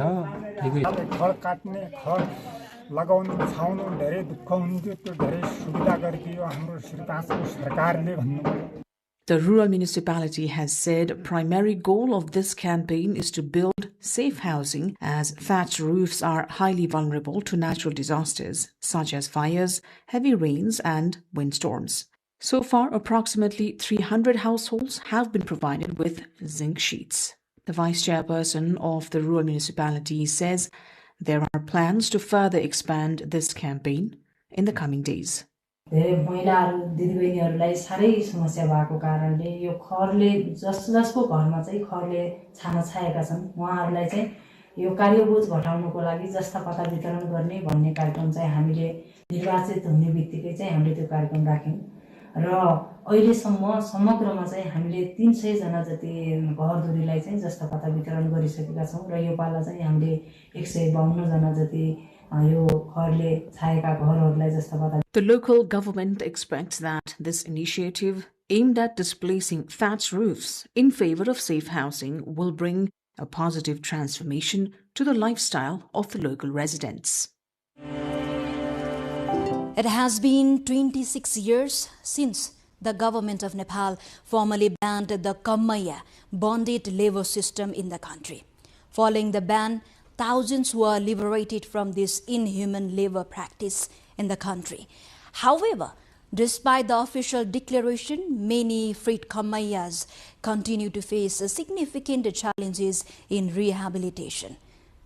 ठिकै खर काट्ने खर लगाउनु छाउनु धेरै दुःख हुन्थ्यो त्यो धेरै सुविधा गरिदियो हाम्रो सरकारले भन्नु. The rural municipality has said primary goal of this campaign is to build safe housing as thatched roofs are highly vulnerable to natural disasters such as fires, heavy rains and windstorms. So far, approximately 300 households have been provided with zinc sheets. The vice chairperson of the rural municipality says there are plans to further expand this campaign in the coming days. धेरै महिलाहरु दिदीबहिनीहरुलाई सारै समस्या भएको कारणले यो खरले जसको घरमा चाहिँ खरले छाना छाएका छन् उहाँहरुलाई चाहिँ यो कार्यबोझ घटाउनको लागि जस्ता पत्ता वितरण गर्ने भन्ने कार्यक्रम चाहिँ हामीले निर्वाचित हुने बित्तिकै चाहिँ हामीले त्यो कार्यक्रम राख्यौं र अहिलेसम्म समग्रमा चाहिँ हामीले 300 जना जति घरधुरीलाई चाहिँ जस्ता पत्ता वितरण गरिसकेका छौं र यो पाला चाहिँ हामीले 152 जना जति The local government expects that this initiative, aimed at displacing thatched roofs in favor of safe housing, will bring a positive transformation to the lifestyle of the local residents. It has been 26 years since the government of Nepal formally banned the Kammaya bonded labor system in the country. Following the ban, thousands were liberated from this inhuman labor practice in the country. However, despite the official declaration, many freed Kammayas continue to face significant challenges in rehabilitation.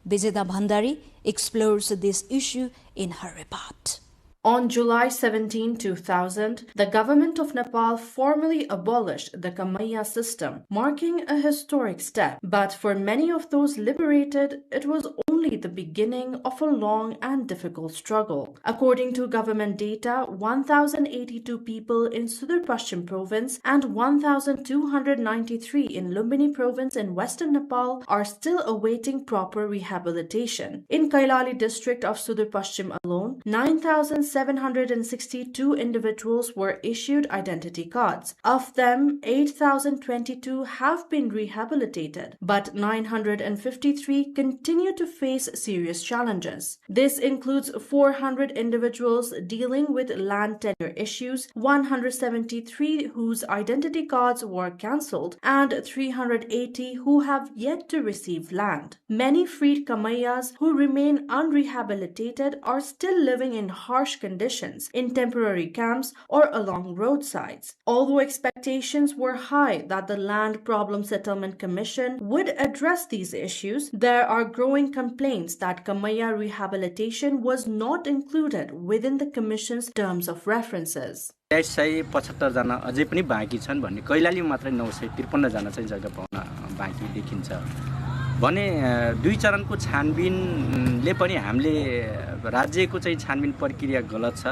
Vijeta Bhandari explores this issue in her report. On July 17, 2000, the government of Nepal formally abolished the Kammaya system, marking a historic step. But for many of those liberated, it was only only the beginning of a long and difficult struggle. According to government data, 1,082 people in Sudar Pashchim province and 1,293 in Lumbini province in western Nepal are still awaiting proper rehabilitation. In Kailali district of Sudar Pashchim alone, 9,762 individuals were issued identity cards. Of them, 8,022 have been rehabilitated, but 953 continue to face serious challenges. This includes 400 individuals dealing with land tenure issues, 173 whose identity cards were cancelled, and 380 who have yet to receive land. Many freed Kamayas who remain unrehabilitated are still living in harsh conditions in temporary camps or along roadsides. Although expectations were high that the Land Problem Settlement Commission would address these issues, there are growing complaints that Kamaya rehabilitation was not included within the Commission's terms of references. 75 जना अझै पनि बाँकी छन् भन्ने कैलाली मात्रै 953 जना चाहिँ जग्गा pound बाँकी देखिन्छ भने दुई चरणको छानबिनले पनि हामीले राज्यको चाहिँ छानबिन प्रक्रिया गलत छ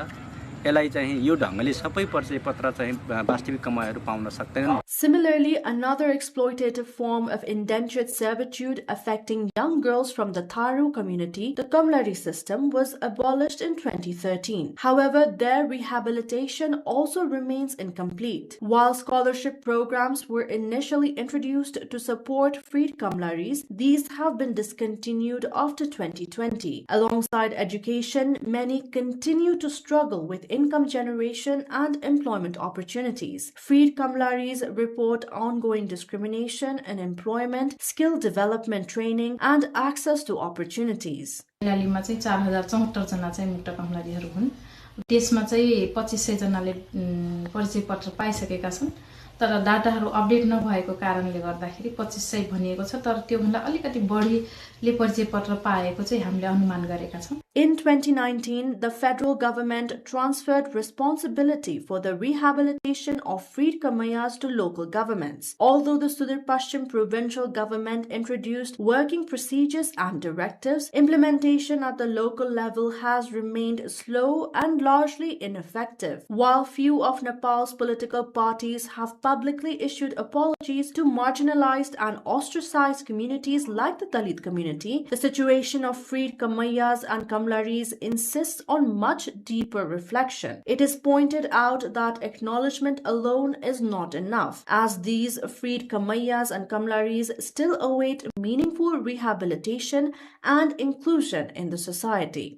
यसलाई चाहिँ यो ढंगले सबै परिचय पत्र चाहिँ वास्तविक कमाइहरू पाउन सक्दैनन्. Similarly, another exploitative form of indentured servitude affecting young girls from the Tharu community, the Kamlari system, was abolished in 2013. However, their rehabilitation also remains incomplete. While scholarship programs were initially introduced to support freed Kamlaris, these have been discontinued after 2020. Alongside education, many continue to struggle with income generation and employment opportunities. Freed Kamlaris report ongoing discrimination in employment, skill development training, and access to opportunities. कैलालीमा चाहिँ 4074 जना चाहिँ मुक्त कमलारीहरू हुन्. त्यसमा चाहिँ 2500 जनाले परिचय पत्र पाइसकेका छन्. तर डाटाहरू अपडेट नभएको कारणले गर्दाखेरि 2500 भनिएको छ. तर त्यो भन्दा अलिकति बढीले परिचय पत्र पाएको चाहिँ हामीले अनुमान गरेका छौं. In 2019, the federal government transferred responsibility for the rehabilitation of freed Kamayas to local governments. Although the Sudar Pashchim provincial government introduced working procedures and directives, implementation at the local level has remained slow and largely ineffective. While few of Nepal's political parties have publicly issued apologies to marginalized and ostracized communities like the Dalit community, the situation of freed Kamayas and Kamlaris insists on much deeper reflection. It is pointed out that acknowledgement alone is not enough, as these freed Kamayas and Kamlaris still await meaningful rehabilitation and inclusion in the society.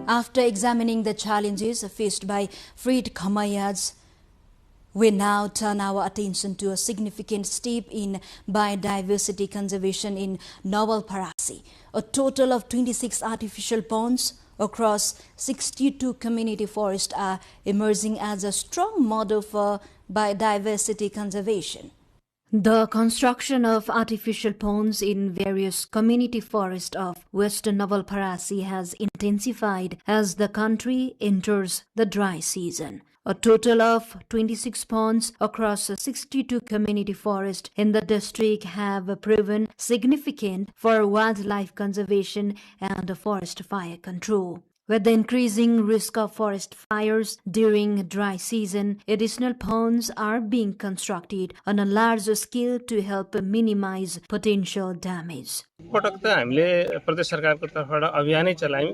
After examining the challenges faced by freed Kamayas, we now turn our attention to a significant step in biodiversity conservation in Nepal. A total of 26 artificial ponds across 62 community forests are emerging as a strong model for biodiversity conservation. The construction of artificial ponds in various community forests of western Nepal has intensified as the country enters the dry season. A total of 26 ponds across 62 community forests in the district have proven significant for wildlife conservation and forest fire control. With the increasing risk of forest fires during dry season, additional ponds are being constructed on a larger scale to help minimize potential damage. पटक त हामीले प्रदेश सरकारको तर्फबाट अभियानै चलायौं.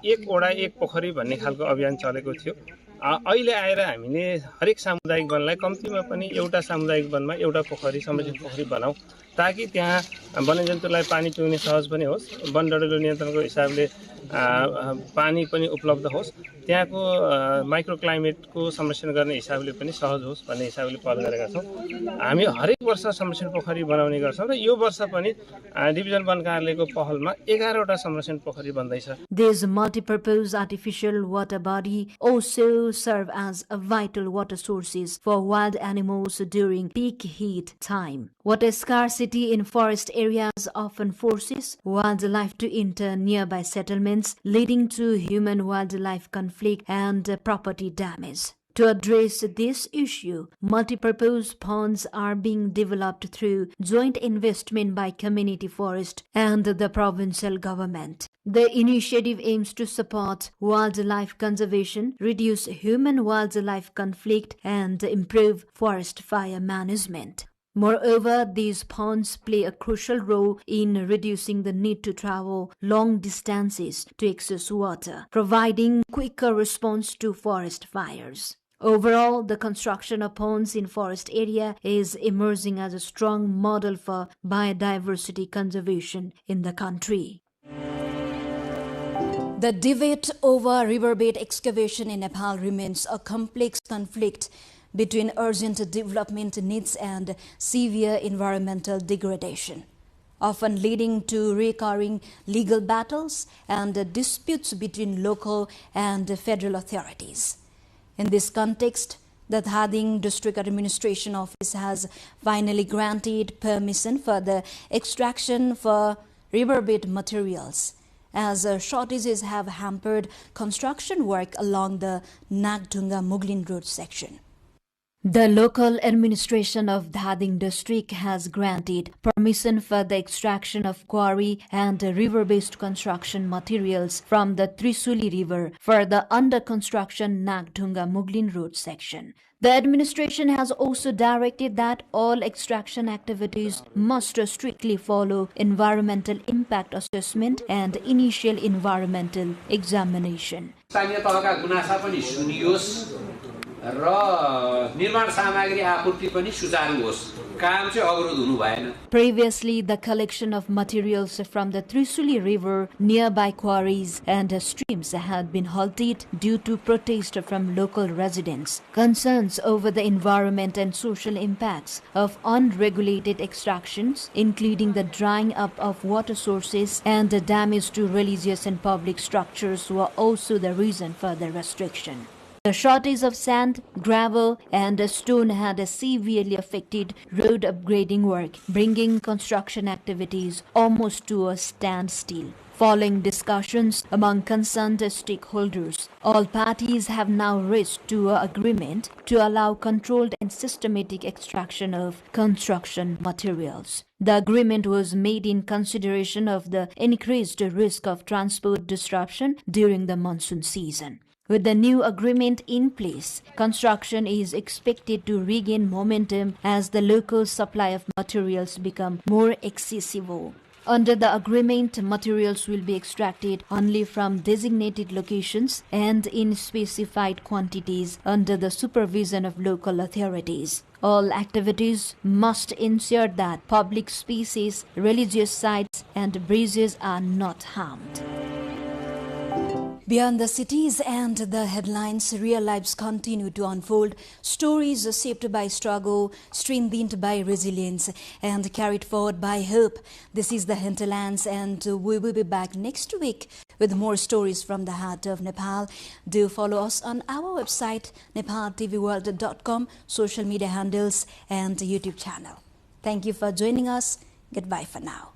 एक Voda एक पोखरी भन्ने खालको अभियान चलेको थियो. अहिले आएर हामीले हरेक सामुदायिक वनलाई कम्तीमा पनि एउटा सामुदायिक वनमा एउटा पोखरी संरक्षित पोखरी बनाऊ ताकि त्यहाँ वन्यजन्तुलाई पानी पिउने सहज पनि होस्, वन डडेलो नियन्त्रणको हिसाबले पानी पनि उपलब्ध होस्, त्यहाँको माइक्रो क्लाइमेटको संरक्षण गर्ने हिसाबले पनि सहज होस् भन्ने हिसाबले पहल गरेका छौं. हामी हरेक वर्ष संरक्षण पोखरी बनाउने गर्छौं र यो वर्ष पनि डिभिजन वन कार्यालयको पहलमा 11 वटा संरक्षण पोखरी बन्दैछ. This multi-purpose artificial water body also serve as a vital water sources for wild animals during peak heat time. Water scarcity in forest areas often forces wildlife to enter nearby settlements, leading to human-wildlife conflict and property damage. To address this issue, multi-purpose ponds are being developed through joint investment by community forest and the provincial government. The initiative aims to support wildlife conservation, reduce human-wildlife conflict, and improve forest fire management. Moreover, these ponds play a crucial role in reducing the need to travel long distances to access water, providing quicker response to forest fires. Overall, the construction of ponds in forest area is emerging as a strong model for biodiversity conservation in the country. The debate over riverbed excavation in Nepal remains a complex conflict between urgent development needs and severe environmental degradation, often leading to recurring legal battles and disputes between local and federal authorities. In this context, the Dhading District Administration Office has finally granted permission for the extraction for riverbed materials, as shortages have hampered construction work along the Nagdunga-Muglin Road section. The local administration of Dhading district has granted permission for the extraction of quarry and river-based construction materials from the Trisuli River for the under-construction Nagdunga-Muglin Road section. The administration has also directed that all extraction activities must strictly follow environmental impact assessment and initial environmental examination. र निर्माण सामग्री आपूर्ति पनि सुचारू होस्, काम चाहिँ अवरोध हुनु भएन. Previously, the collection of materials from the Trisuli River, nearby quarries and streams had been halted due to protest from local residents. Concerns over the environment and social impacts of unregulated extractions, including the drying up of water sources and the damage to religious and public structures, were also the reason for the restriction. The shortage of sand, gravel, and stone had severely affected road upgrading work, bringing construction activities almost to a standstill. Following discussions among concerned stakeholders, all parties have now reached to an agreement to allow controlled and systematic extraction of construction materials. The agreement was made in consideration of the increased risk of transport disruption during the monsoon season. With the new agreement in place, construction is expected to regain momentum as the local supply of materials become more accessible. Under the agreement, materials will be extracted only from designated locations and in specified quantities under the supervision of local authorities. All activities must ensure that public spaces, religious sites, and bridges are not harmed. Beyond the cities and the headlines, real lives continue to unfold. Stories shaped by struggle, strengthened by resilience, and carried forward by hope. This is the Hinterlands, and we will be back next week with more stories from the heart of Nepal. Do follow us on our website, nepaltelevision.com, social media handles, and YouTube channel. Thank you for joining us. Goodbye for now.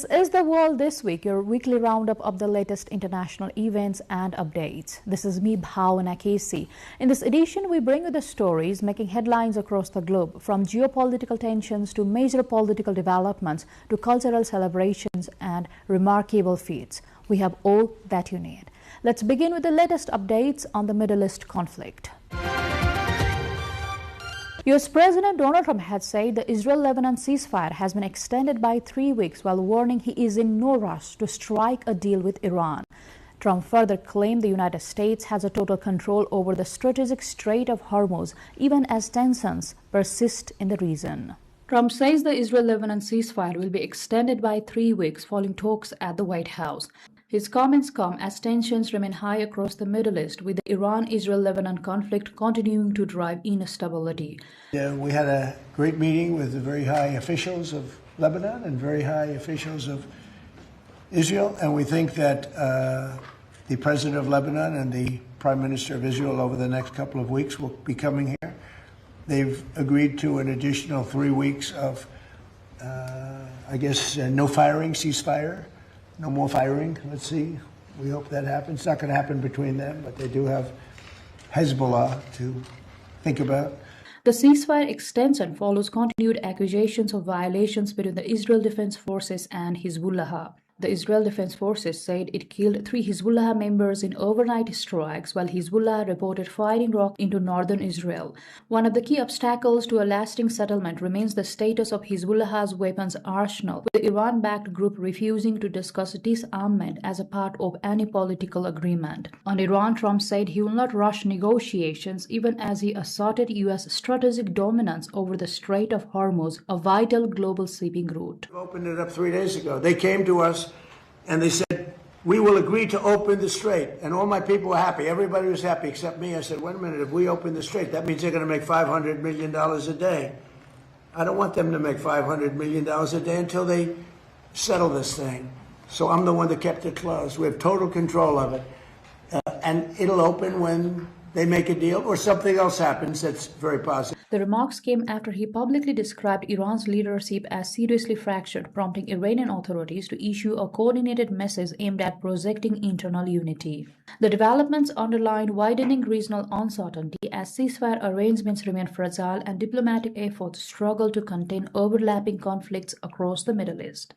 This is The World This Week, your weekly roundup of the latest international events and updates. This is me, Bhavana Casey. In this edition, we bring you the stories making headlines across the globe, from geopolitical tensions to major political developments to cultural celebrations and remarkable feats. We have all that you need. Let's begin with the latest updates on the Middle East conflict. U.S. President Donald Trump had said the Israel-Lebanon ceasefire has been extended by 3 weeks while warning he is in no rush to strike a deal with Iran. Trump further claimed the United States has a total control over the strategic Strait of Hormuz, even as tensions persist in the region. Trump says the Israel-Lebanon ceasefire will be extended by 3 weeks following talks at the White House. His comments come as tensions remain high across the Middle East, with the Iran-Israel-Lebanon conflict continuing to drive instability. We had a great meeting with the very high officials of Lebanon and very high officials of Israel, and we think that the president of Lebanon and the prime minister of Israel over the next couple of weeks will be coming here. They've agreed to an additional 3 weeks of, no firing, ceasefire. No more firing. Let's see. We hope that happens. It's not going to happen between them, but they do have Hezbollah to think about. The ceasefire extension follows continued accusations of violations between the Israel Defense Forces and Hezbollah. The Israel Defense Forces said it killed 3 Hezbollah members in overnight strikes, while Hezbollah reported firing rockets into northern Israel. One of the key obstacles to a lasting settlement remains the status of Hezbollah's weapons arsenal, with the Iran-backed group refusing to discuss disarmament as a part of any political agreement. On Iran, Trump said he will not rush negotiations, even as he asserted U.S. strategic dominance over the Strait of Hormuz, a vital global shipping route. We opened it up 3 days ago. They came to us and they said, we will agree to open the strait. And all my people were happy. Everybody was happy except me. I said, wait a minute, if we open the strait, that means they're going to make $500 million a day. I don't want them to make $500 million a day until they settle this thing. So I'm the one that kept it closed. We have total control of it. And it'll open when they make a deal or something else happens that's very positive. The remarks came after he publicly described Iran's leadership as seriously fractured, prompting Iranian authorities to issue a coordinated message aimed at projecting internal unity. The developments underline widening regional uncertainty as ceasefire arrangements remain fragile and diplomatic efforts struggle to contain overlapping conflicts across the Middle East.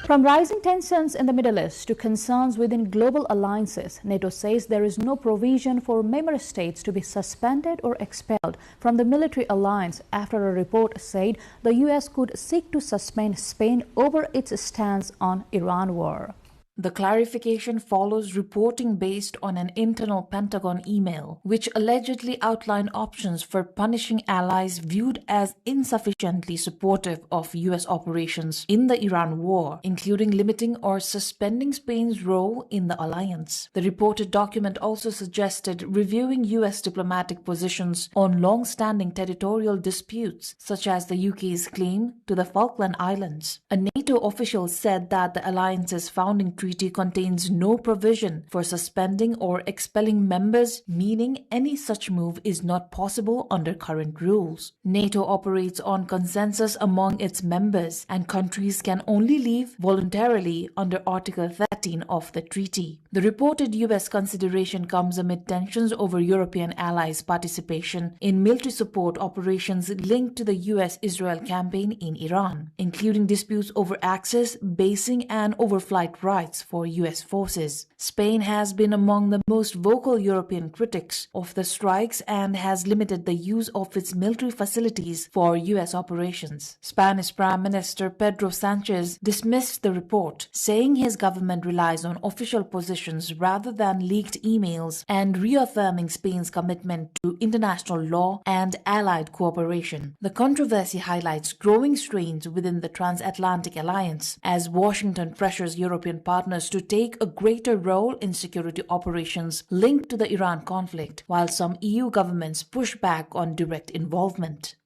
From rising tensions in the Middle East to concerns within global alliances, NATO says there is no provision for member states to be suspended or expelled from the military alliance after a report said the U.S. could seek to suspend Spain over its stance on Iran war. The clarification follows reporting based on an internal Pentagon email, which allegedly outlined options for punishing allies viewed as insufficiently supportive of U.S. operations in the Iran war, including limiting or suspending Spain's role in the alliance. The reported document also suggested reviewing U.S. diplomatic positions on long-standing territorial disputes, such as the UK's claim to the Falkland Islands. A NATO official said that the alliance's founding treaty contains no provision for suspending or expelling members, meaning any such move is not possible under current rules. NATO operates on consensus among its members, and countries can only leave voluntarily under Article 13 of the treaty. The reported U.S. consideration comes amid tensions over European allies' participation in military support operations linked to the U.S.-Israel campaign in Iran, including disputes over access, basing, and overflight rights for U.S. forces. Spain has been among the most vocal European critics of the strikes and has limited the use of its military facilities for U.S. operations. Spanish Prime Minister Pedro Sanchez dismissed the report, saying his government relies on official positions rather than leaked emails, and reaffirming Spain's commitment to international law and allied cooperation. The controversy highlights growing strains within the transatlantic alliance as Washington pressures European partners to take a greater role in security operations linked to the Iran conflict, while some EU governments push back on direct involvement.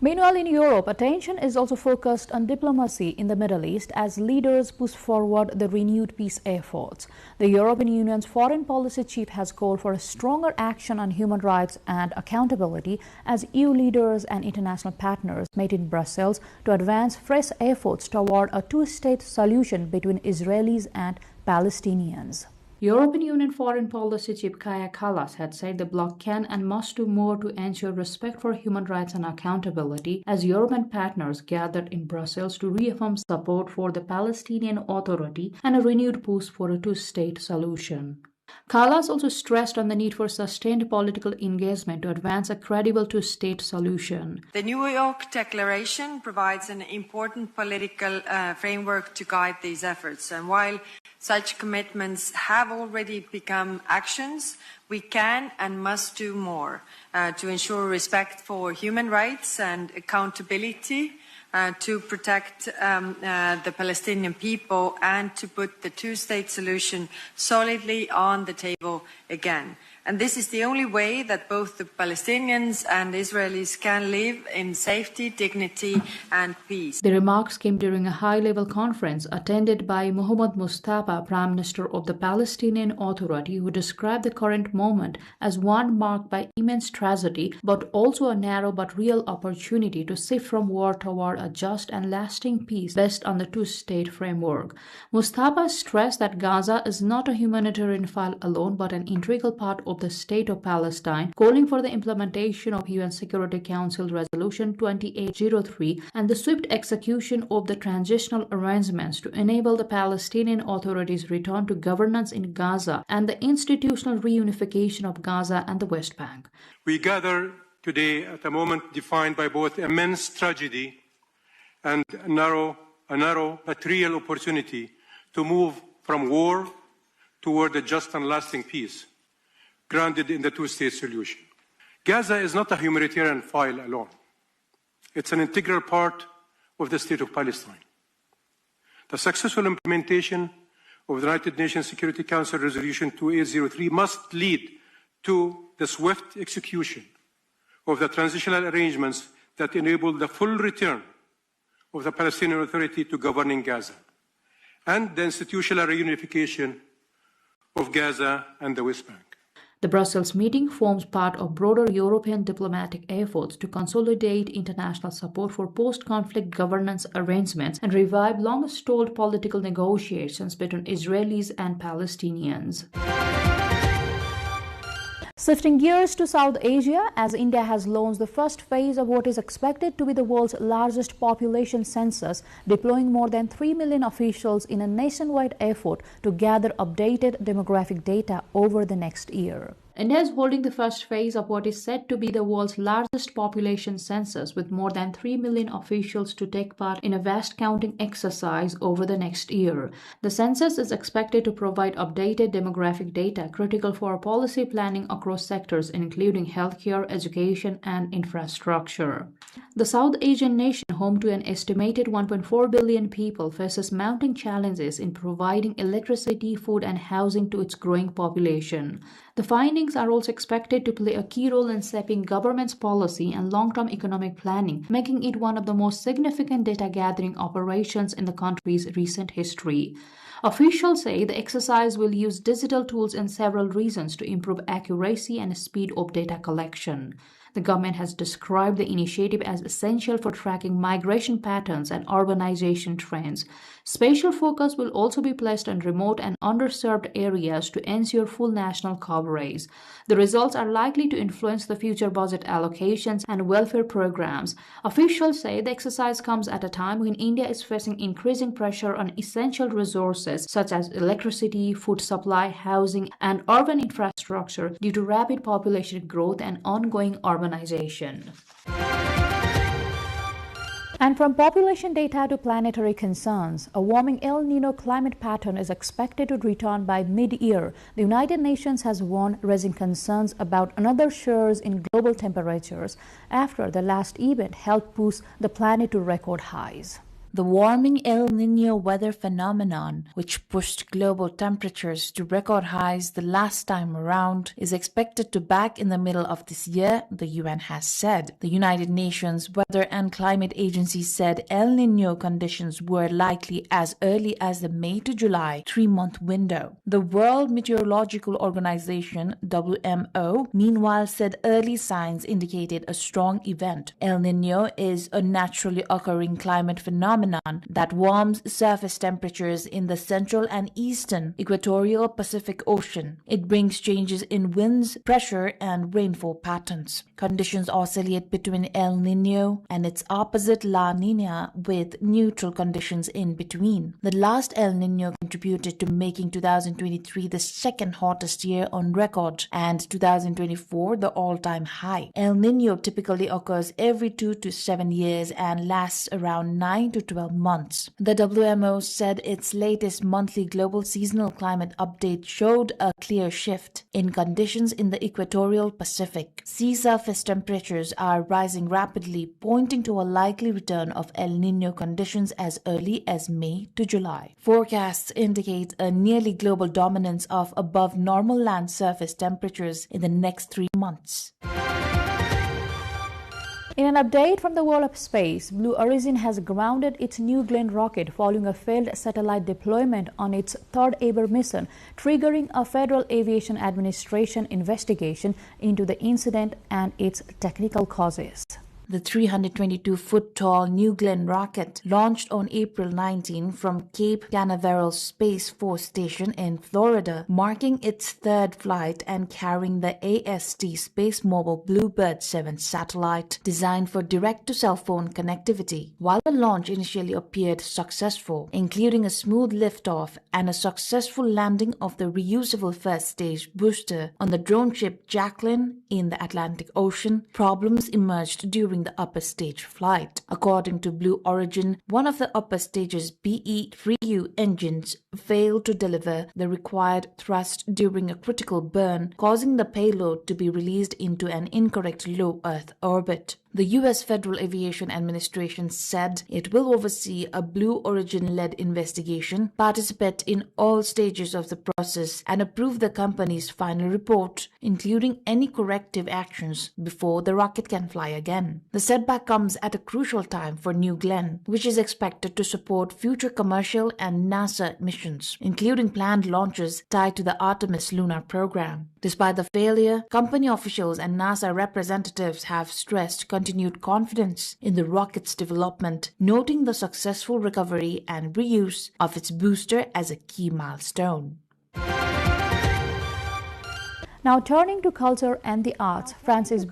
Meanwhile, in Europe, attention is also focused on diplomacy in the Middle East as leaders push forward the renewed peace efforts. The European Union's foreign policy chief has called for a stronger action on human rights and accountability as EU leaders and international partners met in Brussels to advance fresh efforts toward a two-state solution between Israelis and Palestinians. European Union Foreign Policy Chief Kaja Kallas had said the bloc can and must do more to ensure respect for human rights and accountability as European partners gathered in Brussels to reaffirm support for the Palestinian Authority and a renewed push for a two-state solution. Kallas also stressed on the need for sustained political engagement to advance a credible two-state solution. The New York Declaration provides an important political framework to guide these efforts, and while such commitments have already become actions, we can and must do more to ensure respect for human rights and accountability, to protect the Palestinian people and to put the two-state solution solidly on the table again. And this is the only way that both the Palestinians and Israelis can live in safety, dignity, and peace. The remarks came during a high-level conference attended by Mohammad Mustafa, Prime Minister of the Palestinian Authority, who described the current moment as one marked by immense tragedy, but also a narrow but real opportunity to shift from war toward a just and lasting peace based on the two-state framework. Mustafa stressed that Gaza is not a humanitarian file alone, but an integral part of the State of Palestine, calling for the implementation of UN Security Council Resolution 2803 and the swift execution of the transitional arrangements to enable the Palestinian Authority's return to governance in Gaza and the institutional reunification of Gaza and the West Bank. We gather today at a moment defined by both immense tragedy and a narrow but real opportunity to move from war toward a just and lasting peace, grounded in the two-state solution. Gaza is not a humanitarian file alone. It's an integral part of the State of Palestine. The successful implementation of the United Nations Security Council Resolution 2803 must lead to the swift execution of the transitional arrangements that enable the full return of the Palestinian Authority to governing Gaza and the institutional reunification of Gaza and the West Bank. The Brussels meeting forms part of broader European diplomatic efforts to consolidate international support for post-conflict governance arrangements and revive long-stalled political negotiations between Israelis and Palestinians. Shifting gears to South Asia, as India has launched the first phase of what is expected to be the world's largest population census, deploying more than 3 million officials in a nationwide effort to gather updated demographic data over the next year. India is holding the first phase of what is said to be the world's largest population census, with more than 3 million officials to take part in a vast counting exercise over the next year. The census is expected to provide updated demographic data critical for policy planning across sectors, including healthcare, education, and infrastructure. The South Asian nation, home to an estimated 1.4 billion people, faces mounting challenges in providing electricity, food, and housing to its growing population. The findings are also expected to play a key role in shaping government's policy and long-term economic planning, making it one of the most significant data-gathering operations in the country's recent history. Officials say the exercise will use digital tools in several regions to improve accuracy and speed of data collection. The government has described the initiative as essential for tracking migration patterns and urbanization trends. Special focus will also be placed on remote and underserved areas to ensure full national coverage. The results are likely to influence the future budget allocations and welfare programs. Officials say the exercise comes at a time when India is facing increasing pressure on essential resources such as electricity, food supply, housing, and urban infrastructure due to rapid population growth and ongoing urbanization. And from population data to planetary concerns, a warming El Nino climate pattern is expected to return by mid-year. The United Nations has warned, raising concerns about another surge in global temperatures after the last event helped push the planet to record highs. The warming El Niño weather phenomenon, which pushed global temperatures to record highs the last time around, is expected to back in the middle of this year, the UN has said. The United Nations Weather and Climate Agency said El Niño conditions were likely as early as the May to July 3-month window. The World Meteorological Organization, WMO, meanwhile said early signs indicated a strong event. El Niño is a naturally occurring climate phenomenon that warms surface temperatures in the central and eastern equatorial Pacific Ocean. It brings changes in winds, pressure, and rainfall patterns. Conditions oscillate between El Niño and its opposite La Niña, with neutral conditions in between. The last El Niño contributed to making 2023 the second hottest year on record and 2024 the all-time high. El Niño typically occurs every 2 to 7 years and lasts around 9 to 12 months. The WMO said its latest monthly global seasonal climate update showed a clear shift in conditions in the equatorial Pacific. Sea surface temperatures are rising rapidly, pointing to a likely return of El Niño conditions as early as May to July. Forecasts indicate a nearly global dominance of above normal land surface temperatures in the next 3 months. In an update from the world of space, Blue Origin has grounded its New Glenn rocket following a failed satellite deployment on its third ever mission, triggering a Federal Aviation Administration investigation into the incident and its technical causes. The 322-foot-tall New Glenn rocket launched on April 19 from Cape Canaveral Space Force Station in Florida, marking its third flight and carrying the AST Space Mobile Bluebird 7 satellite designed for direct-to-cell phone connectivity. While the launch initially appeared successful, including a smooth liftoff and a successful landing of the reusable first-stage booster on the drone ship Jacqueline in the Atlantic Ocean, problems emerged during the upper stage flight. According to Blue Origin, one of the upper stage's BE-3U engines failed to deliver the required thrust during a critical burn, causing the payload to be released into an incorrect low Earth orbit. The U.S. Federal Aviation Administration said it will oversee a Blue Origin-led investigation, participate in all stages of the process, and approve the company's final report, including any corrective actions before the rocket can fly again. The setback comes at a crucial time for New Glenn, which is expected to support future commercial and NASA missions, including planned launches tied to the Artemis lunar program. Despite the failure, company officials and NASA representatives have stressed continued confidence in the rocket's development, noting the successful recovery and reuse of its booster as a key milestone. Now turning to culture and the arts, France is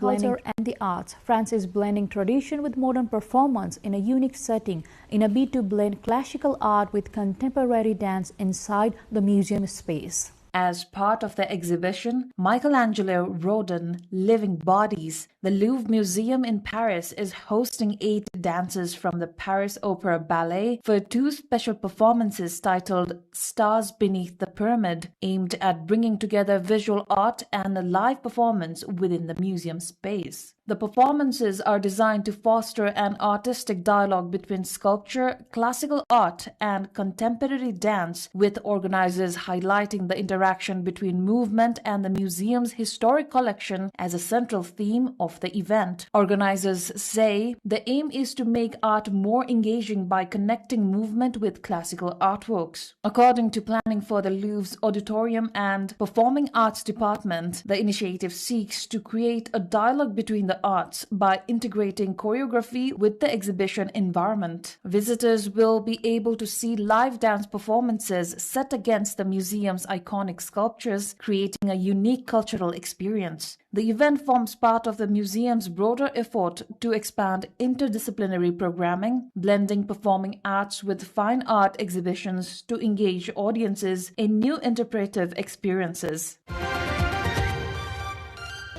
blending tradition with modern performance in a unique setting in a bid to blend classical art with contemporary dance inside the museum space. As part of the exhibition, Michelangelo Rodin Living Bodies, the Louvre Museum in Paris is hosting 8 dancers from the Paris Opera Ballet for 2 special performances titled Stars Beneath the Pyramid, aimed at bringing together visual art and a live performance within the museum space. The performances are designed to foster an artistic dialogue between sculpture, classical art, and contemporary dance, with organizers highlighting the interaction between movement and the museum's historic collection as a central theme of the event. Organizers say the aim is to make art more engaging by connecting movement with classical artworks. According to planning for the Louvre's Auditorium and Performing Arts Department, the initiative seeks to create a dialogue between the arts by integrating choreography with the exhibition environment. Visitors will be able to see live dance performances set against the museum's iconic sculptures, creating a unique cultural experience. The event forms part of the museum's broader effort to expand interdisciplinary programming, blending performing arts with fine art exhibitions to engage audiences in new interpretive experiences.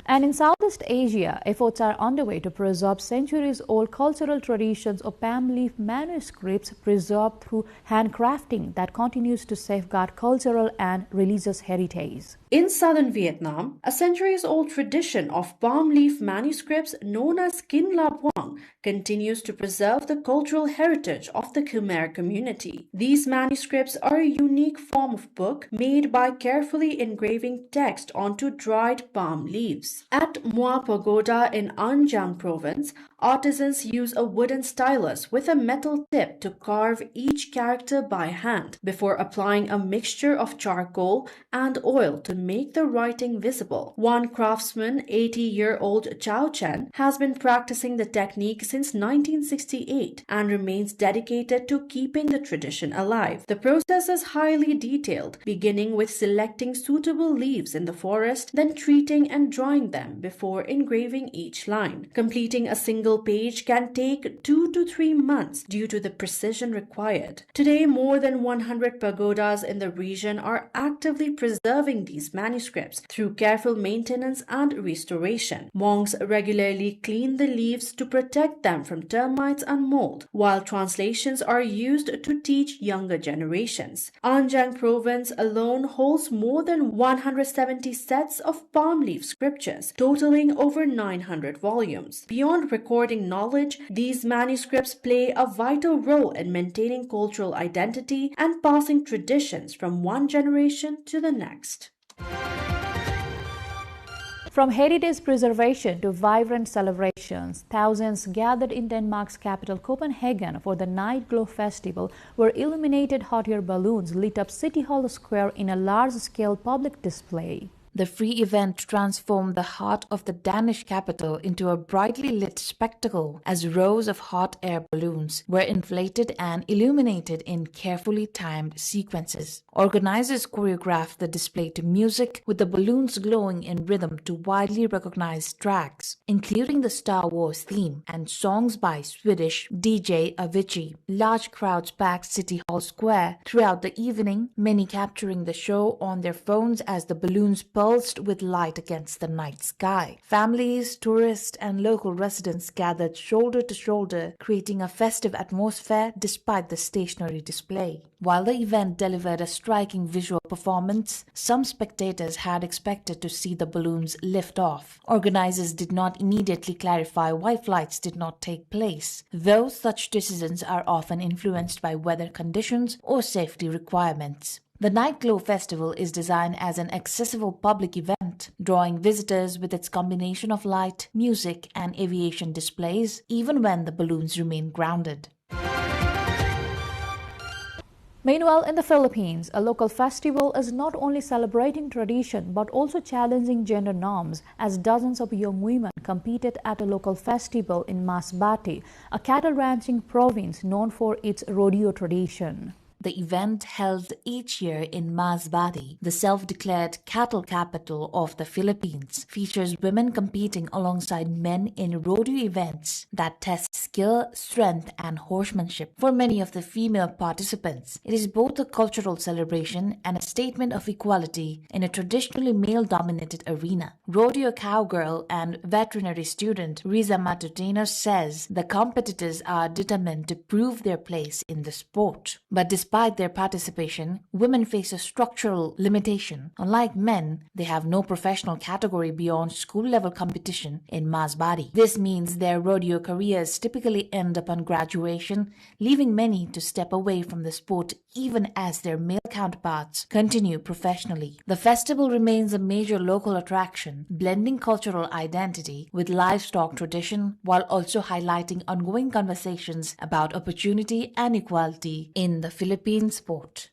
And in Southeast Asia, efforts are underway to preserve centuries-old cultural traditions of palm leaf manuscripts preserved through handcrafting that continues to safeguard cultural and religious heritage. In southern Vietnam, a centuries-old tradition of palm leaf manuscripts known as Kin La Buang continues to preserve the cultural heritage of the Khmer community. These manuscripts are a unique form of book made by carefully engraving text onto dried palm leaves. At Mua Pagoda in An Giang province, artisans use a wooden stylus with a metal tip to carve each character by hand before applying a mixture of charcoal and oil to make the writing visible. One craftsman, 80-year-old Chao Chen, has been practicing the technique since 1968 and remains dedicated to keeping the tradition alive. The process is highly detailed, beginning with selecting suitable leaves in the forest, then treating and drying them before engraving each line. Completing a single page can take 2 to 3 months due to the precision required. Today, more than 100 pagodas in the region are actively preserving these manuscripts through careful maintenance and restoration. Monks regularly clean the leaves to protect them from termites and mold, while translations are used to teach younger generations. An Giang province alone holds more than 170 sets of palm leaf scriptures, totaling over 900 volumes. Beyond recording knowledge, these manuscripts play a vital role in maintaining cultural identity and passing traditions from one generation to the next. From heritage preservation to vibrant celebrations, thousands gathered in Denmark's capital Copenhagen for the Night Glow Festival, where illuminated hot air balloons lit up City Hall Square in a large-scale public display. The free event transformed the heart of the Danish capital into a brightly lit spectacle as rows of hot air balloons were inflated and illuminated in carefully timed sequences. Organizers choreographed the display to music, with the balloons glowing in rhythm to widely recognized tracks, including the Star Wars theme and songs by Swedish DJ Avicii. Large crowds packed City Hall Square throughout the evening, many capturing the show on their phones as the balloons pulsed with light against the night sky. Families, tourists, and local residents gathered shoulder to shoulder, creating a festive atmosphere despite the stationary display. While the event delivered a striking visual performance, some spectators had expected to see the balloons lift off. Organizers did not immediately clarify why flights did not take place, though such decisions are often influenced by weather conditions or safety requirements. The Night Glow Festival is designed as an accessible public event, drawing visitors with its combination of light, music, and aviation displays, even when the balloons remain grounded. Meanwhile, in the Philippines, a local festival is not only celebrating tradition but also challenging gender norms, as dozens of young women competed at a local festival in Masbate, a cattle ranching province known for its rodeo tradition. The event, held each year in Masbate, the self-declared cattle capital of the Philippines, features women competing alongside men in rodeo events that test skill, strength, and horsemanship. For many of the female participants, it is both a cultural celebration and a statement of equality in a traditionally male-dominated arena. Rodeo cowgirl and veterinary student Riza Matutino says the competitors are determined to prove their place in the sport. But despite their participation, women face a structural limitation. Unlike men, they have no professional category beyond school-level competition in Masbate. This means their rodeo careers typically end upon graduation, leaving many to step away from the sport even as their male counterparts continue professionally. The festival remains a major local attraction, blending cultural identity with livestock tradition while also highlighting ongoing conversations about opportunity and equality in the Philippine sport.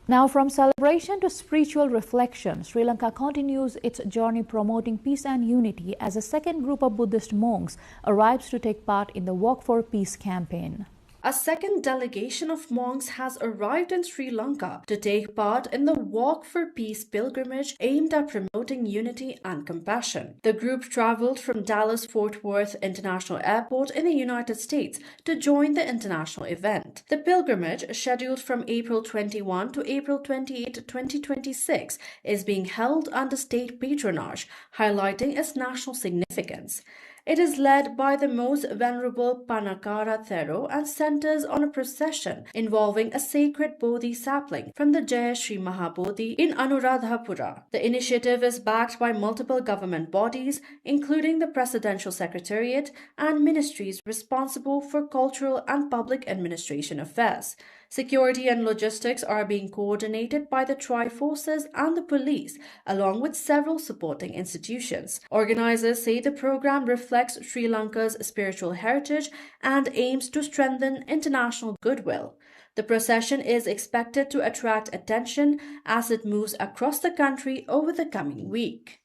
Now, from celebration to spiritual reflection, Sri Lanka continues its journey promoting peace and unity as a second group of Buddhist monks arrives to take part in the Walk for Peace campaign. A second delegation of monks has arrived in Sri Lanka to take part in the Walk for Peace pilgrimage aimed at promoting unity and compassion. The group traveled from Dallas-Fort Worth International Airport in the United States to join the international event. The pilgrimage, scheduled from April 21 to April 28, 2026, is being held under state patronage, highlighting its national significance. It is led by the most venerable Panakara Thero and centers on a procession involving a sacred Bodhi sapling from the Jaya Shri Mahabodhi in Anuradhapura. The initiative is backed by multiple government bodies, including the Presidential Secretariat and ministries responsible for cultural and public administration affairs. Security and logistics are being coordinated by the Tri-Forces and the police, along with several supporting institutions. Organizers say the program reflects Sri Lanka's spiritual heritage and aims to strengthen international goodwill. The procession is expected to attract attention as it moves across the country over the coming week.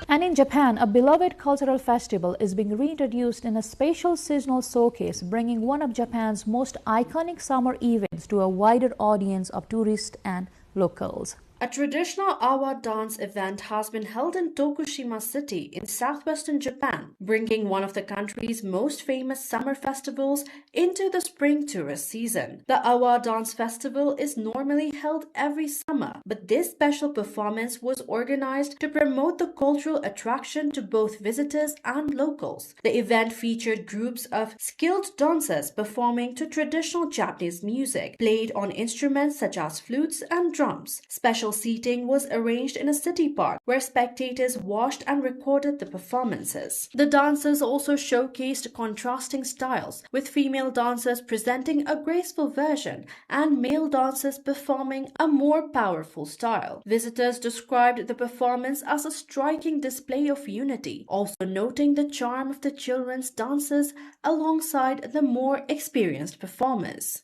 And in Japan, a beloved cultural festival is being reintroduced in a special seasonal showcase, bringing one of Japan's most iconic summer events to a wider audience of tourists and locals. A traditional awa dance event has been held in Tokushima City in southwestern Japan, bringing one of the country's most famous summer festivals into the spring tourist season. The Awa Dance Festival is normally held every summer, but this special performance was organized to promote the cultural attraction to both visitors and locals. The event featured groups of skilled dancers performing to traditional Japanese music, played on instruments such as flutes and drums. Special seating was arranged in a city park where spectators watched and recorded the performances. The dancers also showcased contrasting styles, with female dancers presenting a graceful version and male dancers performing a more powerful style. Visitors described the performance as a striking display of unity, also noting the charm of the children's dances alongside the more experienced performers.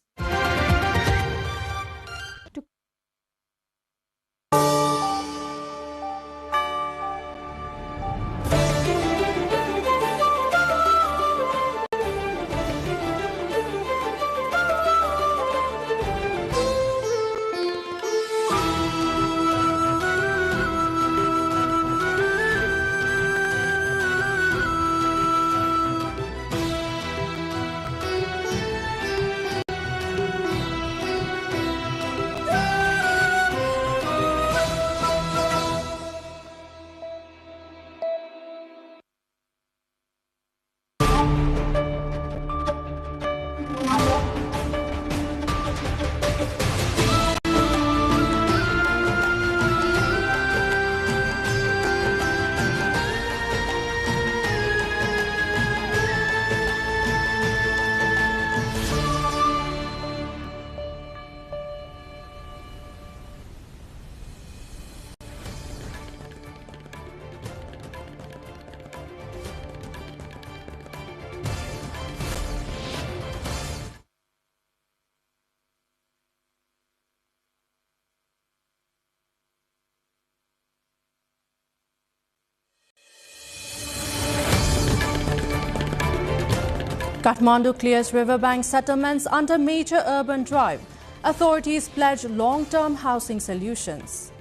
Kathmandu clears riverbank settlements under major urban drive. Authorities pledge long-term housing solutions.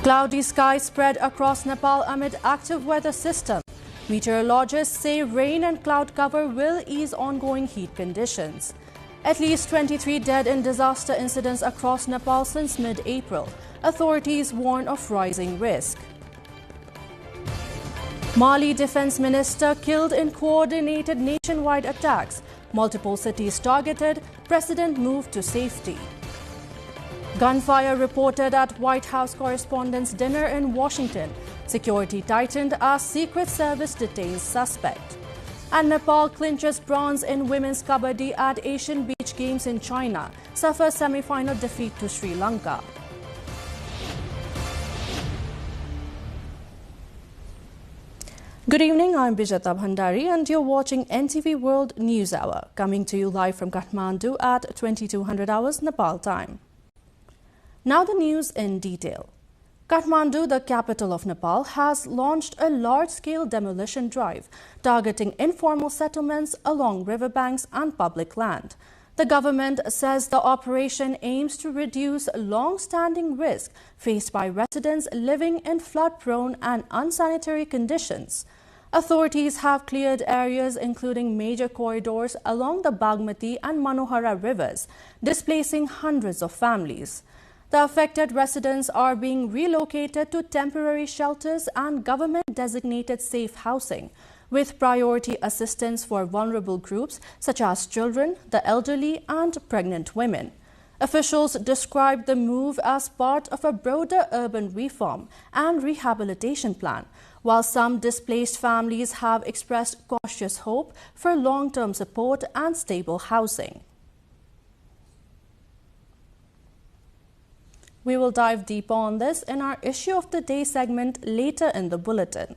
Cloudy skies spread across Nepal amid active weather system. Meteorologists say rain and cloud cover will ease ongoing heat conditions. At least 23 dead in disaster incidents across Nepal since mid-April. Authorities warn of rising risk. Mali Defense Minister killed in coordinated nationwide attacks. Multiple cities targeted. President moved to safety. Gunfire reported at White House Correspondents' Dinner in Washington. Security tightened as Secret Service detains suspect. And Nepal clinches bronze in women's kabaddi at Asian Beach Games in China. Suffers semi-final defeat to Sri Lanka. Good evening, I'm Bijata Bhandari and you're watching NTV World News Hour, coming to you live from Kathmandu at 2200 hours Nepal time. Now the news in detail. Kathmandu, the capital of Nepal, has launched a large-scale demolition drive targeting informal settlements along riverbanks and public land. The government says the operation aims to reduce long-standing risk faced by residents living in flood-prone and unsanitary conditions. Authorities have cleared areas including major corridors along the Bagmati and Manohara rivers, displacing hundreds of families. The affected residents are being relocated to temporary shelters and government-designated safe housing, with priority assistance for vulnerable groups such as children, the elderly, and pregnant women. Officials described the move as part of a broader urban reform and rehabilitation plan, while some displaced families have expressed cautious hope for long-term support and stable housing. We will dive deeper on this in our Issue of the Day segment later in the bulletin.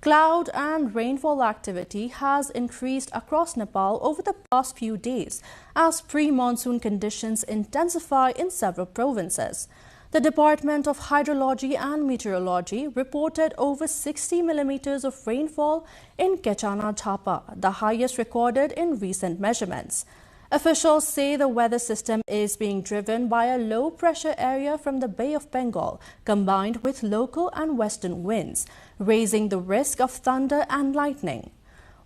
Cloud and rainfall activity has increased across Nepal over the past few days as pre-monsoon conditions intensify in several provinces. The Department of Hydrology and Meteorology reported over 60 millimeters of rainfall in Kechana Thapa, the highest recorded in recent measurements. Officials say the weather system is being driven by a low-pressure area from the Bay of Bengal, combined with local and western winds, raising the risk of thunder and lightning.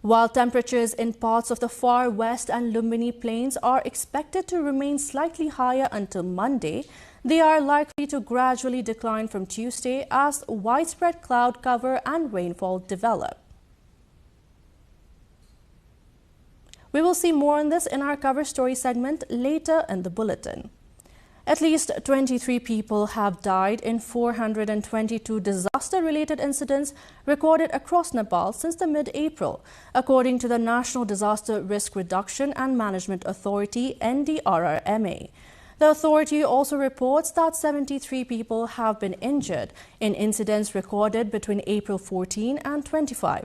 While temperatures in parts of the far west and Lumbini plains are expected to remain slightly higher until Monday, they are likely to gradually decline from Tuesday as widespread cloud cover and rainfall develop. We will see more on this in our cover story segment later in the bulletin. At least 23 people have died in 422 disaster-related incidents recorded across Nepal since the mid-April, according to the National Disaster Risk Reduction and Management Authority, NDRRMA. The authority also reports that 73 people have been injured in incidents recorded between April 14 and 25.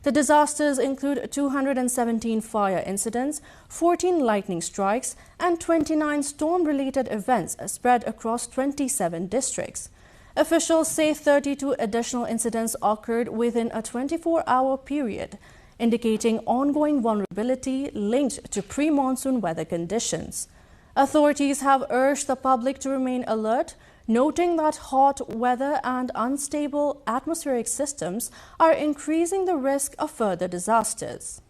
The disasters include 217 fire incidents, 14 lightning strikes, and 29 storm-related events spread across 27 districts. Officials say 32 additional incidents occurred within a 24-hour period, indicating ongoing vulnerability linked to pre-monsoon weather conditions. Authorities have urged the public to remain alert, noting that hot weather and unstable atmospheric systems are increasing the risk of further disasters.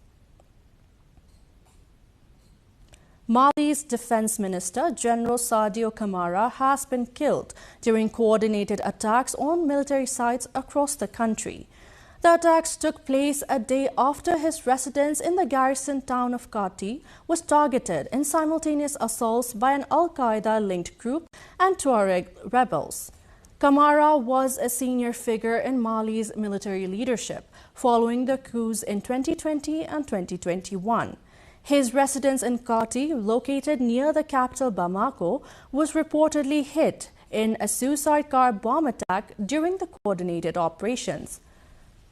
Mali's Defense Minister, General Sadio Camara, has been killed during coordinated attacks on military sites across the country. The attacks took place a day after his residence in the garrison town of Kati was targeted in simultaneous assaults by an Al-Qaeda-linked group and Tuareg rebels. Camara was a senior figure in Mali's military leadership following the coups in 2020 and 2021. His residence in Kati, located near the capital Bamako, was reportedly hit in a suicide car bomb attack during the coordinated operations.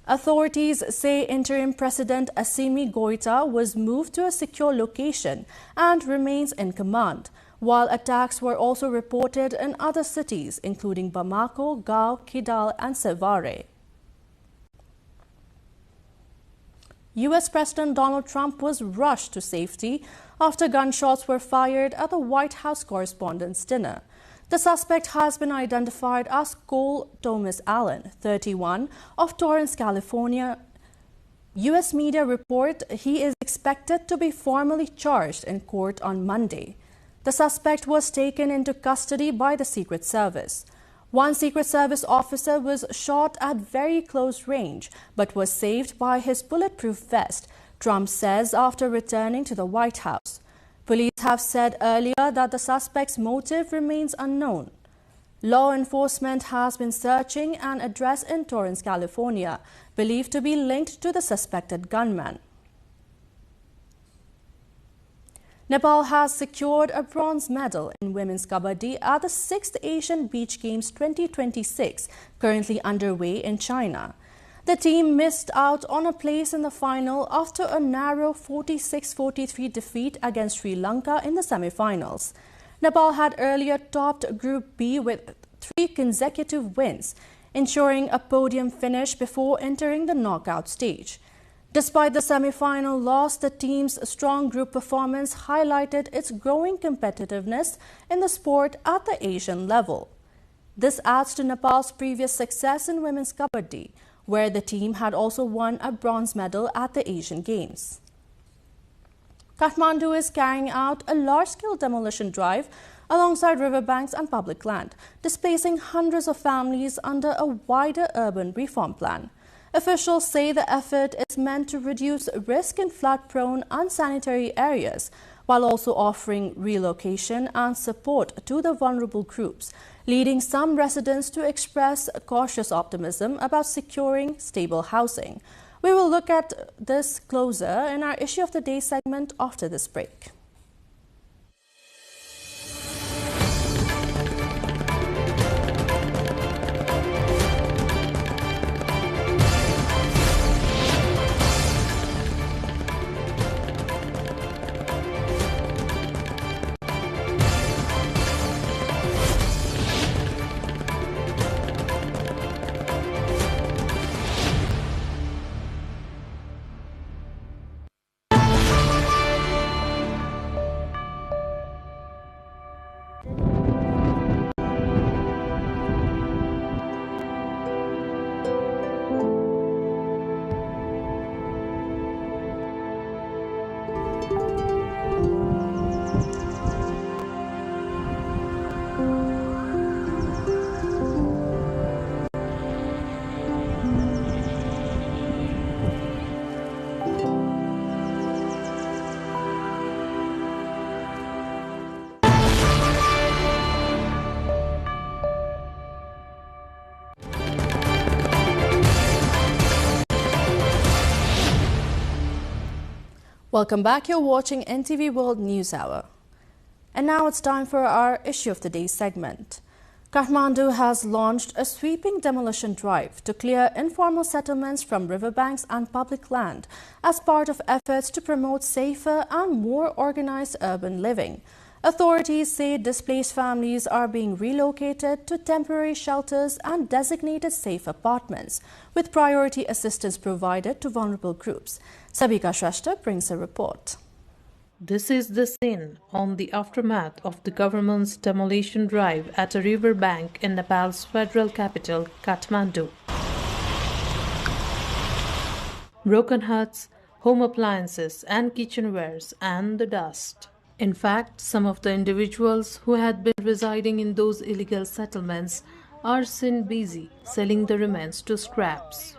Authorities say interim President Assimi Goïta was moved to a secure location and remains in command, while attacks were also reported in other cities, including Bamako, Gao, Kidal, and Sevare. U.S. President Donald Trump was rushed to safety after gunshots were fired at the White House Correspondents' Dinner. The suspect has been identified as Cole Thomas Allen, 31, of Torrance, California. U.S. media report he is expected to be formally charged in court on Monday. The suspect was taken into custody by the Secret Service. One Secret Service officer was shot at very close range, but was saved by his bulletproof vest, Trump says after returning to the White House. Police have said earlier that the suspect's motive remains unknown. Law enforcement has been searching an address in Torrance, California, believed to be linked to the suspected gunman. Nepal has secured a bronze medal in women's kabaddi at the 6th Asian Beach Games 2026, currently underway in China. The team missed out on a place in the final after a narrow 46-43 defeat against Sri Lanka in the semi-finals. Nepal had earlier topped Group B with 3 consecutive wins, ensuring a podium finish before entering the knockout stage. Despite the semi-final loss, the team's strong group performance highlighted its growing competitiveness in the sport at the Asian level. This adds to Nepal's previous success in women's kabaddi, where the team had also won a bronze medal at the Asian Games. Kathmandu is carrying out a large-scale demolition drive alongside riverbanks and public land, displacing hundreds of families under a wider urban reform plan. Officials say the effort is meant to reduce risk in flood-prone, unsanitary areas, while also offering relocation and support to the vulnerable groups, leading some residents to express cautious optimism about securing stable housing. We will look at this closer in our Issue of the Day segment after this break. Welcome back. You're watching NTV World News Hour. And now it's time for our Issue of the Day segment. Kathmandu has launched a sweeping demolition drive to clear informal settlements from riverbanks and public land as part of efforts to promote safer and more organized urban living. Authorities say displaced families are being relocated to temporary shelters and designated safe apartments, with priority assistance provided to vulnerable groups. Sabika Shrestha brings a report. This is the scene on the aftermath of the government's demolition drive at a river bank in Nepal's federal capital, Kathmandu. Broken huts, home appliances and kitchenwares, and the dust. In fact, some of the individuals who had been residing in those illegal settlements are seen busy selling the remains to scraps.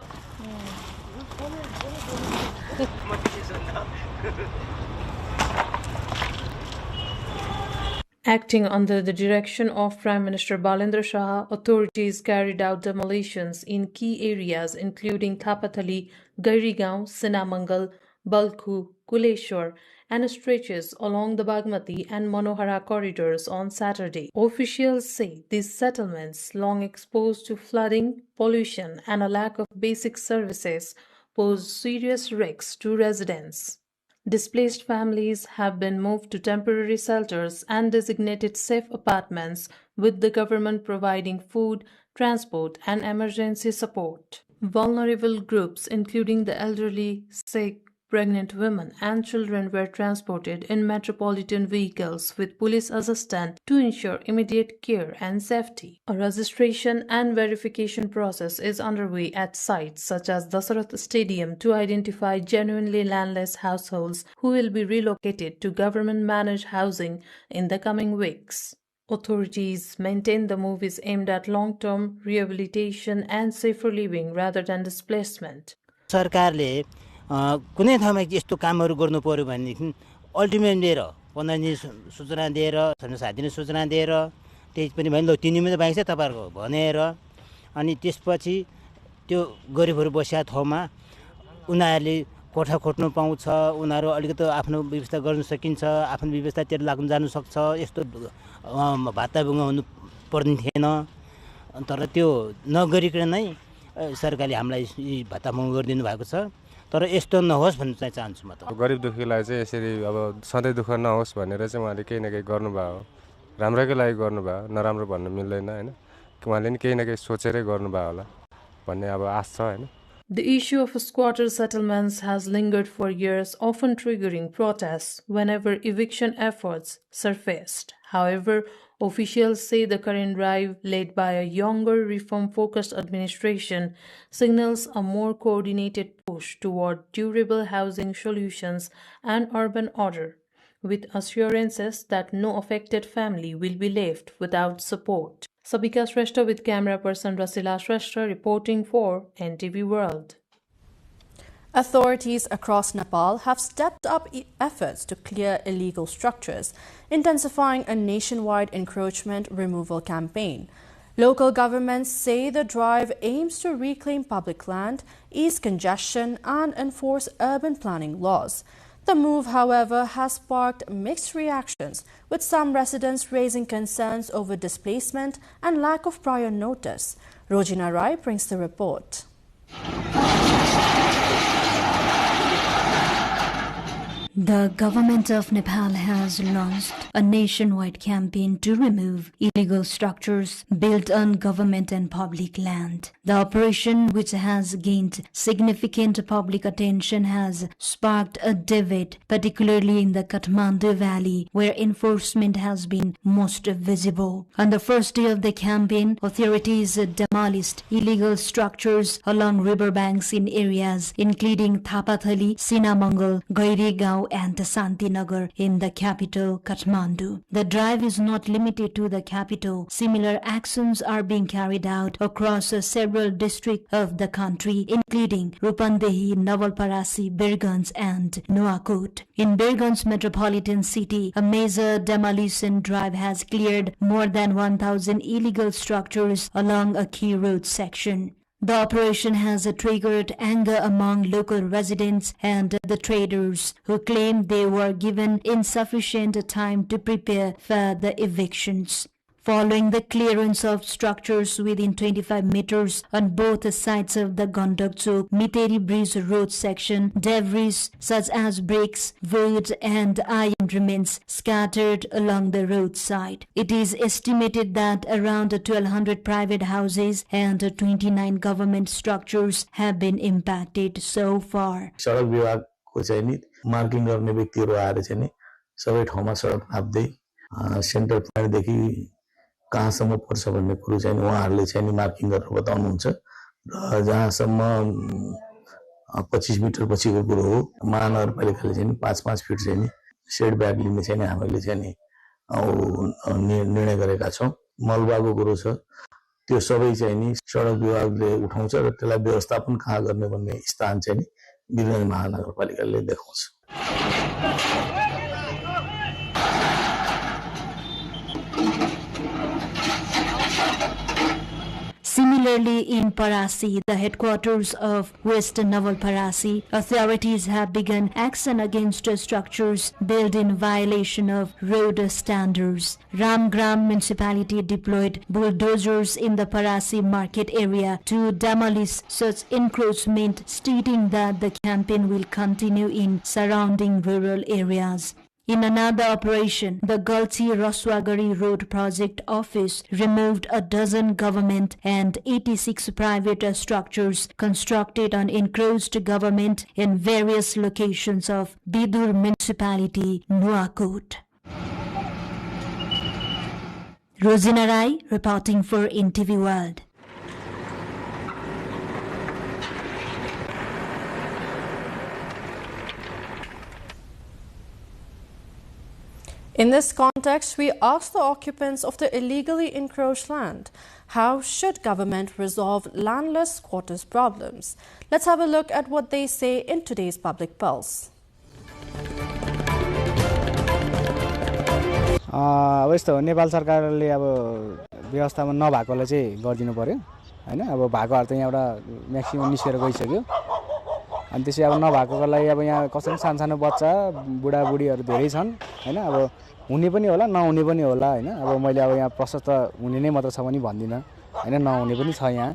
Acting under the direction of Prime Minister Balendra Shah, authorities carried out demolitions in key areas including Thapatali, Gairigaon, Sinamangal, Balkhu, Kuleshwar, and stretches along the Bagmati and Manohara corridors on Saturday. Officials say these settlements, long exposed to flooding, pollution, and a lack of basic services, pose serious risks to residents. Displaced families have been moved to temporary shelters and designated safe apartments, with the government providing food, transport, and emergency support. Vulnerable groups, including the elderly, sick, pregnant women, and children, were transported in metropolitan vehicles with police assistance to ensure immediate care and safety. A registration and verification process is underway at sites such as Dasarath Stadium to identify genuinely landless households who will be relocated to government-managed housing in the coming weeks. Authorities maintain the move is aimed at long-term rehabilitation and safer living rather than displacement. सरकारले कुनै ठाउँमा यस्तो कामहरु गर्नु पर्यो भनेदेखि ultimate दिएर 15 दिन सूचना दिएर 7 दिन सूचना दिएर त्यही पनि भन्छ ल 3 दिनमा त बाइक छ तपाईहरुको भनेर अनि त्यसपछि त्यो गरिबहरु बसेका ठाउँमा उनीहरुले कोठा खोट्नु पाउँछ उनीहरु अलिकति आफ्नो व्यवस्था गर्न सकिन्छ आफ्नो व्यवस्थातिर लाग्न जानु सक्छ यस्तो भाताभुङ हुनु पर्ने थिएन तर त्यो नगरिकन नै सरकारले हामीलाई भाताभुङ गरिदिनु भएको छ तर यस्तो नहोस् भन्ने चाहिँ चाहन्छु म त गरिब दुखीलाई चाहिँ यसरी अब सधैँ दुख नहोस् भनेर चाहिँ उहाँले केही न केही गर्नुभयो राम्रैको लागि गर्नुभयो नराम्रो भन्न मिल्दैन हैन उहाँले नि केही न केही सोचेरै गर्नुभयो होला भन्ने अब आश छ हैन The issue of squatter settlements has lingered for years, often triggering protests whenever eviction efforts surfaced. However, officials say the current drive, led by a younger, reform-focused administration, signals a more coordinated push toward durable housing solutions and urban order. with assurances that no affected family will be left without support. Sabika Shrestha with camera person Rasila Shrestha reporting for NTV World. Authorities across Nepal have stepped up efforts to clear illegal structures, intensifying a nationwide encroachment removal campaign. Local governments say the drive aims to reclaim public land, ease congestion, and enforce urban planning laws. The move, however, has sparked mixed reactions, with some residents raising concerns over displacement and lack of prior notice. Rojina Rai brings the report. The government of Nepal has launched a nationwide campaign to remove illegal structures built on government and public land. The operation, which has gained significant public attention, has sparked a debate, particularly in the Kathmandu Valley, where enforcement has been most visible. On the first day of the campaign, authorities demolished illegal structures along riverbanks in areas including Thapathali, Sinamangal, Gairigaon, and Santinagar in the capital, Kathmandu. The drive is not limited to the capital. Similar actions are being carried out across several districts of the country, including Rupandehi, Navalparasi, Birganj, and Nuwakot. In Birganj metropolitan city, a major demolition drive has cleared more than 1,000 illegal structures along a key road section. The operation has triggered anger among local residents and the traders, who claim they were given insufficient time to prepare for the evictions. Following the clearance of structures within 25 meters on both sides of the Gandak Chowk Miteri Bridge road section, debris such as bricks, wood, and iron remains scattered along the roadside. It is estimated that around 1,200 private houses and 29 government structures have been impacted so far. सडक विभागको चाहिँ नि marking गर्ने व्यक्तिहरू आएर चाहिँ नि सबै ठाउँमा सडक नाप्दै सेन्टर पोइन्टदेखि कहाँसम्म पर्छ भन्ने कुरो चाहिँ उहाँहरूले चाहिँ नि मार्किङ गरेर बताउनुहुन्छ र जहाँसम्म 25 मिटर पछिको कुरो हो महानगरपालिकाले चाहिँ 5-5 फिट चाहिँ नि सेड ब्याग लिने चाहिँ हामीले चाहिँ नि निर्णय गरेका छौं मलबाको कुरो छ त्यो सबै चाहिँ नि सडक विभागले उठाउँछ र त्यसलाई व्यवस्थापन कहाँ गर्ने भन्ने स्थान चाहिँ नि विभिन्न महानगरपालिकाले देखाउँछ Similarly, in Parasi, the headquarters of West Navalparasi, authorities have begun action against structures built in violation of road standards. Ramgram municipality deployed bulldozers in the Parasi market area to demolish such encroachment, stating that the campaign will continue in surrounding rural areas. In another operation, the Galchi Raswagari Road Project Office removed a dozen government and 86 private structures constructed on encroached government in various locations of Bidur Municipality, Nuwakot. Rosina Rai reporting for NTV World. In this context, we asked the occupants of the illegally encroached land, how should government resolve landless squatters' problems? Let's have a look at what they say in today's Public Pulse. यस्तो हो नेपाल सरकारले अब व्यवस्थापन नभएकोलाई चाहिँ गर्दिनु पर्यो हैन अब भएकोहरु त यहाँबाट म्याक्सिमम निस्केर गइसक्यो अनि त्यसै अब नभएकोको लागि अब यहाँ कसरी सानसानो बच्चा बुढाबुढीहरु धेरै छन् हैन अब हुने पनि होला नहुने पनि होला हैन अब मैले अब यहाँ प्रशस्त हुने नै मात्र छ पनि भन्दिन हैन नहुने पनि छ यहाँ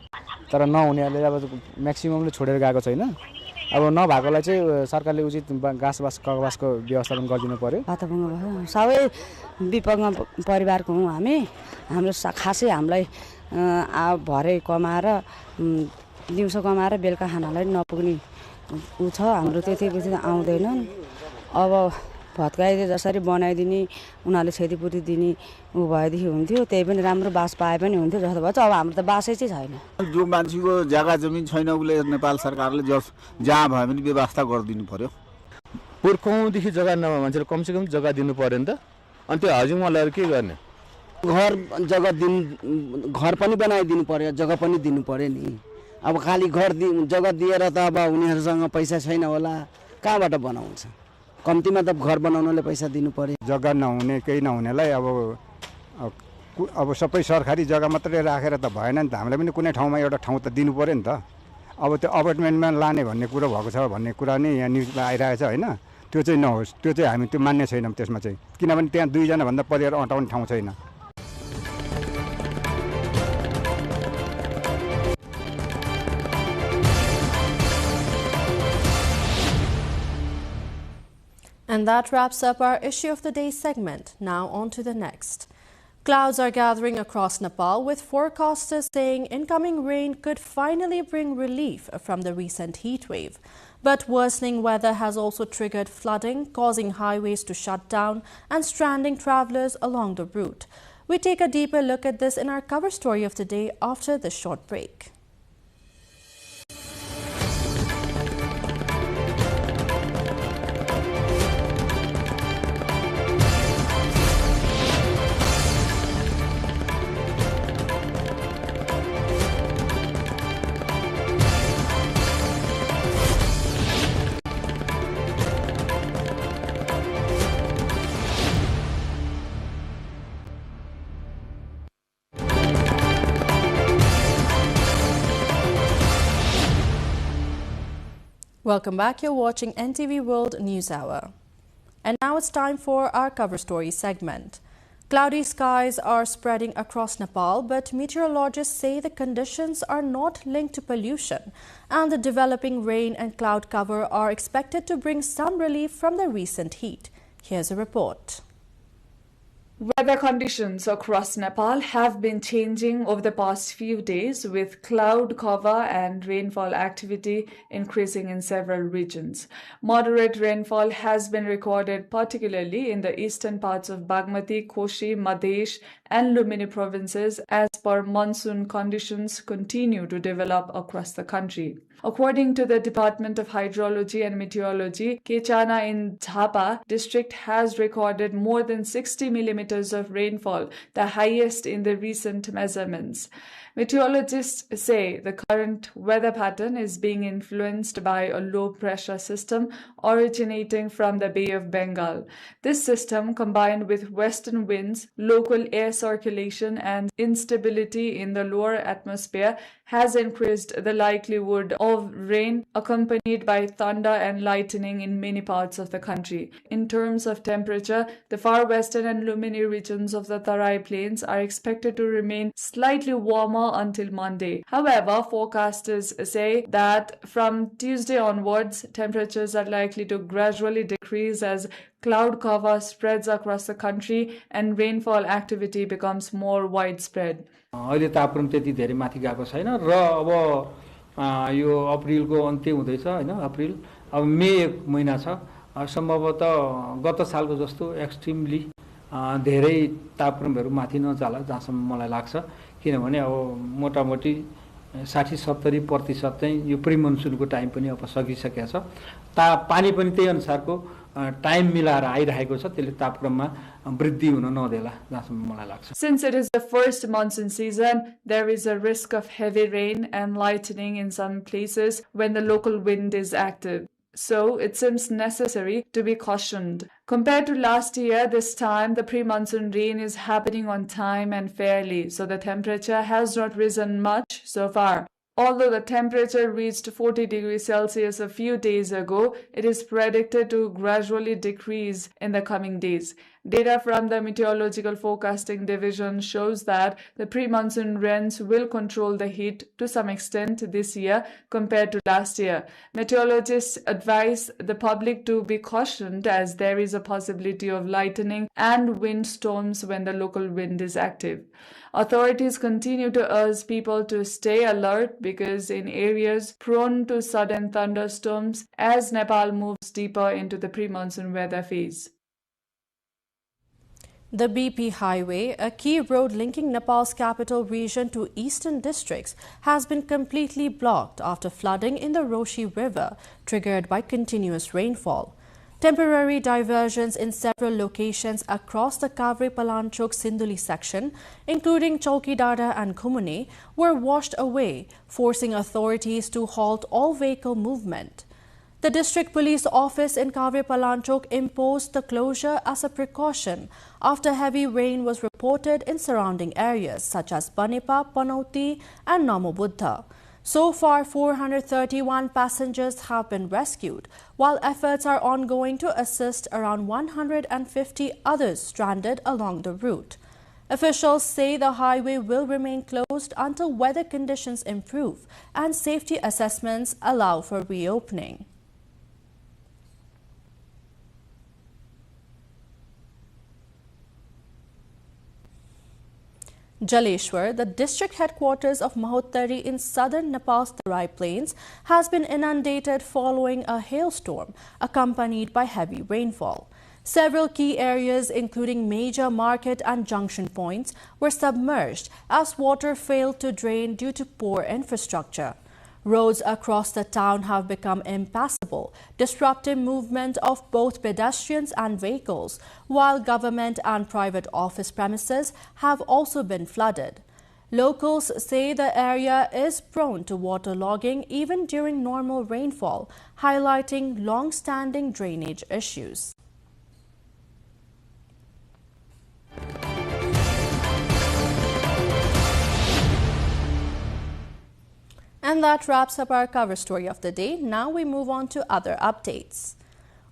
तर नहुनेहरुले अब म्याक्सिममले छोडेर गएको छैन अब नभएकोलाई चाहिँ सरकारले उचित गाँसबास कगबासको व्यवस्थापन गरिदिनु पर्यो सबै विपन्न परिवारको हौं हामी हाम्रो खासै हामीलाई भरे कमाएर दिउँसो कमाएर बेलुका खानालाई नपुग्ने उ छ हाम्रो त्यति आउँदैन अब भत्काइदिए जसरी बनाइदिने उनीहरूले क्षतिपूर्ति दिने उ भएदेखि हुन्थ्यो त्यही पनि राम्रो बास पाए पनि हुन्थ्यो जस्तो भन्छ अब हाम्रो त बासै चाहिँ छैन जो मान्छेको जग्गा जमिन छैन उले नेपाल सरकारले जहाँ भए पनि व्यवस्था गरिदिनु पर्यो पुर्खौँदेखि जग्गा नभए मान्छेले कमसेकम जग्गा दिनु पर्यो नि त अनि त्यो हाउसिङमा लगेर के गर्ने घर जग्गा घर पनि बनाइदिनु पर्यो जग्गा पनि दिनु पर्यो नि अब खाली जग्गा दिएर त अब उनीहरूसँग पैसा छैन होला कहाँबाट बनाउँछ कम्तीमा त घर बनाउनले पैसा दिनु पर्यो जग्गा नहुने केही नहुनेलाई अब सबै सरकारी जग्गा मात्रै राखेर त भएन नि त हामीलाई पनि कुनै ठाउँमा एउटा ठाउँ त दिनु पर्यो नि त अब त्यो अपार्टमेन्टमा लाने भन्ने कुरो भएको छ भन्ने कुरा नै यहाँ न्युजमा आइरहेको छ होइन त्यो चाहिँ नहोस् त्यो चाहिँ हामी त्यो मान्ने छैनौँ त्यसमा चाहिँ किनभने त्यहाँ 2 जना भन्दा परिवार अटाउने ठाउँ छैन And that wraps up our Issue of the Day segment. Now on to the next. Clouds are gathering across Nepal, with forecasters saying incoming rain could finally bring relief from the recent heat wave. But worsening weather has also triggered flooding, causing highways to shut down and stranding travelers along the route. We take a deeper look at this in our cover story of the day after this short break. Welcome back. You're watching NTV World News Hour. And now it's time for our cover story segment. Cloudy skies are spreading across Nepal, but meteorologists say the conditions are not linked to pollution, and the developing rain and cloud cover are expected to bring some relief from the recent heat. Here's a report. Weather conditions across Nepal have been changing over the past few days, with cloud cover and rainfall activity increasing in several regions. Moderate rainfall has been recorded particularly in the eastern parts of Bagmati, Koshi, Madhesh and Lumini provinces as per monsoon conditions continue to develop across the country. According to the Department of Hydrology and Meteorology, Kechana in Jhapa district has recorded more than 60 millimeters of rainfall, the highest in the recent measurements. Meteorologists say the current weather pattern is being influenced by a low-pressure system originating from the Bay of Bengal. This system, combined with western winds, local air circulation and instability in the lower atmosphere, has increased the likelihood of rain accompanied by thunder and lightning in many parts of the country. In terms of temperature, the far western and Lumini regions of the Tarai Plains are expected to remain slightly warmer until Monday. However, forecasters say that from Tuesday onwards, temperatures are likely to gradually decrease as cloud cover spreads across the country and rainfall activity becomes more widespread. अहिले तापक्रम त्यति धेरै माथि गएको छैन र अब यो अप्रिलको अन्त्य हुँदैछ हैन अप्रिल अब मे एक महिना छ सम्भवतः गत सालको जस्तो एक्सट्रिमली धेरै तापक्रमहरु माथि नजाला जहाँसम्म मलाई लाग्छ किनभने अब मोटामोटी 60-70% चाहिँ यो प्री मनसुनको टाइम पनि अब सकिसकेको छ पानी पनि त्यही अनुसारको टाइम मिलाएर आइरहेको छ त्यसले तापक्रममा वृद्धि हुन नदेला जहाँसम्म मलाई लाग्छ. Since it is the first monsoon season, there is a risk of heavy rain and lightning in some places when the local wind is active. So it seems necessary to be cautioned. Compared to last year, this time the pre-monsoon rain is happening on time and fairly, so the temperature has not risen much so far. Although the temperature reached 40 degrees Celsius a few days ago, it is predicted to gradually decrease in the coming days. Data from the Meteorological Forecasting Division shows that the pre-monsoon rains will control the heat to some extent this year compared to last year. Meteorologists advise the public to be cautioned as there is a possibility of lightning and wind storms when the local wind is active. Authorities continue to urge people to stay alert because in areas prone to sudden thunderstorms as Nepal moves deeper into the pre-monsoon weather phase. The BP Highway, a key road linking Nepal's capital region to eastern districts, has been completely blocked after flooding in the Roshi River, triggered by continuous rainfall. Temporary diversions in several locations across the Kavre-Palanchok-Sinduli section, including Chaukidara and Khumuni, were washed away, forcing authorities to halt all vehicle movement. The District Police Office in Kavre-Palanchok imposed the closure as a precaution after heavy rain was reported in surrounding areas such as Banepa, Panauti and Namobuddha. So far, 431 passengers have been rescued, while efforts are ongoing to assist around 150 others stranded along the route. Officials say the highway will remain closed until weather conditions improve and safety assessments allow for reopening. Jaleshwar, the district headquarters of Mahottari in southern Nepal's Tarai Plains, has been inundated following a hailstorm accompanied by heavy rainfall. Several key areas, including major market and junction points, were submerged as water failed to drain due to poor infrastructure. Roads across the town have become impassable, disrupting movement of both pedestrians and vehicles, while government and private office premises have also been flooded. Locals say the area is prone to waterlogging even during normal rainfall, highlighting long-standing drainage issues. And that wraps up our cover story of the day. Now we move on to other updates.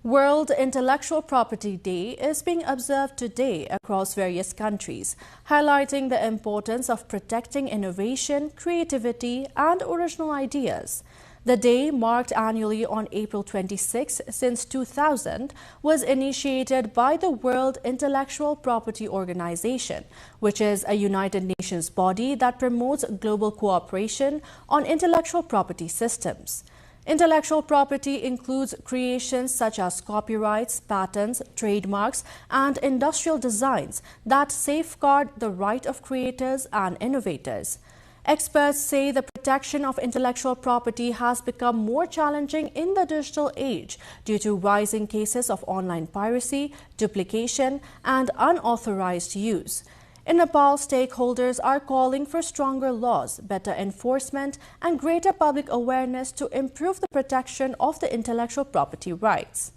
World Intellectual Property Day is being observed today across various countries, highlighting the importance of protecting innovation, creativity, and original ideas. The day, marked annually on April 26 since 2000, was initiated by the World Intellectual Property Organization, which is a United Nations body that promotes global cooperation on intellectual property systems. Intellectual property includes creations such as copyrights, patents, trademarks, and industrial designs that safeguard the right of creators and innovators. Experts say the protection of intellectual property has become more challenging in the digital age due to rising cases of online piracy, duplication, and unauthorized use. In Nepal, stakeholders are calling for stronger laws, better enforcement, and greater public awareness to improve the protection of the intellectual property rights.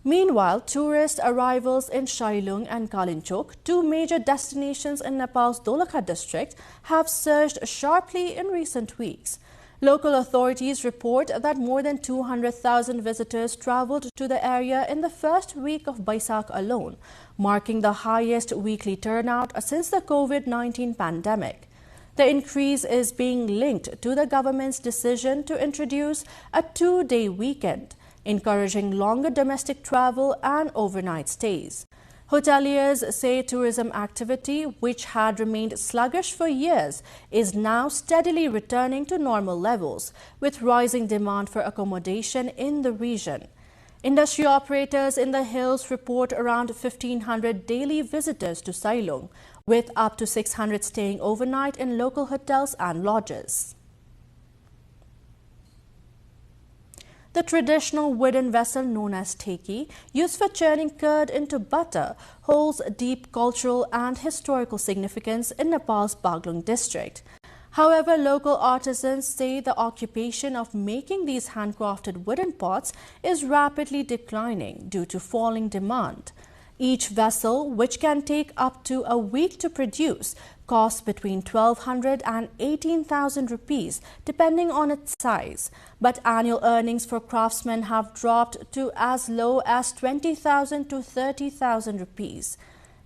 Meanwhile, tourist arrivals in Shailung and Kalinchok, two major destinations in Nepal's Dolakha district, have surged sharply in recent weeks. Local authorities report that more than 200,000 visitors traveled to the area in the first week of Baisakh alone, marking the highest weekly turnout since the COVID-19 pandemic. The increase is being linked to the government's decision to introduce a two-day weekend, encouraging longer domestic travel and overnight stays. Hoteliers say tourism activity, which had remained sluggish for years, is now steadily returning to normal levels, with rising demand for accommodation in the region. Industry operators in the hills report around 1,500 daily visitors to Sailung, with up to 600 staying overnight in local hotels and lodges. The traditional wooden vessel known as teki, used for churning curd into butter, holds deep cultural and historical significance in Nepal's Baglung district. However, local artisans say the occupation of making these handcrafted wooden pots is rapidly declining due to falling demand. Each vessel, which can take up to a week to produce, costs between 1,200 and 18,000 rupees, depending on its size. But annual earnings for craftsmen have dropped to as low as 20,000 to 30,000 rupees.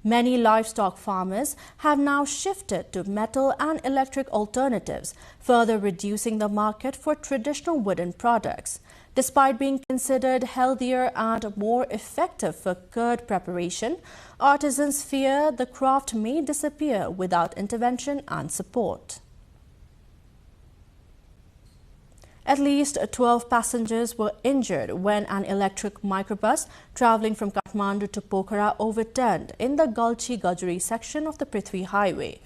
Many livestock farmers have now shifted to metal and electric alternatives, further reducing the market for traditional wooden products. Despite being considered healthier and more effective for curd preparation, artisans fear the craft may disappear without intervention and support. At least 12 passengers were injured when an electric microbus traveling from Kathmandu to Pokhara overturned in the Galchi-Gajuri section of the Prithvi Highway.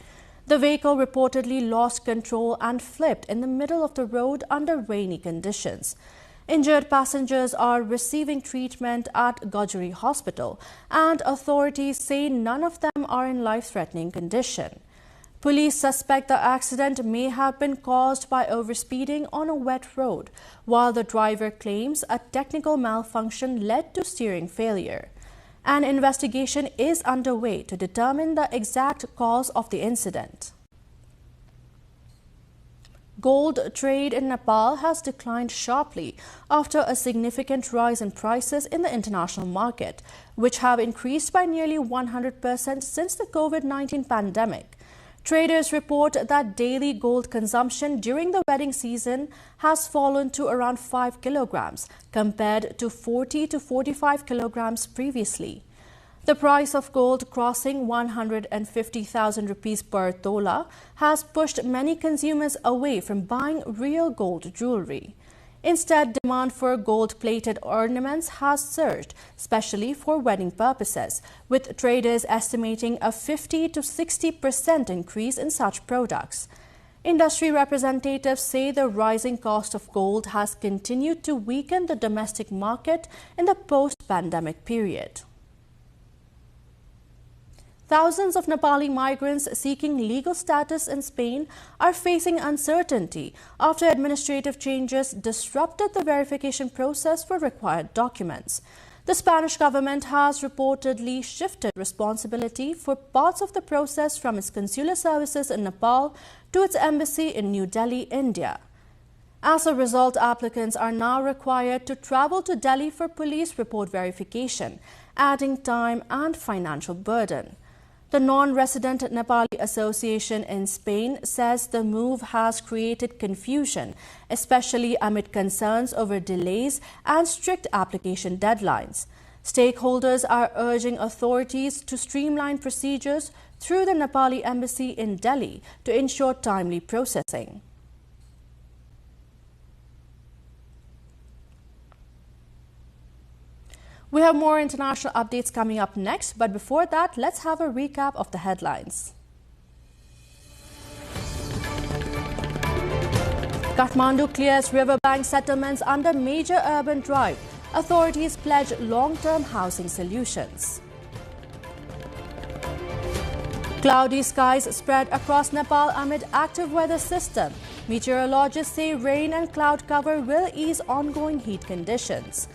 The vehicle reportedly lost control and flipped in the middle of the road under rainy conditions. Injured passengers are receiving treatment at Gajuri Hospital, and authorities say none of them are in life-threatening condition. Police suspect the accident may have been caused by overspeeding on a wet road, while the driver claims a technical malfunction led to steering failure. An investigation is underway to determine the exact cause of the incident. Gold trade in Nepal has declined sharply after a significant rise in prices in the international market, which have increased by nearly 100% since the COVID-19 pandemic. Traders report that daily gold consumption during the wedding season has fallen to around 5 kilograms compared to 40 to 45 kilograms previously. The price of gold crossing 150,000 rupees per tola has pushed many consumers away from buying real gold jewelry. Instead, demand for gold-plated ornaments has surged, especially for wedding purposes, with traders estimating a 50 to 60% increase in such products. Industry representatives say the rising cost of gold has continued to weaken the domestic market in the post-pandemic period. Thousands of Nepali migrants seeking legal status in Spain are facing uncertainty after administrative changes disrupted the verification process for required documents. The Spanish government has reportedly shifted responsibility for parts of the process from its consular services in Nepal to its embassy in New Delhi, India. As a result, applicants are now required to travel to Delhi for police report verification, adding time and financial burden. The Non-Resident Nepali Association in Spain says the move has created confusion, especially amid concerns over delays and strict application deadlines. Stakeholders are urging authorities to streamline procedures through the Nepali embassy in Delhi to ensure timely processing. We have more international updates coming up next, but before that, let's have a recap of the headlines. Kathmandu clears riverbank settlements under major urban drive. Authorities pledge long-term housing solutions. Cloudy skies spread across Nepal amid active weather system. Meteorologists say rain and cloud cover will ease ongoing heat conditions.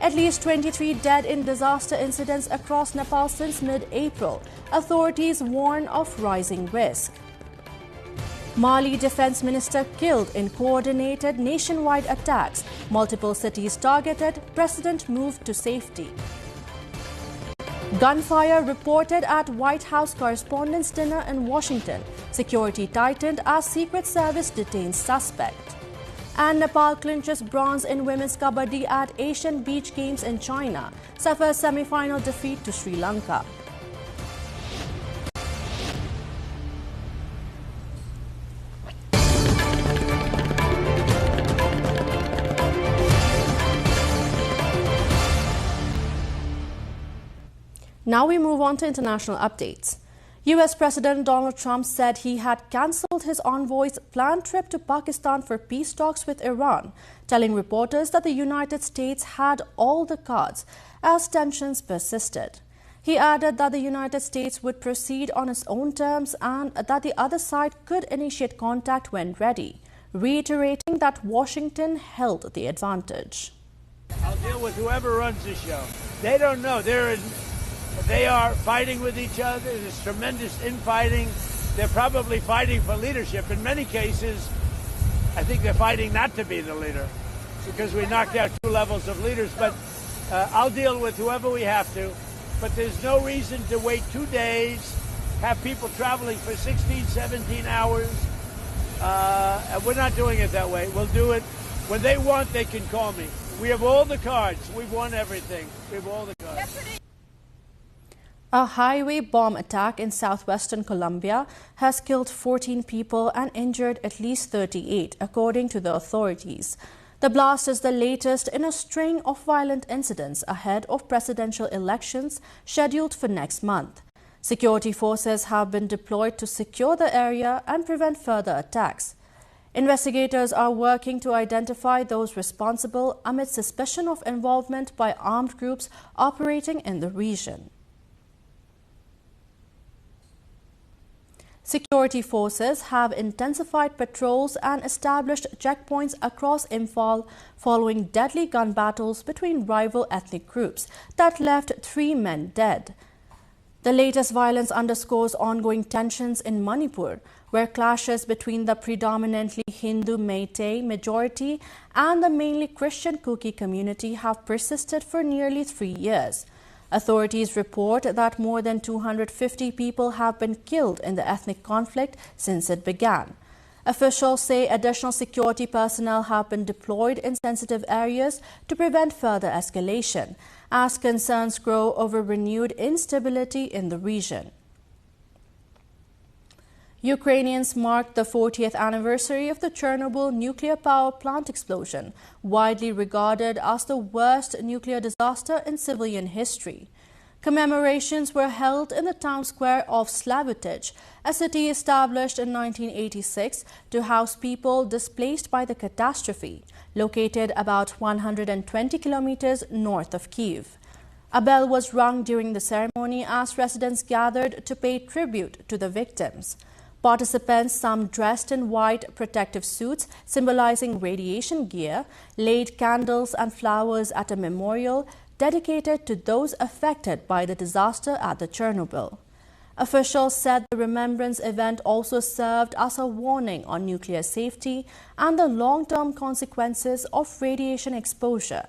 At least 23 dead in disaster incidents across Nepal since mid-April. Authorities warn of rising risk. Mali Defense Minister killed in coordinated nationwide attacks. Multiple cities targeted. President moved to safety. Gunfire reported at White House Correspondents' Dinner in Washington. Security tightened as Secret Service detains suspect. And Nepal clinches bronze in women's kabaddi at Asian Beach Games in China, suffers semi-final defeat to Sri Lanka. Now we move on to international updates. U.S. President Donald Trump said he had cancelled his envoy's planned trip to Pakistan for peace talks with Iran, telling reporters that the United States had all the cards as tensions persisted. He added that the United States would proceed on its own terms and that the other side could initiate contact when ready, reiterating that Washington held the advantage. I'll deal with whoever runs the show. They don't know. They are fighting with each other. There's tremendous infighting. They're probably fighting for leadership. In many cases, I think they're fighting not to be the leader because we knocked out 2 levels of leaders. But I'll deal with whoever we have to. But there's no reason to wait 2 days, have people traveling for 16, 17 hours. And we're not doing it that way. We'll do it. When they want, they can call me. We have all the cards. We've won everything. We have all the cards. A highway bomb attack in southwestern Colombia has killed 14 people and injured at least 38, according to the authorities. The blast is the latest in a string of violent incidents ahead of presidential elections scheduled for next month. Security forces have been deployed to secure the area and prevent further attacks. Investigators are working to identify those responsible amid suspicion of involvement by armed groups operating in the region. Security forces have intensified patrols and established checkpoints across Imphal following deadly gun battles between rival ethnic groups that left 3 men dead. The latest violence underscores ongoing tensions in Manipur, where clashes between the predominantly Hindu Meitei majority and the mainly Christian Kuki community have persisted for nearly 3 years. Authorities report that more than 250 people have been killed in the ethnic conflict since it began. Officials say additional security personnel have been deployed in sensitive areas to prevent further escalation, as concerns grow over renewed instability in the region. Ukrainians marked the 40th anniversary of the Chernobyl nuclear power plant explosion, widely regarded as the worst nuclear disaster in civilian history. Commemorations were held in the town square of Slavutich, a city established in 1986 to house people displaced by the catastrophe, located about 120 kilometers north of Kyiv. A bell was rung during the ceremony as residents gathered to pay tribute to the victims. Participants, some dressed in white protective suits symbolizing radiation gear, laid candles and flowers at a memorial dedicated to those affected by the disaster at the Chernobyl. Officials said the remembrance event also served as a warning on nuclear safety and the long-term consequences of radiation exposure.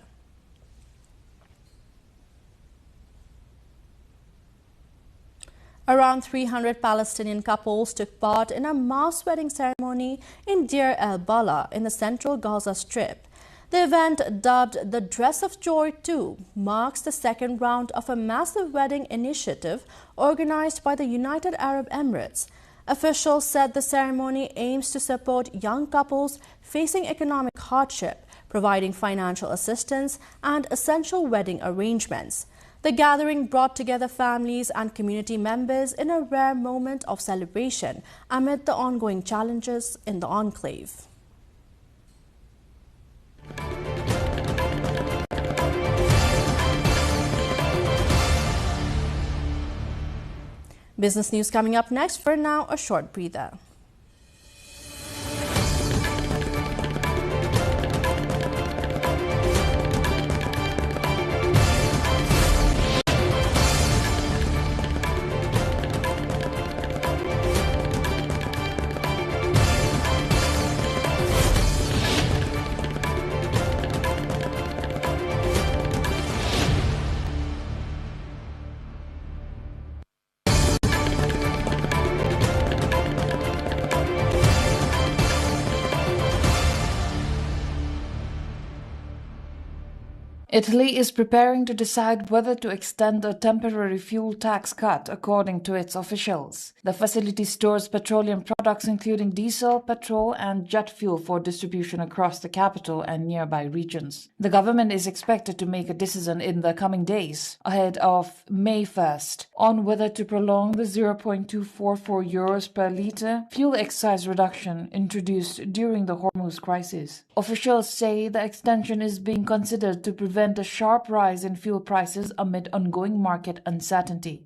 Around 300 Palestinian couples took part in a mass wedding ceremony in Deir el-Balah in the central Gaza Strip. The event, dubbed the Dress of Joy 2, marks the second round of a massive wedding initiative organized by the United Arab Emirates. Officials said the ceremony aims to support young couples facing economic hardship, providing financial assistance and essential wedding arrangements. The gathering brought together families and community members in a rare moment of celebration amid the ongoing challenges in the enclave. Business news coming up next. For now, a short breather. Italy is preparing to decide whether to extend a temporary fuel tax cut, according to its officials. The facility stores petroleum products including diesel, petrol and jet fuel for distribution across the capital and nearby regions. The government is expected to make a decision in the coming days, ahead of May 1st, on whether to prolong the 0.244 euros per litre fuel excise reduction introduced during the Hormuz crisis. Officials say the extension is being considered to prevent a sharp rise in fuel prices amid ongoing market uncertainty.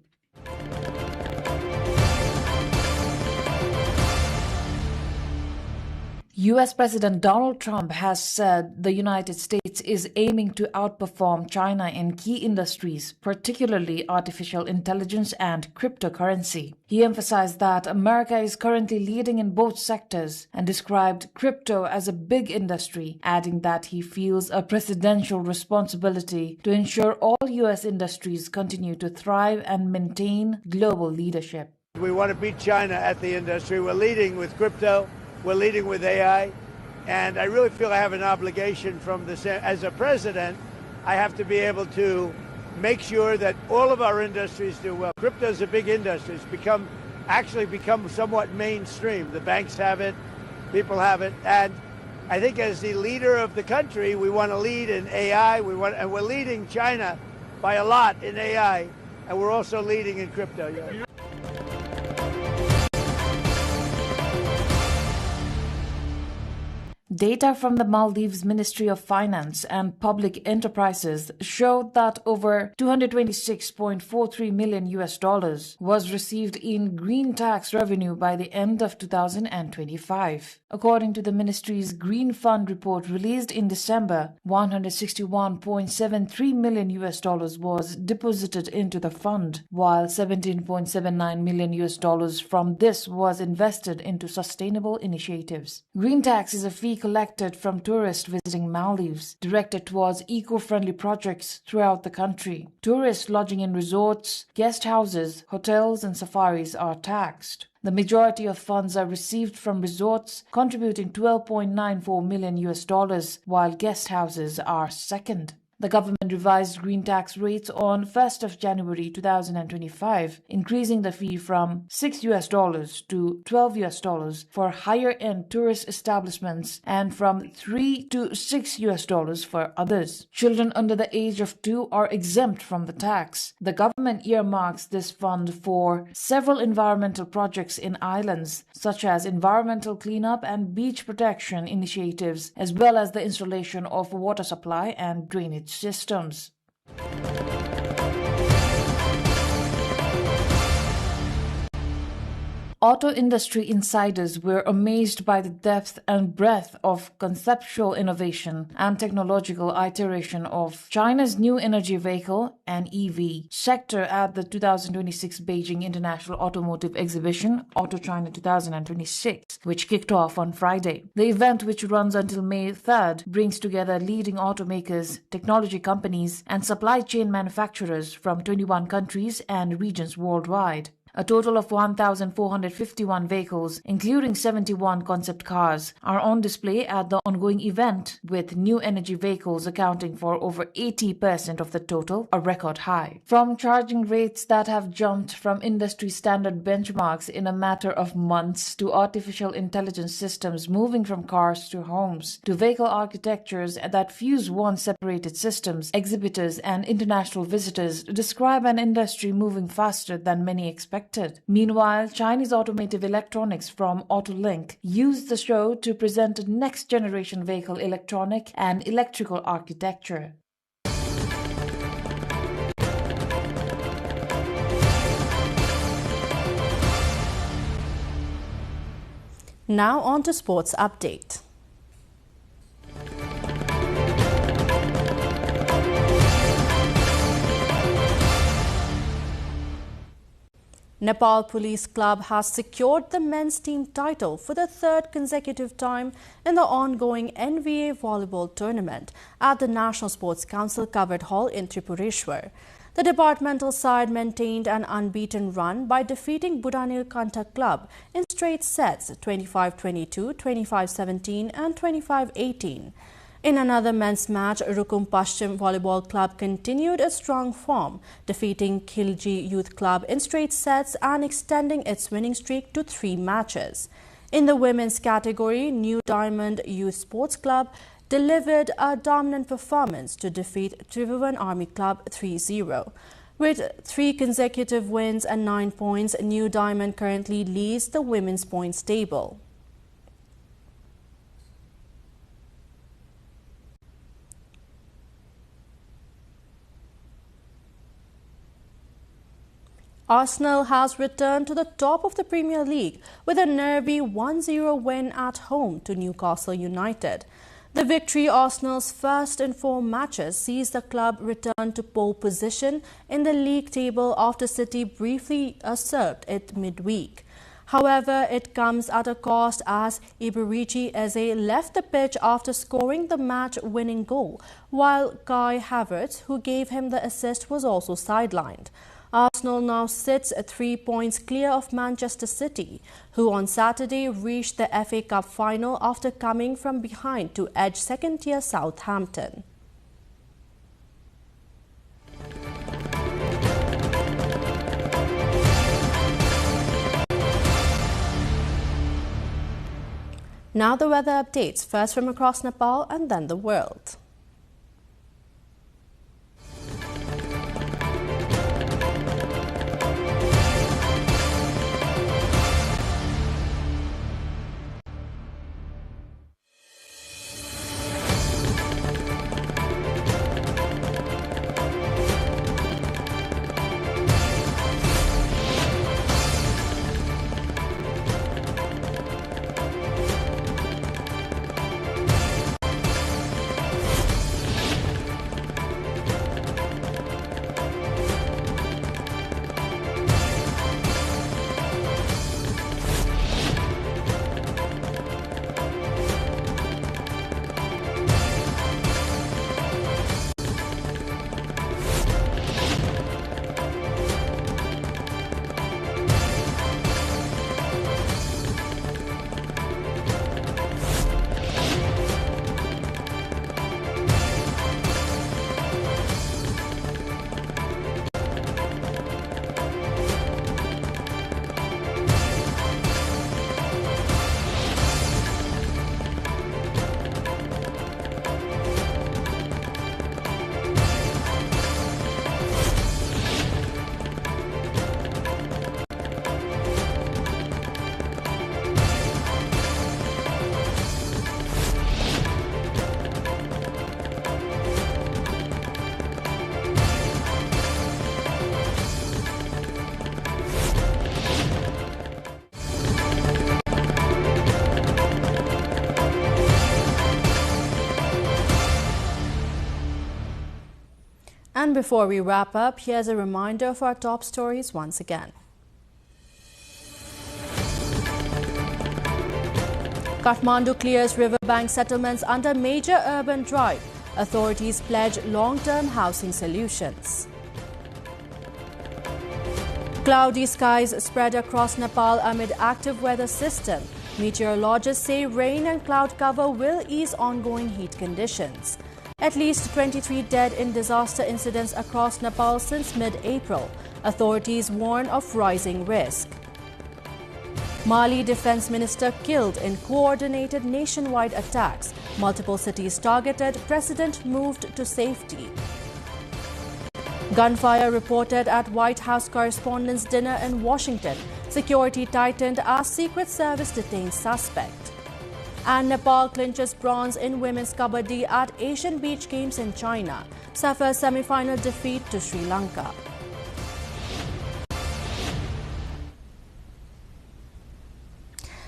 U.S. President Donald Trump has said the United States is aiming to outperform China in key industries, particularly artificial intelligence and cryptocurrency. He emphasized that America is currently leading in both sectors and described crypto as a big industry, adding that he feels a presidential responsibility to ensure all U.S. industries continue to thrive and maintain global leadership. We want to beat China at the industry. We're leading with crypto. We're leading with AI, and I really feel I have an obligation from this. As a president, I have to be able to make sure that all of our industries do well. Crypto is a big industry. It's actually become somewhat mainstream. The banks have it, people have it, and I think as the leader of the country, we want to lead in AI. And we're leading China by a lot in AI, and we're also leading in crypto. Yeah. Data from the Maldives Ministry of Finance and Public Enterprises showed that over $226.43 million was received in green tax revenue by the end of 2025. According to the ministry's Green Fund report released in December, $161.73 million was deposited into the fund, while $17.79 million from this was invested into sustainable initiatives. Green tax is a fee collected from tourists visiting Maldives, directed towards eco-friendly projects throughout the country. Tourists lodging in resorts, guest houses, hotels, and safaris are taxed. The majority of funds are received from resorts, contributing $12.94 million, while guest houses are second. The government revised green tax rates on 1st of January 2025, increasing the fee from $6 to $12 for higher-end tourist establishments and from $3 to $6 for others. Children under the age of 2 are exempt from the tax. The government earmarks this fund for several environmental projects in islands, such as environmental cleanup and beach protection initiatives, as well as the installation of water supply and drainage systems. Auto industry insiders were amazed by the depth and breadth of conceptual innovation and technological iteration of China's new energy vehicle and EV sector at the 2026 Beijing International Automotive Exhibition, Auto China 2026, which kicked off on Friday. The event, which runs until May 3rd, brings together leading automakers, technology companies, and supply chain manufacturers from 21 countries and regions worldwide. A total of 1,451 vehicles, including 71 concept cars, are on display at the ongoing event, with new energy vehicles accounting for over 80% of the total, a record high. From charging rates that have jumped from industry standard benchmarks in a matter of months to artificial intelligence systems moving from cars to homes, to vehicle architectures that fuse once-separated systems, exhibitors and international visitors describe an industry moving faster than many expected. Meanwhile, Chinese automotive electronics from AutoLink used the show to present a next-generation vehicle electronic and electrical architecture. Now on to sports update. Nepal Police Club has secured the men's team title for the third consecutive time in the ongoing NVA volleyball tournament at the National Sports Council Covered Hall in Tripureshwar. The departmental side maintained an unbeaten run by defeating Budanilkantha Club in straight sets 25-22, 25-17 and 25-18. In another men's match, Rukum Paschim Volleyball Club continued a strong form, defeating Khilji Youth Club in straight sets and extending its winning streak to 3 matches. In the women's category, New Diamond Youth Sports Club delivered a dominant performance to defeat Tribhuvan Army Club 3-0. With 3 consecutive wins and 9 points, New Diamond currently leads the women's points table. Arsenal has returned to the top of the Premier League with a nervy 1-0 win at home to Newcastle United. The victory, Arsenal's first in 4 matches, sees the club return to pole position in the league table after City briefly usurped it midweek. However, it comes at a cost as Iberici Eze left the pitch after scoring the match-winning goal, while Kai Havertz, who gave him the assist, was also sidelined. Arsenal now sits 3 points clear of Manchester City, who on Saturday reached the FA Cup final after coming from behind to edge second-tier Southampton. Now the weather updates, first from across Nepal and then the world. And before we wrap up, here's a reminder of our top stories once again. Kathmandu clears riverbank settlements under major urban drive. Authorities pledge long-term housing solutions. Cloudy skies spread across Nepal amid active weather system. Meteorologists say rain and cloud cover will ease ongoing heat conditions. At least 23 dead in disaster incidents across Nepal since mid-April. Authorities warn of rising risk. Mali Defense Minister killed in coordinated nationwide attacks. Multiple cities targeted. President moved to safety. Gunfire reported at White House Correspondents' Dinner in Washington. Security tightened as Secret Service detained suspect. And Nepal clinches bronze in women's kabaddi at Asian Beach Games in China. Suffers semi-final defeat to Sri Lanka.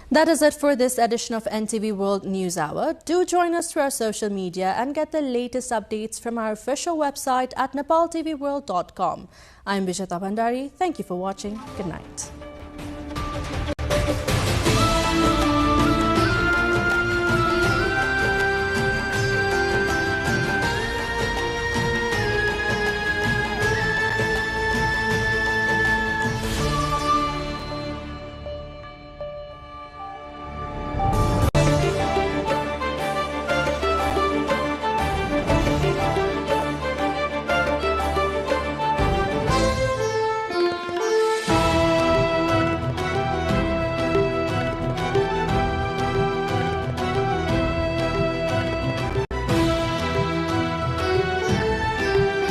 That is it for this edition of NTV World News Hour. Do join us through our social media and get the latest updates from our official website at nepaltelevision.com. I'm Vijata Bhandari. Thank you for watching. Good night.